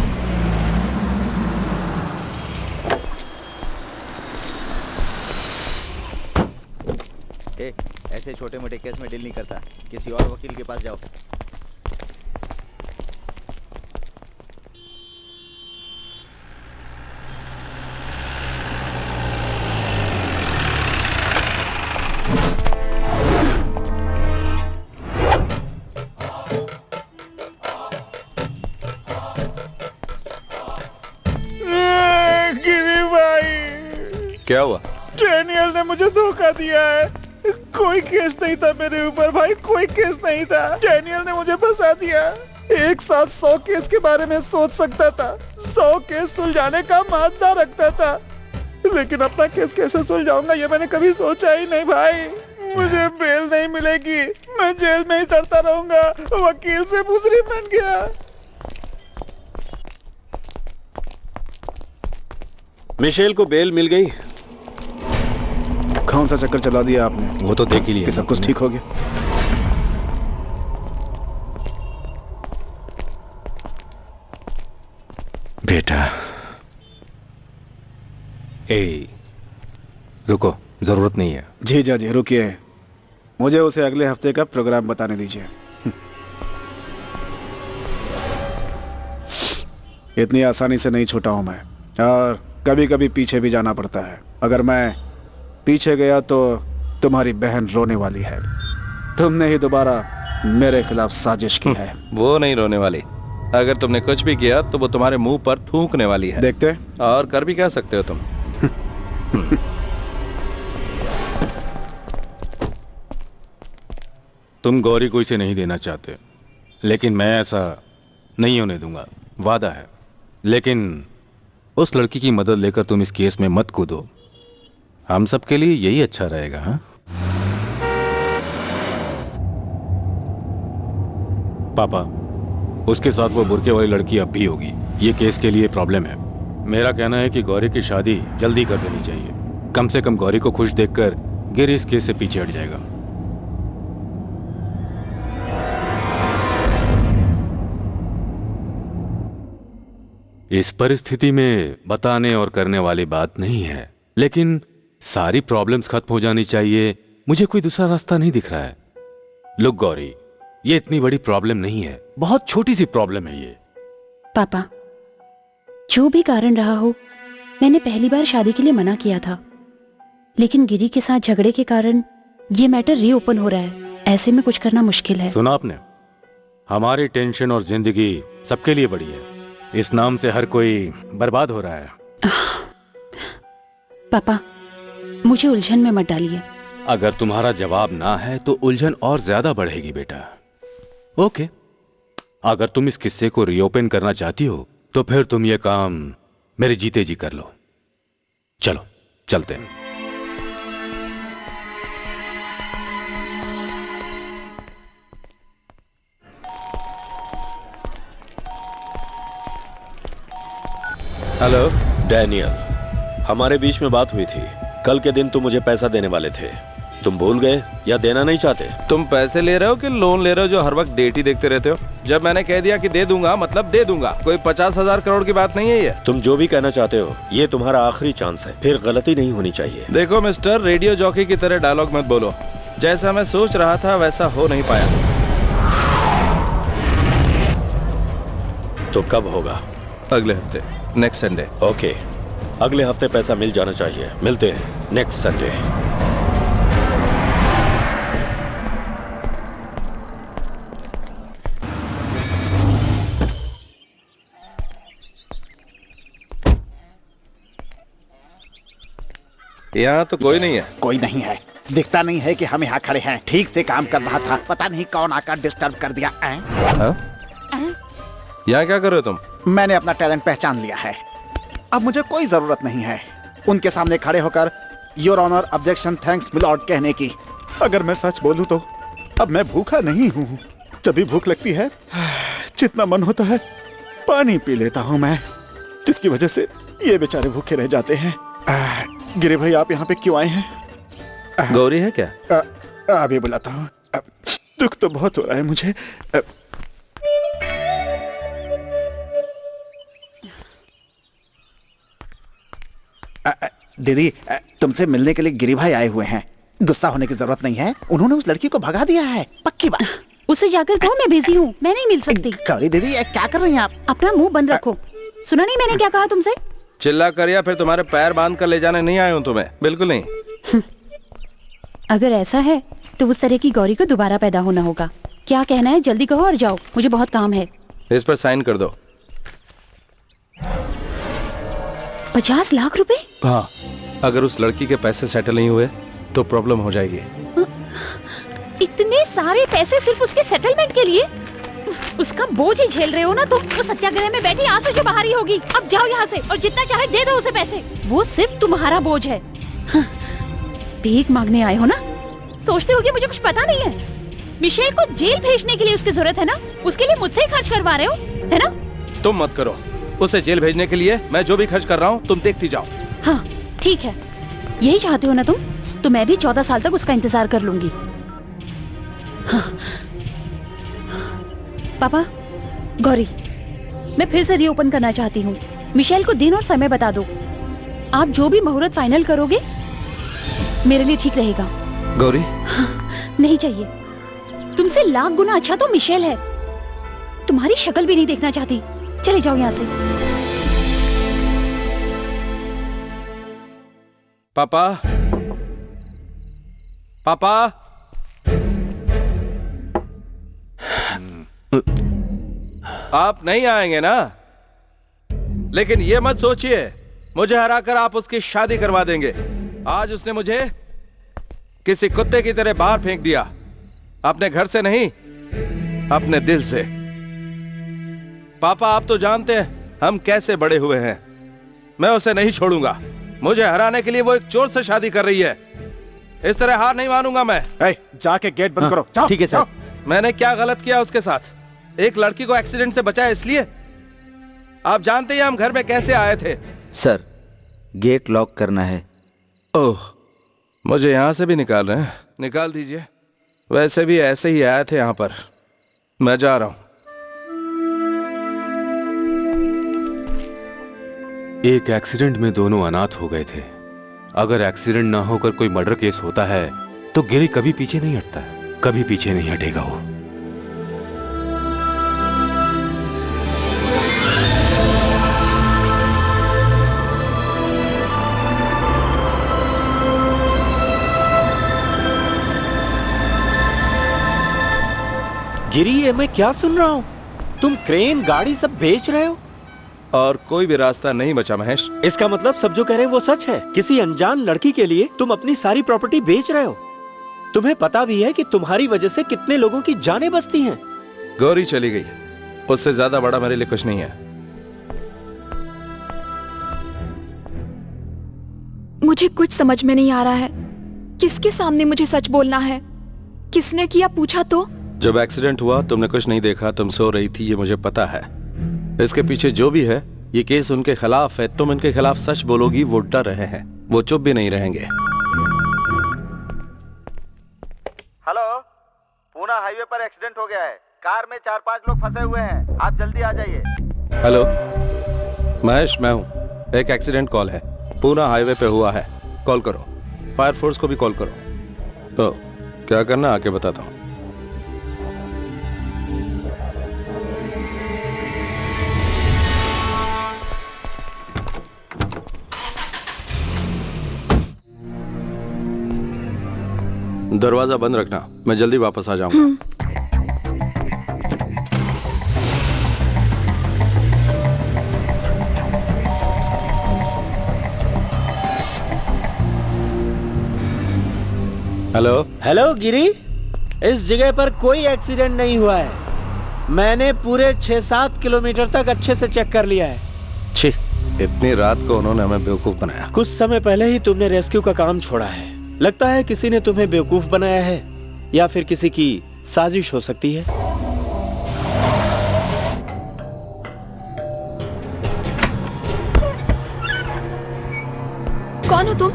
Speaker 9: ऐसे छोटे मोटे केस में डील नहीं करता, किसी और वकील के पास जाओ।
Speaker 1: गिरी भाई,
Speaker 10: क्या हुआ?
Speaker 1: डैनियल ने मुझे धोखा दिया है। कोई केस नहीं था मेरे ऊपर भाई, कोई केस नहीं था। डैनियल ने मुझे फंसा दिया। एक साथ 100 केस के बारे में सोच सकता था, 100 केस सुलझाने का मादा रखता था, लेकिन अपना केस कैसे सुलझाऊंगा ये मैंने कभी सोचा ही नहीं भाई। मुझे बेल नहीं मिलेगी, मैं जेल में ही सड़ता रहूंगा। वकील से मुजरिम बन गया।
Speaker 12: मिशेल को बेल मिल गई।
Speaker 2: कौन सा चक्कर चला दिया आपने?
Speaker 6: वो तो देख ही लिया
Speaker 2: कि सब कुछ ठीक हो गया।
Speaker 6: बेटा, ए, रुको, जरूरत नहीं है।
Speaker 2: जी जी, रुकिए, मुझे उसे अगले हफ्ते का प्रोग्राम बताने दीजिए। इतनी आसानी से नहीं छूटा हूं मैं, और कभी कभी पीछे भी जाना पड़ता है। अगर मैं पीछे गया तो तुम्हारी बहन रोने वाली है। तुमने ही दोबारा मेरे खिलाफ साजिश की है।
Speaker 10: वो नहीं रोने वाली। अगर तुमने कुछ भी किया तो वो तुम्हारे मुंह पर थूकने वाली है।
Speaker 2: देखते
Speaker 10: और कर भी क्या सकते हो तुम।
Speaker 6: तुम गौरी को इसे नहीं देना चाहते, लेकिन मैं ऐसा नहीं होने दूंगा, वादा है। लेकिन उस लड़की की मदद लेकर तुम इस केस में मत कूदो, हम सबके लिए यही अच्छा रहेगा। हाँ? पापा, उसके साथ वो बुरके वाली लड़की अब भी होगी, ये केस के लिए प्रॉब्लम है। मेरा कहना है कि गौरी की शादी जल्दी कर देनी चाहिए। कम से कम गौरी को खुश देखकर गिरी इस केस से पीछे हट जाएगा। इस परिस्थिति में बताने और करने वाली बात नहीं है, लेकिन सारी प्रॉब्लम्स खत्म हो जानी चाहिए। मुझे कोई दूसरा रास्ता नहीं दिख रहा है। लुक गौरी, ये इतनी बड़ी प्रॉब्लम नहीं है, बहुत छोटी सी प्रॉब्लम है ये।
Speaker 11: पापा, जो भी कारण रहा हो, मैंने पहली बार शादी के लिए मना किया था, लेकिन गिरी के साथ झगड़े के कारण ये मैटर रीओपन हो रहा है। ऐसे में कुछ करना मुश्किल है।
Speaker 6: सुना आपने? हमारी टेंशन और जिंदगी सबके लिए बड़ी है, इस नाम से हर कोई बर्बाद हो रहा है।
Speaker 11: पापा, मुझे उलझन में मत डालिए।
Speaker 6: अगर तुम्हारा जवाब ना है तो उलझन और ज्यादा बढ़ेगी बेटा। ओके, अगर तुम इस किस्से को रीओपन करना चाहती हो तो फिर तुम ये काम मेरे जीते जी कर लो। चलो चलते हैं।
Speaker 14: हेलो डैनियल, हमारे बीच में बात हुई थी। कल के दिन तुम मुझे पैसा देने वाले थे, तुम भूल गए या देना नहीं चाहते?
Speaker 10: तुम पैसे ले रहे हो कि लोन ले रहे हो जो हर वक्त डेट ही देखते रहते हो? जब मैंने कह दिया कि दे दूंगा मतलब दे दूंगा, कोई 50,000 करोड़ की बात नहीं है ये।
Speaker 14: तुम जो भी कहना चाहते हो, ये तुम्हारा आखिरी चांस है, फिर गलती नहीं होनी चाहिए।
Speaker 10: देखो मिस्टर, रेडियो जॉकी की तरह डायलॉग मत बोलो। जैसा मैं सोच रहा था वैसा हो नहीं पाया।
Speaker 14: तो कब होगा?
Speaker 10: अगले हफ्ते, नेक्स्ट संडे।
Speaker 14: ओके, अगले हफ्ते पैसा मिल जाना चाहिए। मिलते हैं नेक्स्ट संडे।
Speaker 10: यहाँ तो कोई नहीं है।
Speaker 13: कोई नहीं है, दिखता नहीं है कि हम यहाँ खड़े हैं। ठीक से काम कर रहा था, पता नहीं कौन आकर डिस्टर्ब कर दिया।
Speaker 10: यहाँ क्या कर रहे हो तुम?
Speaker 13: मैंने अपना टैलेंट पहचान लिया है, अब मुझे कोई जरूरत नहीं है उनके सामने खड़े होकर your honour objection thanks my lord कहने की।
Speaker 1: अगर मैं सच बोलूं तो अब मैं भूखा नहीं हूँ। जब भी भूख लगती है, जितना मन होता है पानी पी लेता हूँ मैं, जिसकी वजह से ये बेचारे भूखे रह जाते हैं। गिरे भाई, आप यहाँ पे क्यों आए हैं?
Speaker 10: गौरी है क्या?
Speaker 1: अभी बुलाता हूँ। दुख तो बहुत हो रहा है मुझे।
Speaker 13: दीदी, तुमसे मिलने के लिए गिरी भाई आए हुए हैं। गुस्सा होने की जरूरत नहीं है, उन्होंने उस लड़की को भगा दिया है, पक्की बात।
Speaker 11: उसे जाकर कहो मैं बिजी हूँ, मैं नहीं मिल सकती।
Speaker 13: गौरी दीदी, क्या कर रही हैं आप?
Speaker 11: अपना मुंह बंद रखो। सुना नहीं मैंने क्या कहा तुमसे?
Speaker 10: चिल्ला कर या फिर तुम्हारे पैर बांध कर ले जाने नहीं आया हूँ तुम्हें, बिल्कुल नहीं।
Speaker 11: अगर ऐसा है तो उस तरह की गौरी को दोबारा पैदा होना होगा। क्या कहना है, जल्दी कहो और जाओ, मुझे बहुत काम है।
Speaker 10: इस पर साइन कर दो।
Speaker 11: 50 लाख रुपए?
Speaker 10: हाँ, अगर उस लड़की के पैसे सेटल नहीं हुए तो प्रॉब्लम हो जाएगी।
Speaker 11: इतने सारे पैसे सिर्फ उसके सेटलमेंट के लिए? उसका बोझ ही झेल रहे हो ना तुम। वो सत्याग्रह में बैठी आज से जो बाहर ही होगी। अब जाओ यहाँ से और जितना चाहे दे दो उसे पैसे। वो सिर्फ तुम्हारा बोझ है। भीख मांगने आए हो ना? सोचते हो कि मुझे कुछ पता नहीं है? मिशेल को जेल भेजने के लिए उसकी जरूरत है ना, उसके लिए मुझसे ही खर्च करवा रहे हो, है ना?
Speaker 10: तुम मत करो, उसे जेल भेजने के लिए मैं जो भी खर्च कर रहा हूँ तुम देखती जाओ।
Speaker 11: हाँ ठीक है, यही चाहते हो ना तुम, तो मैं भी 14 साल तक उसका इंतजार कर लूंगी। हाँ। पापा, गौरी, मैं फिर से रीओपन करना चाहती हूँ। मिशेल को दिन और समय बता दो। आप जो भी मुहूर्त फाइनल करोगे मेरे लिए ठीक रहेगा।
Speaker 10: गौरी?
Speaker 11: हाँ, नहीं चाहिए। तुमसे लाख गुना अच्छा तो मिशेल है। तुम्हारी शक्ल भी नहीं देखना चाहती। चले जाओ यहाँ से।
Speaker 10: पापा, पापा, आप नहीं आएंगे ना? लेकिन ये मत सोचिए मुझे हराकर आप उसकी शादी करवा देंगे। आज उसने मुझे किसी कुत्ते की तरह बाहर फेंक दिया, अपने घर से नहीं, अपने दिल से। पापा, आप तो जानते हैं हम कैसे बड़े हुए हैं। मैं उसे नहीं छोड़ूंगा। मुझे हराने के लिए वो एक चोर से शादी कर रही है। इस तरह हार नहीं मानूंगा मैं।
Speaker 2: जाके गेट बंद करो। जाओ।
Speaker 9: ठीक है सर।
Speaker 10: मैंने क्या गलत किया उसके साथ? एक लड़की को एक्सीडेंट से बचाया इसलिए? आप जानते हैं हम घर में कैसे आए थे।
Speaker 9: सर, गेट लॉक करना है।
Speaker 10: ओह, मुझे यहां से भी निकाल रहे हैं? निकाल दीजिए। वैसे भी ऐसे ही आए थे यहां पर। मैं जा रहा हूं।
Speaker 6: एक एक्सीडेंट में दोनों अनाथ हो गए थे। अगर एक्सीडेंट ना होकर कोई मर्डर केस होता है तो गिरी कभी पीछे नहीं हटता है, कभी पीछे नहीं हटेगा वो।
Speaker 4: गिरी, ये मैं क्या सुन रहा हूँ? तुम क्रेन, गाड़ी सब बेच रहे हो?
Speaker 10: और कोई भी रास्ता नहीं बचा महेश।
Speaker 4: इसका मतलब सब जो कह रहे हैं वो सच है। किसी अनजान लड़की के लिए तुम अपनी सारी प्रॉपर्टी बेच रहे हो। तुम्हें पता भी है कि तुम्हारी वजह से कितने लोगों की जानें बचती हैं।
Speaker 10: गौरी चली गई, उससे ज्यादा बड़ा मेरे लिए कुछ नहीं है।
Speaker 3: मुझे कुछ समझ में नहीं आ रहा है। किसके सामने मुझे सच बोलना है? किसने किया पूछा तो?
Speaker 10: जब एक्सीडेंट हुआ तुमने कुछ नहीं देखा, तुम सो रही थी, ये मुझे पता है। इसके पीछे जो भी है, ये केस उनके खिलाफ है। तुम इनके खिलाफ सच बोलोगी, वो डर रहे हैं, वो चुप भी नहीं रहेंगे।
Speaker 9: हेलो, पूना हाईवे पर एक्सीडेंट हो गया है। कार में 4-5 लोग फंसे हुए हैं। आप जल्दी आ जाइए।
Speaker 10: हेलो महेश, मैं हूँ। एक एक्सीडेंट कॉल है, पूना हाईवे पे हुआ है। कॉल करो, फायर फोर्स को भी कॉल करो। तो क्या करना आके बताता हूँ। दरवाजा बंद रखना, मैं जल्दी वापस आ जाऊंगा। हेलो।
Speaker 12: हेलो गिरी, इस जगह पर कोई एक्सीडेंट नहीं हुआ है। मैंने पूरे 6-7 किलोमीटर तक अच्छे से चेक कर लिया है।
Speaker 10: छी, इतनी रात को उन्होंने हमें बेवकूफ बनाया।
Speaker 12: कुछ समय पहले ही तुमने रेस्क्यू का काम छोड़ा है। लगता है किसी ने तुम्हें बेवकूफ बनाया है, या फिर किसी की साजिश हो सकती है।
Speaker 3: कौन हो तुम?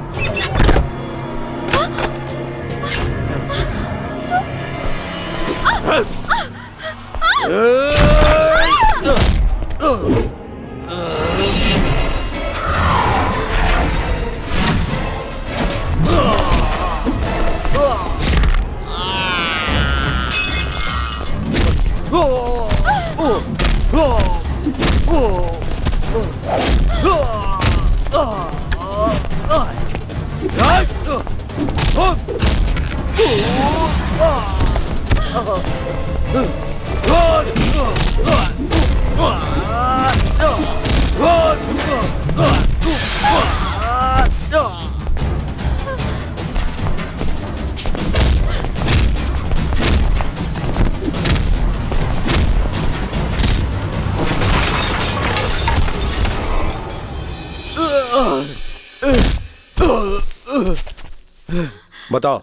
Speaker 10: बताओ,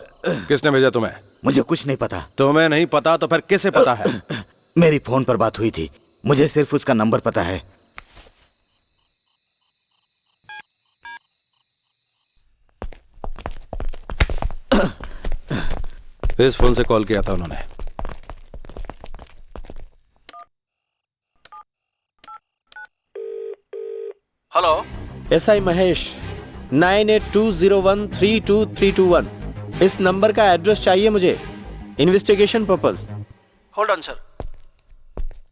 Speaker 10: किसने भेजा तुम्हें?
Speaker 9: मुझे कुछ नहीं पता।
Speaker 10: तुम्हें नहीं पता तो फिर किसे पता है?
Speaker 9: मेरी फोन पर बात हुई थी, मुझे सिर्फ उसका नंबर पता है।
Speaker 10: इस फोन से कॉल किया था उन्होंने।
Speaker 12: Hello, SI Mahesh, 9820132321। इस नंबर का एड्रेस चाहिए मुझे, investigation purpose.
Speaker 5: Hold on sir.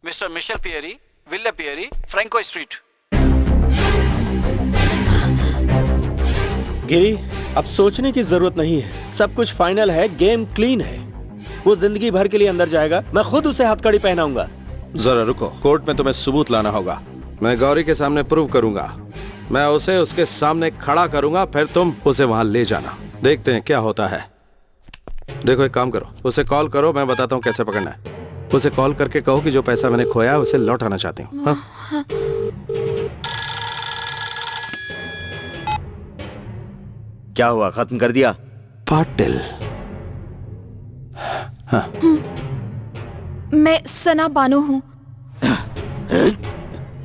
Speaker 5: Mister Michel Pierre, Villa Pierre, Franco Street.
Speaker 4: Giri, अब सोचने की जरूरत नहीं है, सब कुछ फाइनल है, गेम क्लीन है। वो जिंदगी भर के लिए अंदर जाएगा, मैं खुद उसे हथकड़ी पहनाऊंगा।
Speaker 10: जरा रुको, कोर्ट में तुम्हें सबूत लाना होगा। मैं गौरी के सामने प्रूव करूंगा, मैं उसे उसके सामने खड़ा करूंगा, फिर तुम उसे वहां ले जाना। देखते हैं क्या होता है। देखो एक काम करो, उसे कॉल करो, मैं बताता हूँ कैसे पकड़ना है। उसे कॉल करके कहो कि जो पैसा मैंने खोया उसे लौटाना चाहती हूँ। हाँ?
Speaker 9: क्या हुआ, खत्म कर दिया?
Speaker 10: पाटिल। हाँ।
Speaker 3: मैं सना बानो हूँ।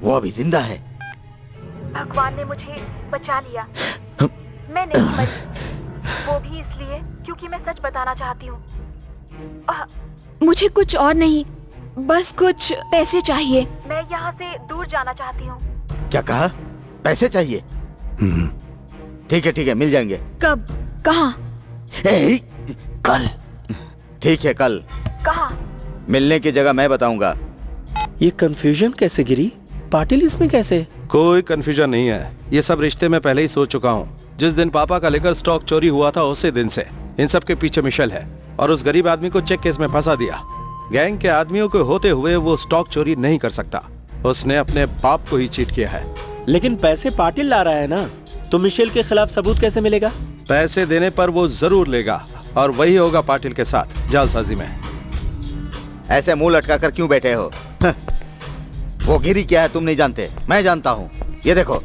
Speaker 9: वो अभी जिंदा है।
Speaker 3: भगवान ने मुझे बचा लिया। मैं नहीं मरी, वो भी इसलिए क्योंकि मैं सच बताना चाहती हूँ। मुझे कुछ और नहीं, बस कुछ पैसे चाहिए। मैं यहाँ से दूर जाना चाहती हूँ।
Speaker 9: क्या कहा? पैसे चाहिए? ठीक है, मिल जाएंगे।
Speaker 3: कब? कहाँ?
Speaker 9: कल। ठीक है, कल।
Speaker 3: कहाँ?
Speaker 9: मिलने की जगह मैं बताऊंगा।
Speaker 4: ये कंफ्यूजन कैसे गिरी? पाटिल इसमें कैसे?
Speaker 10: कोई कंफ्यूजन नहीं है, ये सब रिश्ते में पहले ही सोच चुका हूँ। जिस दिन पापा का लेकर स्टॉक चोरी हुआ था उसी दिन से इन सब के पीछे मिशेल है, और उस गरीब आदमी को चेक केस में फंसा दिया। गैंग के आदमियों के होते हुए वो स्टॉक चोरी नहीं कर सकता, उसने अपने बाप को ही चीट किया है।
Speaker 4: लेकिन पैसे पाटिल ला रहा है ना, तो मिशेल के खिलाफ सबूत कैसे मिलेगा?
Speaker 10: पैसे देने पर वो जरूर लेगा, और वही होगा पाटिल के साथ जालसाजी में।
Speaker 9: ऐसे मुंह लटका कर क्यों बैठे हो? वो गिरी क्या है तुम नहीं जानते, मैं जानता हूँ। ये देखो,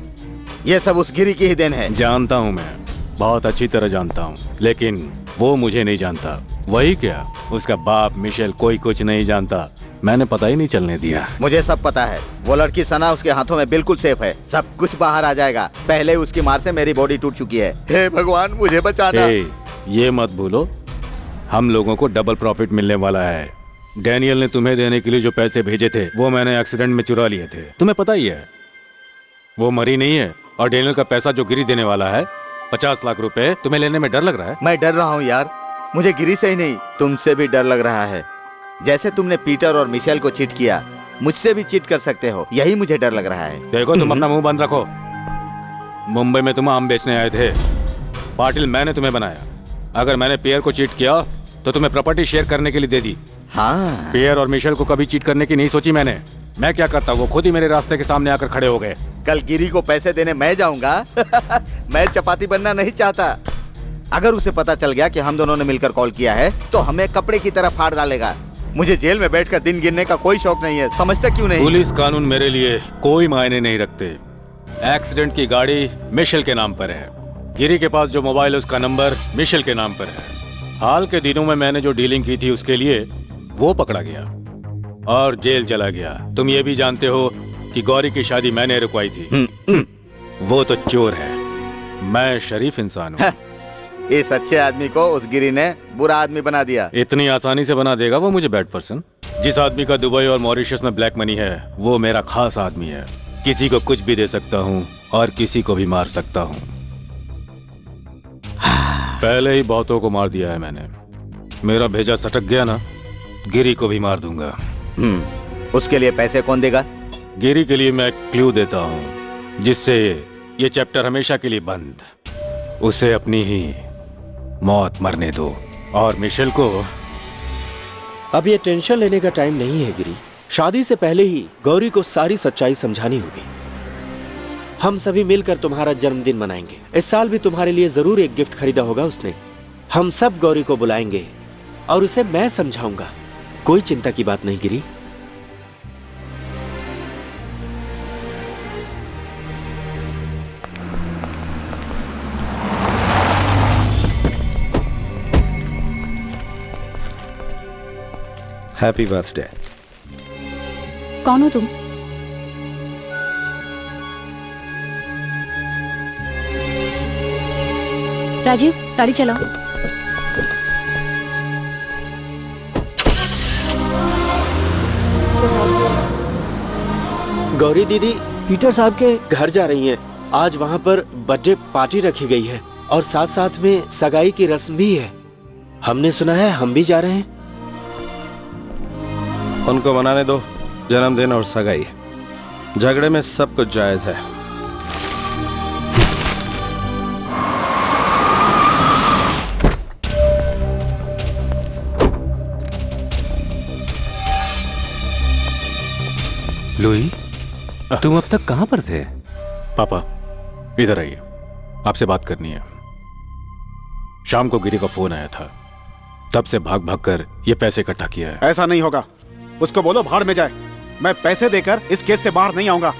Speaker 9: ये सब उस गिरी की ही देन है।
Speaker 6: जानता हूँ, मैं बहुत अच्छी तरह जानता हूँ, लेकिन वो मुझे नहीं जानता। वही क्या, उसका बाप मिशेल कोई कुछ नहीं जानता, मैंने पता ही नहीं चलने दिया।
Speaker 9: मुझे सब पता है, वो लड़की सना उसके हाथों में बिल्कुल सेफ है, सब कुछ बाहर आ जाएगा। पहले उसकी मार से मेरी बॉडी टूट चुकी है। हे भगवान, मुझे बचाना।
Speaker 6: ये मत भूलो, हम लोगों को डबल प्रॉफिट मिलने वाला है। डैनियल ने तुम्हें देने के लिए जो पैसे भेजे थे वो मैंने एक्सीडेंट में चुरा लिए थे, तुम्हें पता ही है। वो मरी नहीं है, और डैनियल का पैसा जो गिरी देने वाला है 50 लाख रुपए, तुम्हें लेने में डर लग रहा है?
Speaker 9: मैं डर रहा हूँ यार, मुझे गिरी से ही नहीं तुमसे भी डर लग रहा है। जैसे तुमने पीटर और मिशेल को चीट किया, मुझसे भी चीट कर सकते हो, यही मुझे डर लग रहा है।
Speaker 6: देखो, तुम अपना मुंह बंद रखो। मुंबई में तुम आम बेचने आए थे, पाटिल मैंने तुम्हें बनाया। अगर मैंने पियर को चीट किया तो तुम्हें प्रॉपर्टी शेयर करने के लिए दे दी।
Speaker 9: हाँ।
Speaker 6: पियर और मिशेल को कभी चीट करने की नहीं सोची मैंने। मैं क्या करता, वो खुद ही मेरे रास्ते के सामने आकर खड़े हो गए।
Speaker 9: कल गिरी को पैसे देने मैं जाऊंगा। मैं चपाती बनना नहीं चाहता। अगर उसे पता चल गया कि हम दोनों ने मिलकर कॉल किया है तो हमें कपड़े की तरह फाड़ डालेगा। मुझे जेल में बैठकर दिन गिनने का कोई शौक नहीं है, समझते क्यों नहीं?
Speaker 6: पुलिस कानून मेरे लिए कोई मायने नहीं रखते। एक्सीडेंट की गाड़ी मिशेल के नाम पर है, गिरी के पास जो मोबाइल है उसका नंबर मिशेल के नाम पर है। हाल के दिनों में मैंने जो डीलिंग की थी उसके लिए वो पकड़ा गया और जेल चला गया। तुम ये भी जानते हो कि गौरी की शादी मैंने रुकवाई थी। वो तो चोर है, मैं शरीफ इंसान हूँ।
Speaker 9: इस अच्छे आदमी को उस गिरी ने बुरा आदमी बना दिया।
Speaker 6: इतनी आसानी से बना देगा वो मुझे बैड पर्सन? जिस आदमी का दुबई और मॉरिशस में ब्लैक मनी है वो मेरा खास आदमी है। किसी को कुछ भी दे सकता हूँ और किसी को भी मार सकता हूँ। पहले ही बहुतों को मार दिया है मैंने। मेरा भेजा सटक गया ना, गिरी को भी मार दूंगा।
Speaker 9: उसके लिए पैसे कौन देगा?
Speaker 6: गिरी के लिए मैं एक क्लू देता हूँ जिससे ये चैप्टर हमेशा के लिए बंद। उसे अपनी ही मौत मरने दो, और मिशेल को।
Speaker 4: अब ये टेंशन लेने का टाइम नहीं है गिरी। शादी से पहले ही गौरी को सारी सच्चाई समझानी होगी। हम सभी मिलकर तुम्हारा जन्मदिन मनाएंगे। इस साल भी तुम्हारे लिए जरूर एक गिफ्ट खरीदा होगा उसने। हम सब गौरी को बुलाएंगे और उसे मैं समझाऊंगा। कोई चिंता की बात नहीं गिरी।
Speaker 10: Happy birthday.
Speaker 11: कौन हो तुम? राजीव, गाड़ी चलाओ।
Speaker 4: गौरी दीदी पीटर साहब के घर जा रही हैं। आज वहाँ पर बर्थडे पार्टी रखी गई है और साथ साथ में सगाई की रस्म भी है। हमने सुना है हम भी जा रहे हैं।
Speaker 10: उनको मनाने दो, जन्मदिन और सगाई, झगड़े में सब कुछ जायज है।
Speaker 6: लुई, तुम अब तक कहां पर थे?
Speaker 15: पापा इधर आइए, आपसे बात करनी है। शाम को गिरी का फोन आया था, तब से भाग भाग कर ये पैसे इकट्ठा किया है।
Speaker 2: ऐसा नहीं होगा, उसको बोलो भाड़ में जाए। मैं पैसे देकर इस केस से बाहर नहीं आऊंगा।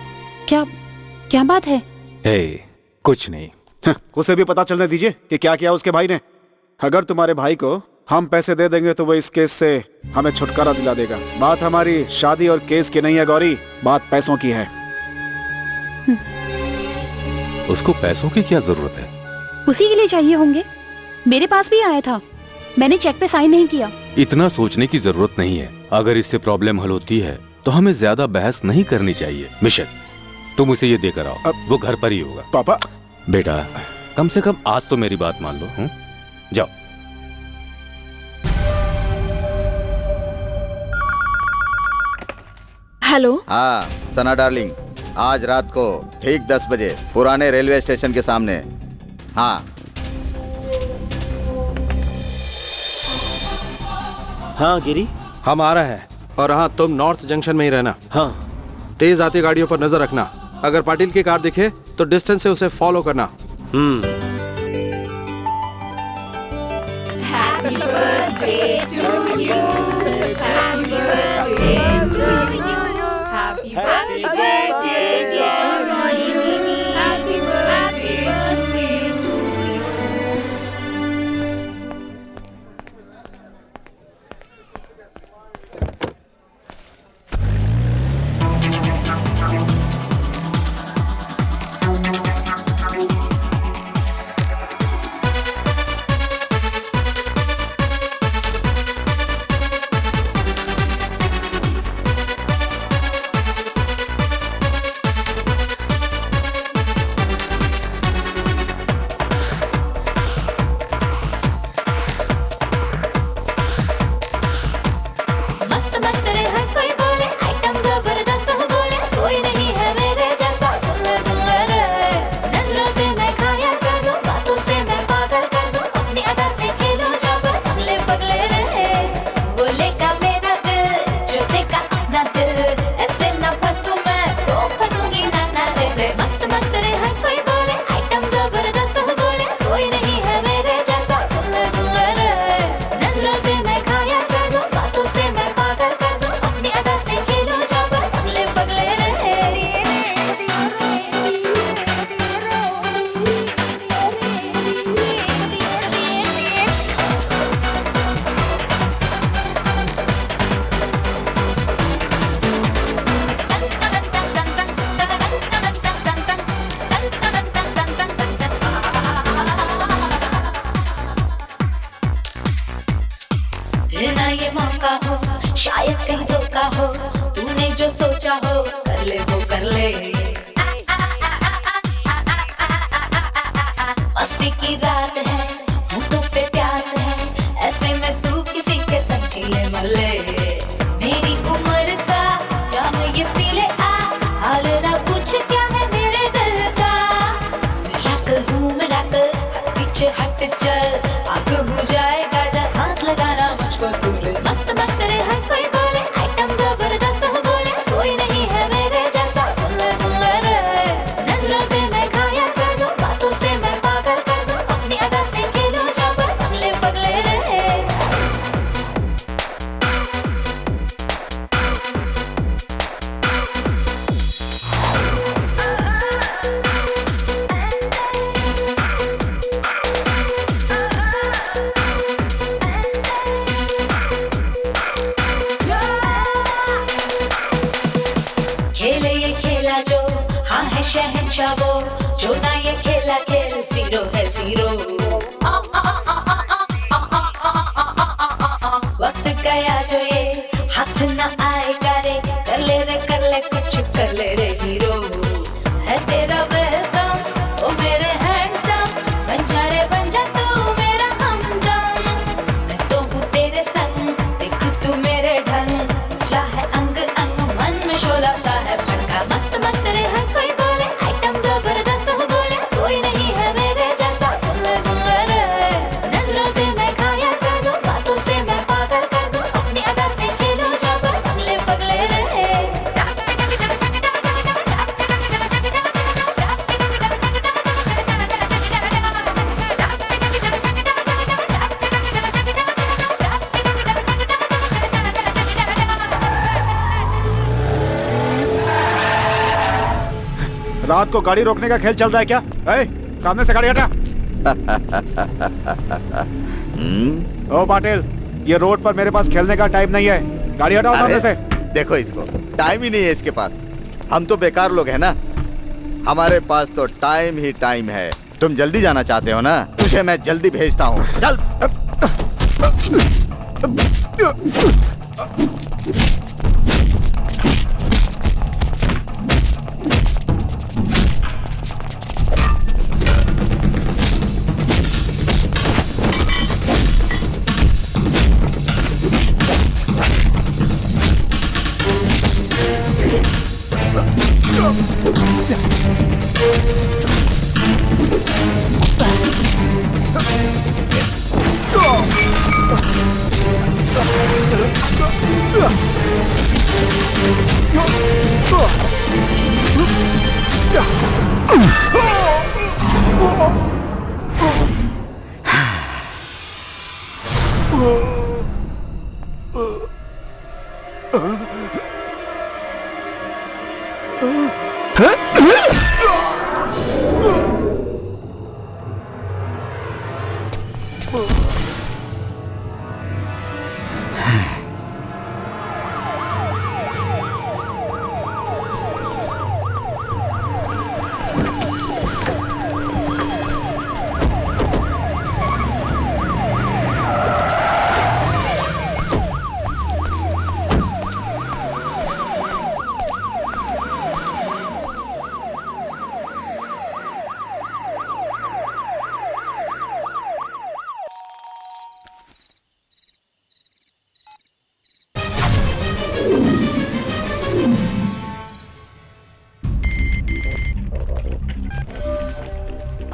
Speaker 11: क्या क्या बात है?
Speaker 15: कुछ नहीं।
Speaker 2: उसे भी पता चलने दीजिए कि क्या किया उसके भाई ने। अगर तुम्हारे भाई को हम पैसे दे देंगे तो वो इस केस से हमें छुटकारा दिला देगा। बात हमारी शादी और केस की नहीं है गौरी, बात पैसों की है।
Speaker 6: उसको पैसों की क्या जरूरत है?
Speaker 11: उसी के लिए चाहिए होंगे। मेरे पास भी आया था, मैंने चेक पे साइन नहीं किया।
Speaker 6: इतना सोचने की जरूरत नहीं है। अगर इससे प्रॉब्लम हल होती है तो हमें ज्यादा बहस नहीं करनी चाहिए। मिशन, तुम उसे ये देकर आओ, वो घर पर ही होगा।
Speaker 2: पापा।
Speaker 6: बेटा, कम से कम आज तो मेरी बात मान लो। जाओ।
Speaker 3: हेलो।
Speaker 9: हाँ सना डार्लिंग, आज रात को ठीक 10 बजे पुराने रेलवे स्टेशन के सामने। हाँ
Speaker 14: हाँ गिरी,
Speaker 10: हम आ रहे हैं। और हाँ, तुम नॉर्थ जंक्शन में ही रहना।
Speaker 14: हाँ।
Speaker 10: तेज आती गाड़ियों पर नजर रखना। अगर पाटिल की कार दिखे तो डिस्टेंस से उसे फॉलो करना।
Speaker 8: Happy birthday to you. Happy birthday to you. Happy birthday dear Rohini. Happy birthday to you. मस्त मस्त रे हर कोई बोले, आइटम जबरदस्त हो बोले, कोई नहीं है मेरे जैसा। सुन ले रे, नजरों से मैं खाया कर दूं, बातों से मैं पागल कर दूं, अपनी अदा से खेलो जब पगले पगले रे। बोले का मेरा दिल, जो देखा अपना दिल, ऐसे न फंसूं मैं तो फंसूंगी ना ना रे। मस्त मस्त रे हर कोई बोले, आइटम जबरदस्त हो बोले, कोई नहीं है मेरे जैसा। सुन ले रे, नजरों से मैं खाया कर दूं, बातों से मैं पागल कर दूं, अपनी अदा से खेलो जब पगले पगले रे। ना ये मौका हो, शायद कहीं धोखा हो, तूने जो सोचा हो कर ले वो कर ले। मस्ती की रात है, होठों पे प्यास है, ऐसे में तू किसी के संग चीले मले। मेरी उम्र का जाम ये पी ले आ, हाल ना पूछ क्या है मेरे दिल का। मेरा कलूम रख, पीछे हट चल, आग हो जाएगा जब हाथ लगाना मुझको दूर। मस्त मस्त रे हर कोई बोले, आइटम जबरदस्त हो बोले, कोई नहीं है मेरे जैसा। सुन ले रे, नजरों से मैं खाया कर दूं, बातों से मैं पागल कर दूं, अपनी अदा से खेलो जब पगले पगले रे। खेले ये खेला जो, हाँ है शहंशाह वो, जो ना ये खेला खेल जीरो है जीरो। वक्त गया जो ये हाथ ना आएगा रे, कर ले कुछ कर ले रे हीरो। है तेरा वेलकम, ओ मेरे हैंडसम, बन जा तू मेरा हमदम। मैं तो हूँ तेरे संग, देख तू मेरे ढंग, चाहे अंग अंग मन में शोला सा है भड़का। मस्त मस्त रे हर कोई बोले, आइटम जबरदस्त हो बोले,
Speaker 2: रात को गाड़ी रोकने का खेल चल रहा है क्या? सामने से गाड़ी हटा। ओ पाटिल, ये रोड पर मेरे पास खेलने का टाइम नहीं है, गाड़ी हटाओ सामने से।
Speaker 9: देखो इसको, टाइम ही नहीं है इसके पास। हम तो बेकार लोग हैं ना, हमारे पास तो टाइम ही टाइम है। तुम जल्दी जाना चाहते हो ना, तुझे मैं जल्दी भेजता हूँ। चल।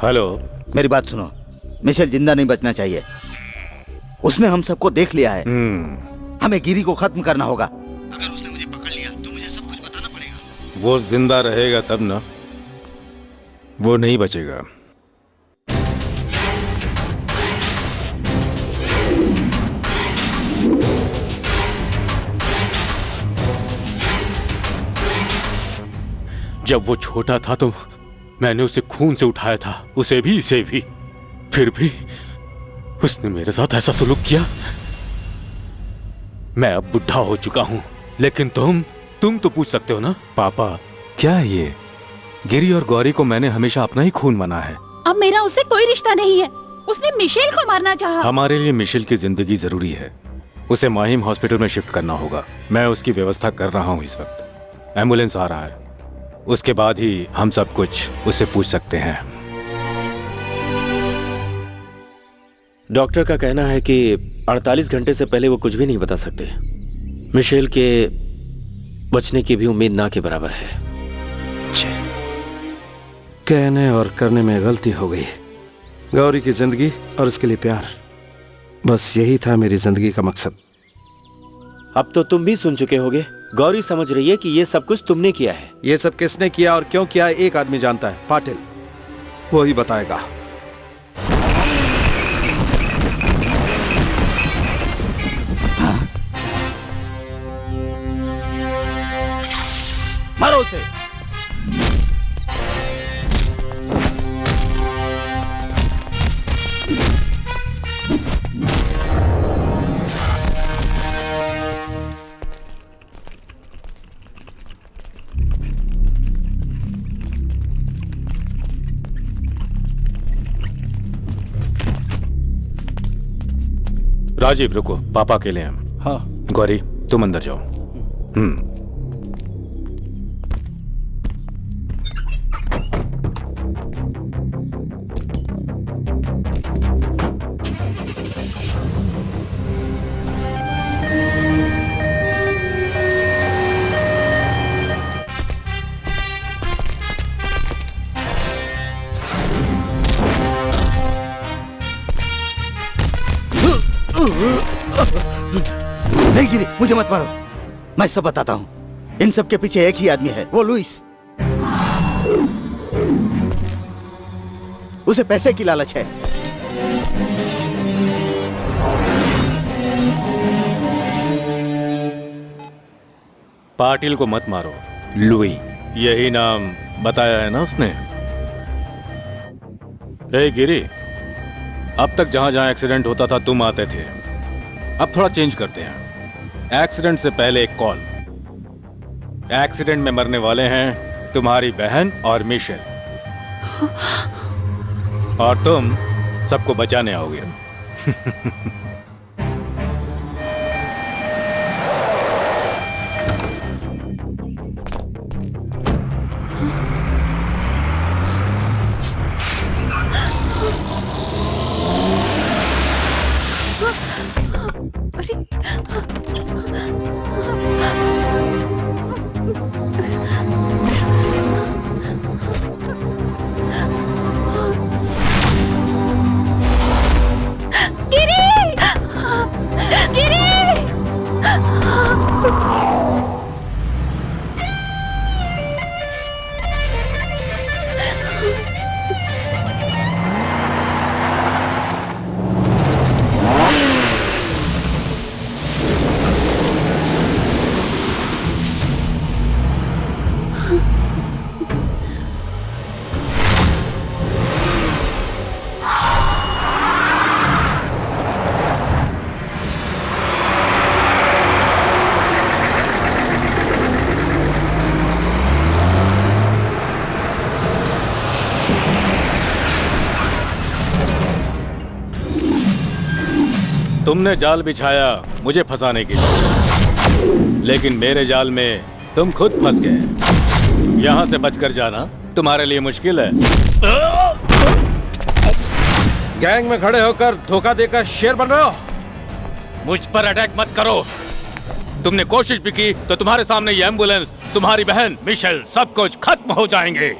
Speaker 6: हेलो,
Speaker 9: मेरी बात सुनो, मिशेल जिंदा नहीं बचना चाहिए। उसने हम सबको देख लिया है। हमें गिरी को खत्म करना होगा। अगर उसने मुझे पकड़ लिया तो मुझे सब कुछ बताना पड़ेगा।
Speaker 15: वो जिंदा रहेगा तब ना, वो नहीं बचेगा।
Speaker 6: जब वो छोटा था तो मैंने उसे खून से उठाया था, उसे भी इसे भी। फिर भी उसने मेरे साथ ऐसा सलूक किया। मैं अब बुढ़ा हो चुका हूं, लेकिन तुम तो पूछ सकते हो ना। पापा, क्या है ये? गिरी और गौरी को मैंने हमेशा अपना ही खून माना है।
Speaker 11: अब मेरा उससे कोई रिश्ता नहीं है। उसने मिशेल को मारना चाहा।
Speaker 15: हमारे लिए मिशेल की जिंदगी जरूरी है। उसे माहिम हॉस्पिटल में शिफ्ट करना होगा। मैं उसकी व्यवस्था कर रहा हूँ इस वक्त। एम्बुलेंस आ रहा है, उसके बाद ही हम सब कुछ उससे पूछ सकते हैं।
Speaker 4: डॉक्टर का कहना है कि 48 घंटे से पहले वो कुछ भी नहीं बता सकते। मिशेल के बचने की भी उम्मीद ना के बराबर है।
Speaker 10: कहने और करने में गलती हो गई। गौरी की जिंदगी और इसके लिए प्यार, बस यही था मेरी जिंदगी का मकसद।
Speaker 4: अब तो तुम भी सुन चुके होगे। गौरी समझ रही है कि ये सब कुछ तुमने किया है।
Speaker 10: ये सब किसने किया और क्यों किया एक आदमी जानता है, पाटिल। वो ही बताएगा।
Speaker 9: मारो उसे।
Speaker 15: राजीव रुको, पापा अकेले हैं।
Speaker 10: हाँ।
Speaker 15: गौरी तुम अंदर जाओ।
Speaker 9: नहीं गिरी, मुझे मत मारो। मैं सब बताता हूँ। इन सब के पीछे एक ही आदमी है, वो लुइस। उसे पैसे की लालच है।
Speaker 15: पाटिल को मत मारो, लुई। यही नाम बताया है ना उसने। ए गिरी, अब तक जहां जहां एक्सीडेंट होता था तुम आते थे, अब थोड़ा चेंज करते हैं। एक्सीडेंट से पहले एक कॉल। एक्सीडेंट में मरने वाले हैं तुम्हारी बहन और मिशेल, और तुम सबको बचाने आओगे। तुमने जाल बिछाया मुझे फंसाने के लिए, लेकिन मेरे जाल में तुम खुद फंस गए। यहां से बचकर जाना तुम्हारे लिए मुश्किल है।
Speaker 10: गैंग में खड़े होकर धोखा देकर शेर बन रहे हो।
Speaker 15: मुझ पर अटैक मत करो। तुमने कोशिश भी की तो तुम्हारे सामने ये एम्बुलेंस, तुम्हारी बहन मिशेल, सब कुछ खत्म हो जाएंगे।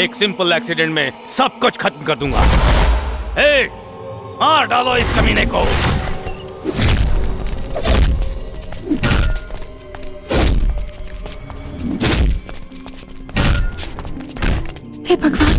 Speaker 15: एक सिंपल एक्सीडेंट में सब कुछ खत्म कर दूंगा। मार डालो इस कमीने को।
Speaker 11: हे भगवान।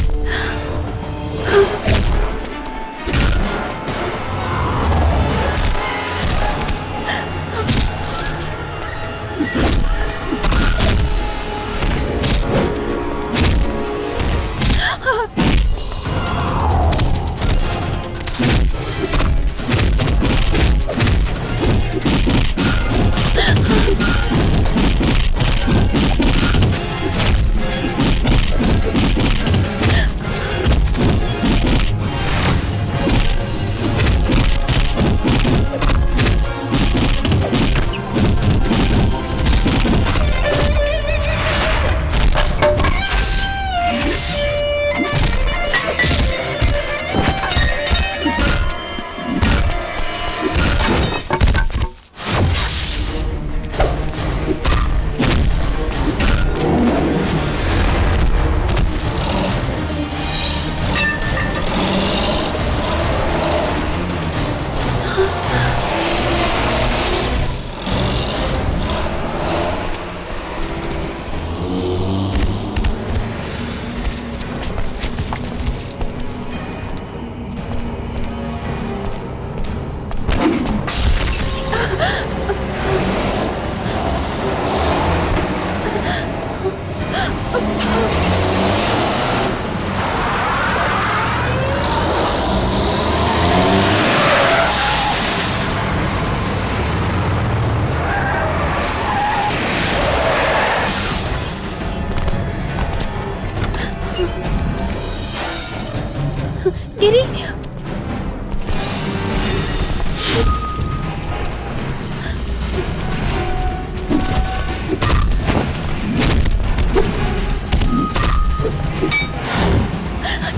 Speaker 11: गिरी,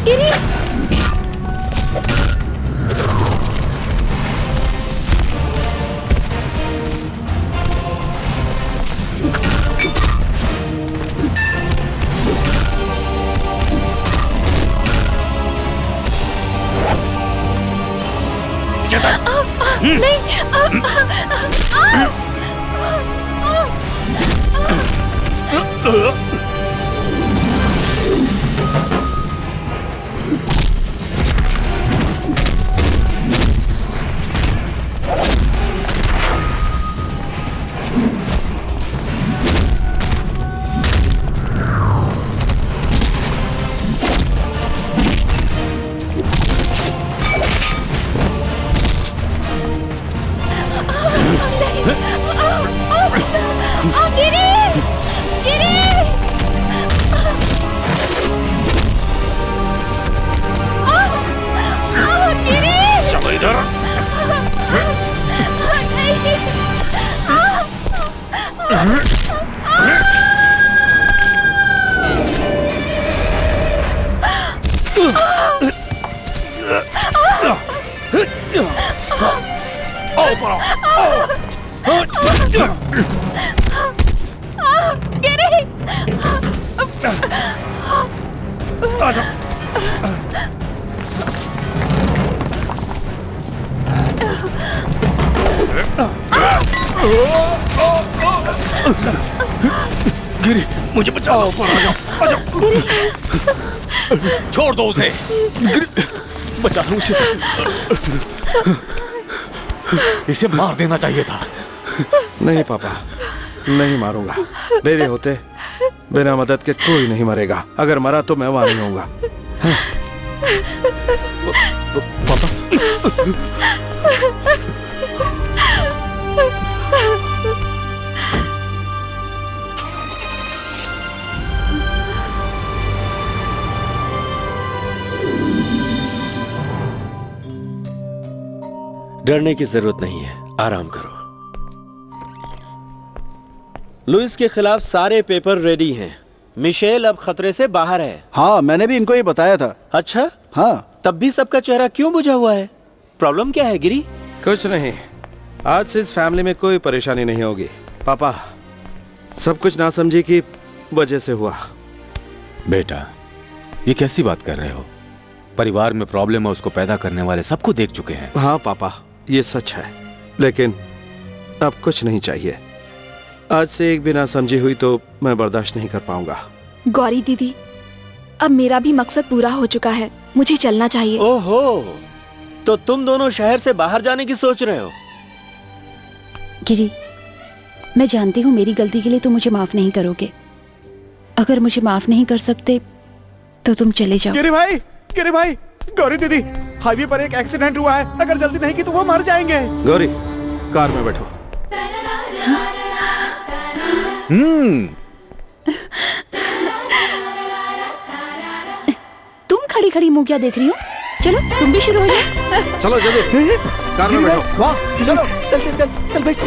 Speaker 11: गिरी,
Speaker 3: गिरी!
Speaker 15: गिरी, मुझे बचाओ। आ जाओ। छोड़ दो उसे। गिरी, बचा लो मुझे। इसे मार देना चाहिए था।
Speaker 10: नहीं पापा, नहीं मारूंगा। मेरे होते बिना मदद के कोई नहीं मरेगा। अगर मरा तो मैं वहां नहीं होऊंगा।
Speaker 15: पापा,
Speaker 4: डरने की जरूरत नहीं है, आराम करो। लुइस के खिलाफ सारे पेपर रेडी हैं। मिशेल अब खतरे से बाहर है।
Speaker 5: हाँ, मैंने भी इनको ये बताया था।
Speaker 4: अच्छा?
Speaker 5: हाँ।
Speaker 4: तब भी सबका चेहरा क्यों बुझा हुआ है? प्रॉब्लम क्या है गिरी?
Speaker 10: कुछ नहीं, आज से इस फैमिली में कोई परेशानी नहीं होगी। पापा, सब कुछ नासमझी की वजह से हुआ।
Speaker 6: बेटा, ये कैसी बात कर रहे हो? परिवार में प्रॉब्लम है, उसको पैदा करने वाले सबको देख चुके हैं।
Speaker 10: हाँ पापा, ये सच है, लेकिन अब कुछ नहीं चाहिए। आज से एक भी नासमझी हुई तो मैं बर्दाश्त नहीं कर पाऊंगा।
Speaker 3: गौरी दीदी, अब मेरा भी मकसद पूरा हो चुका है, मुझे चलना चाहिए।
Speaker 4: ओहो, तो तुम दोनों शहर से बाहर जाने की सोच रहे हो?
Speaker 11: गिरी, मैं जानती हूँ मेरी गलती के लिए तुम मुझे माफ नहीं करोगे। अगर मुझे माफ नहीं कर सकते तो तुम चले जाओ।
Speaker 2: गिरी भाई, गौरी दीदी, हाईवे पर एक एक्सीडेंट हुआ है। अगर जल्दी नहीं की तो वो मर जाएंगे।
Speaker 10: गौरी, कार में बैठो।
Speaker 11: तुम खड़ी खड़ी मुंह क्या देख रही हो? चलो तुम भी शुरू हो जाओ।
Speaker 10: चलो जल्दी, कार में बैठो।
Speaker 5: वाह, चलो चल बैठ।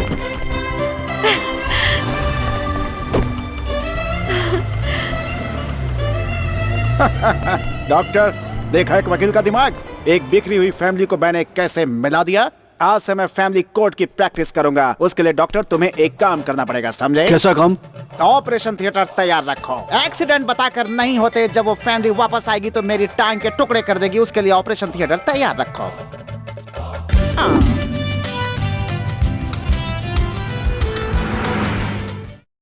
Speaker 2: डॉक्टर, देखा एक वकील का दिमाग? एक बिखरी हुई फैमिली को मैंने कैसे मिला दिया। आज से मैं फैमिली कोर्ट की प्रैक्टिस करूंगा। उसके लिए डॉक्टर तुम्हें एक काम करना पड़ेगा, समझे?
Speaker 5: कैसा काम?
Speaker 2: ऑपरेशन थिएटर तैयार रखो। एक्सीडेंट बताकर नहीं होते, जब वो फैमिली वापस आएगी तो मेरी टांग के टुकड़े कर देगी। उसके लिए ऑपरेशन थिएटर तैयार रखो।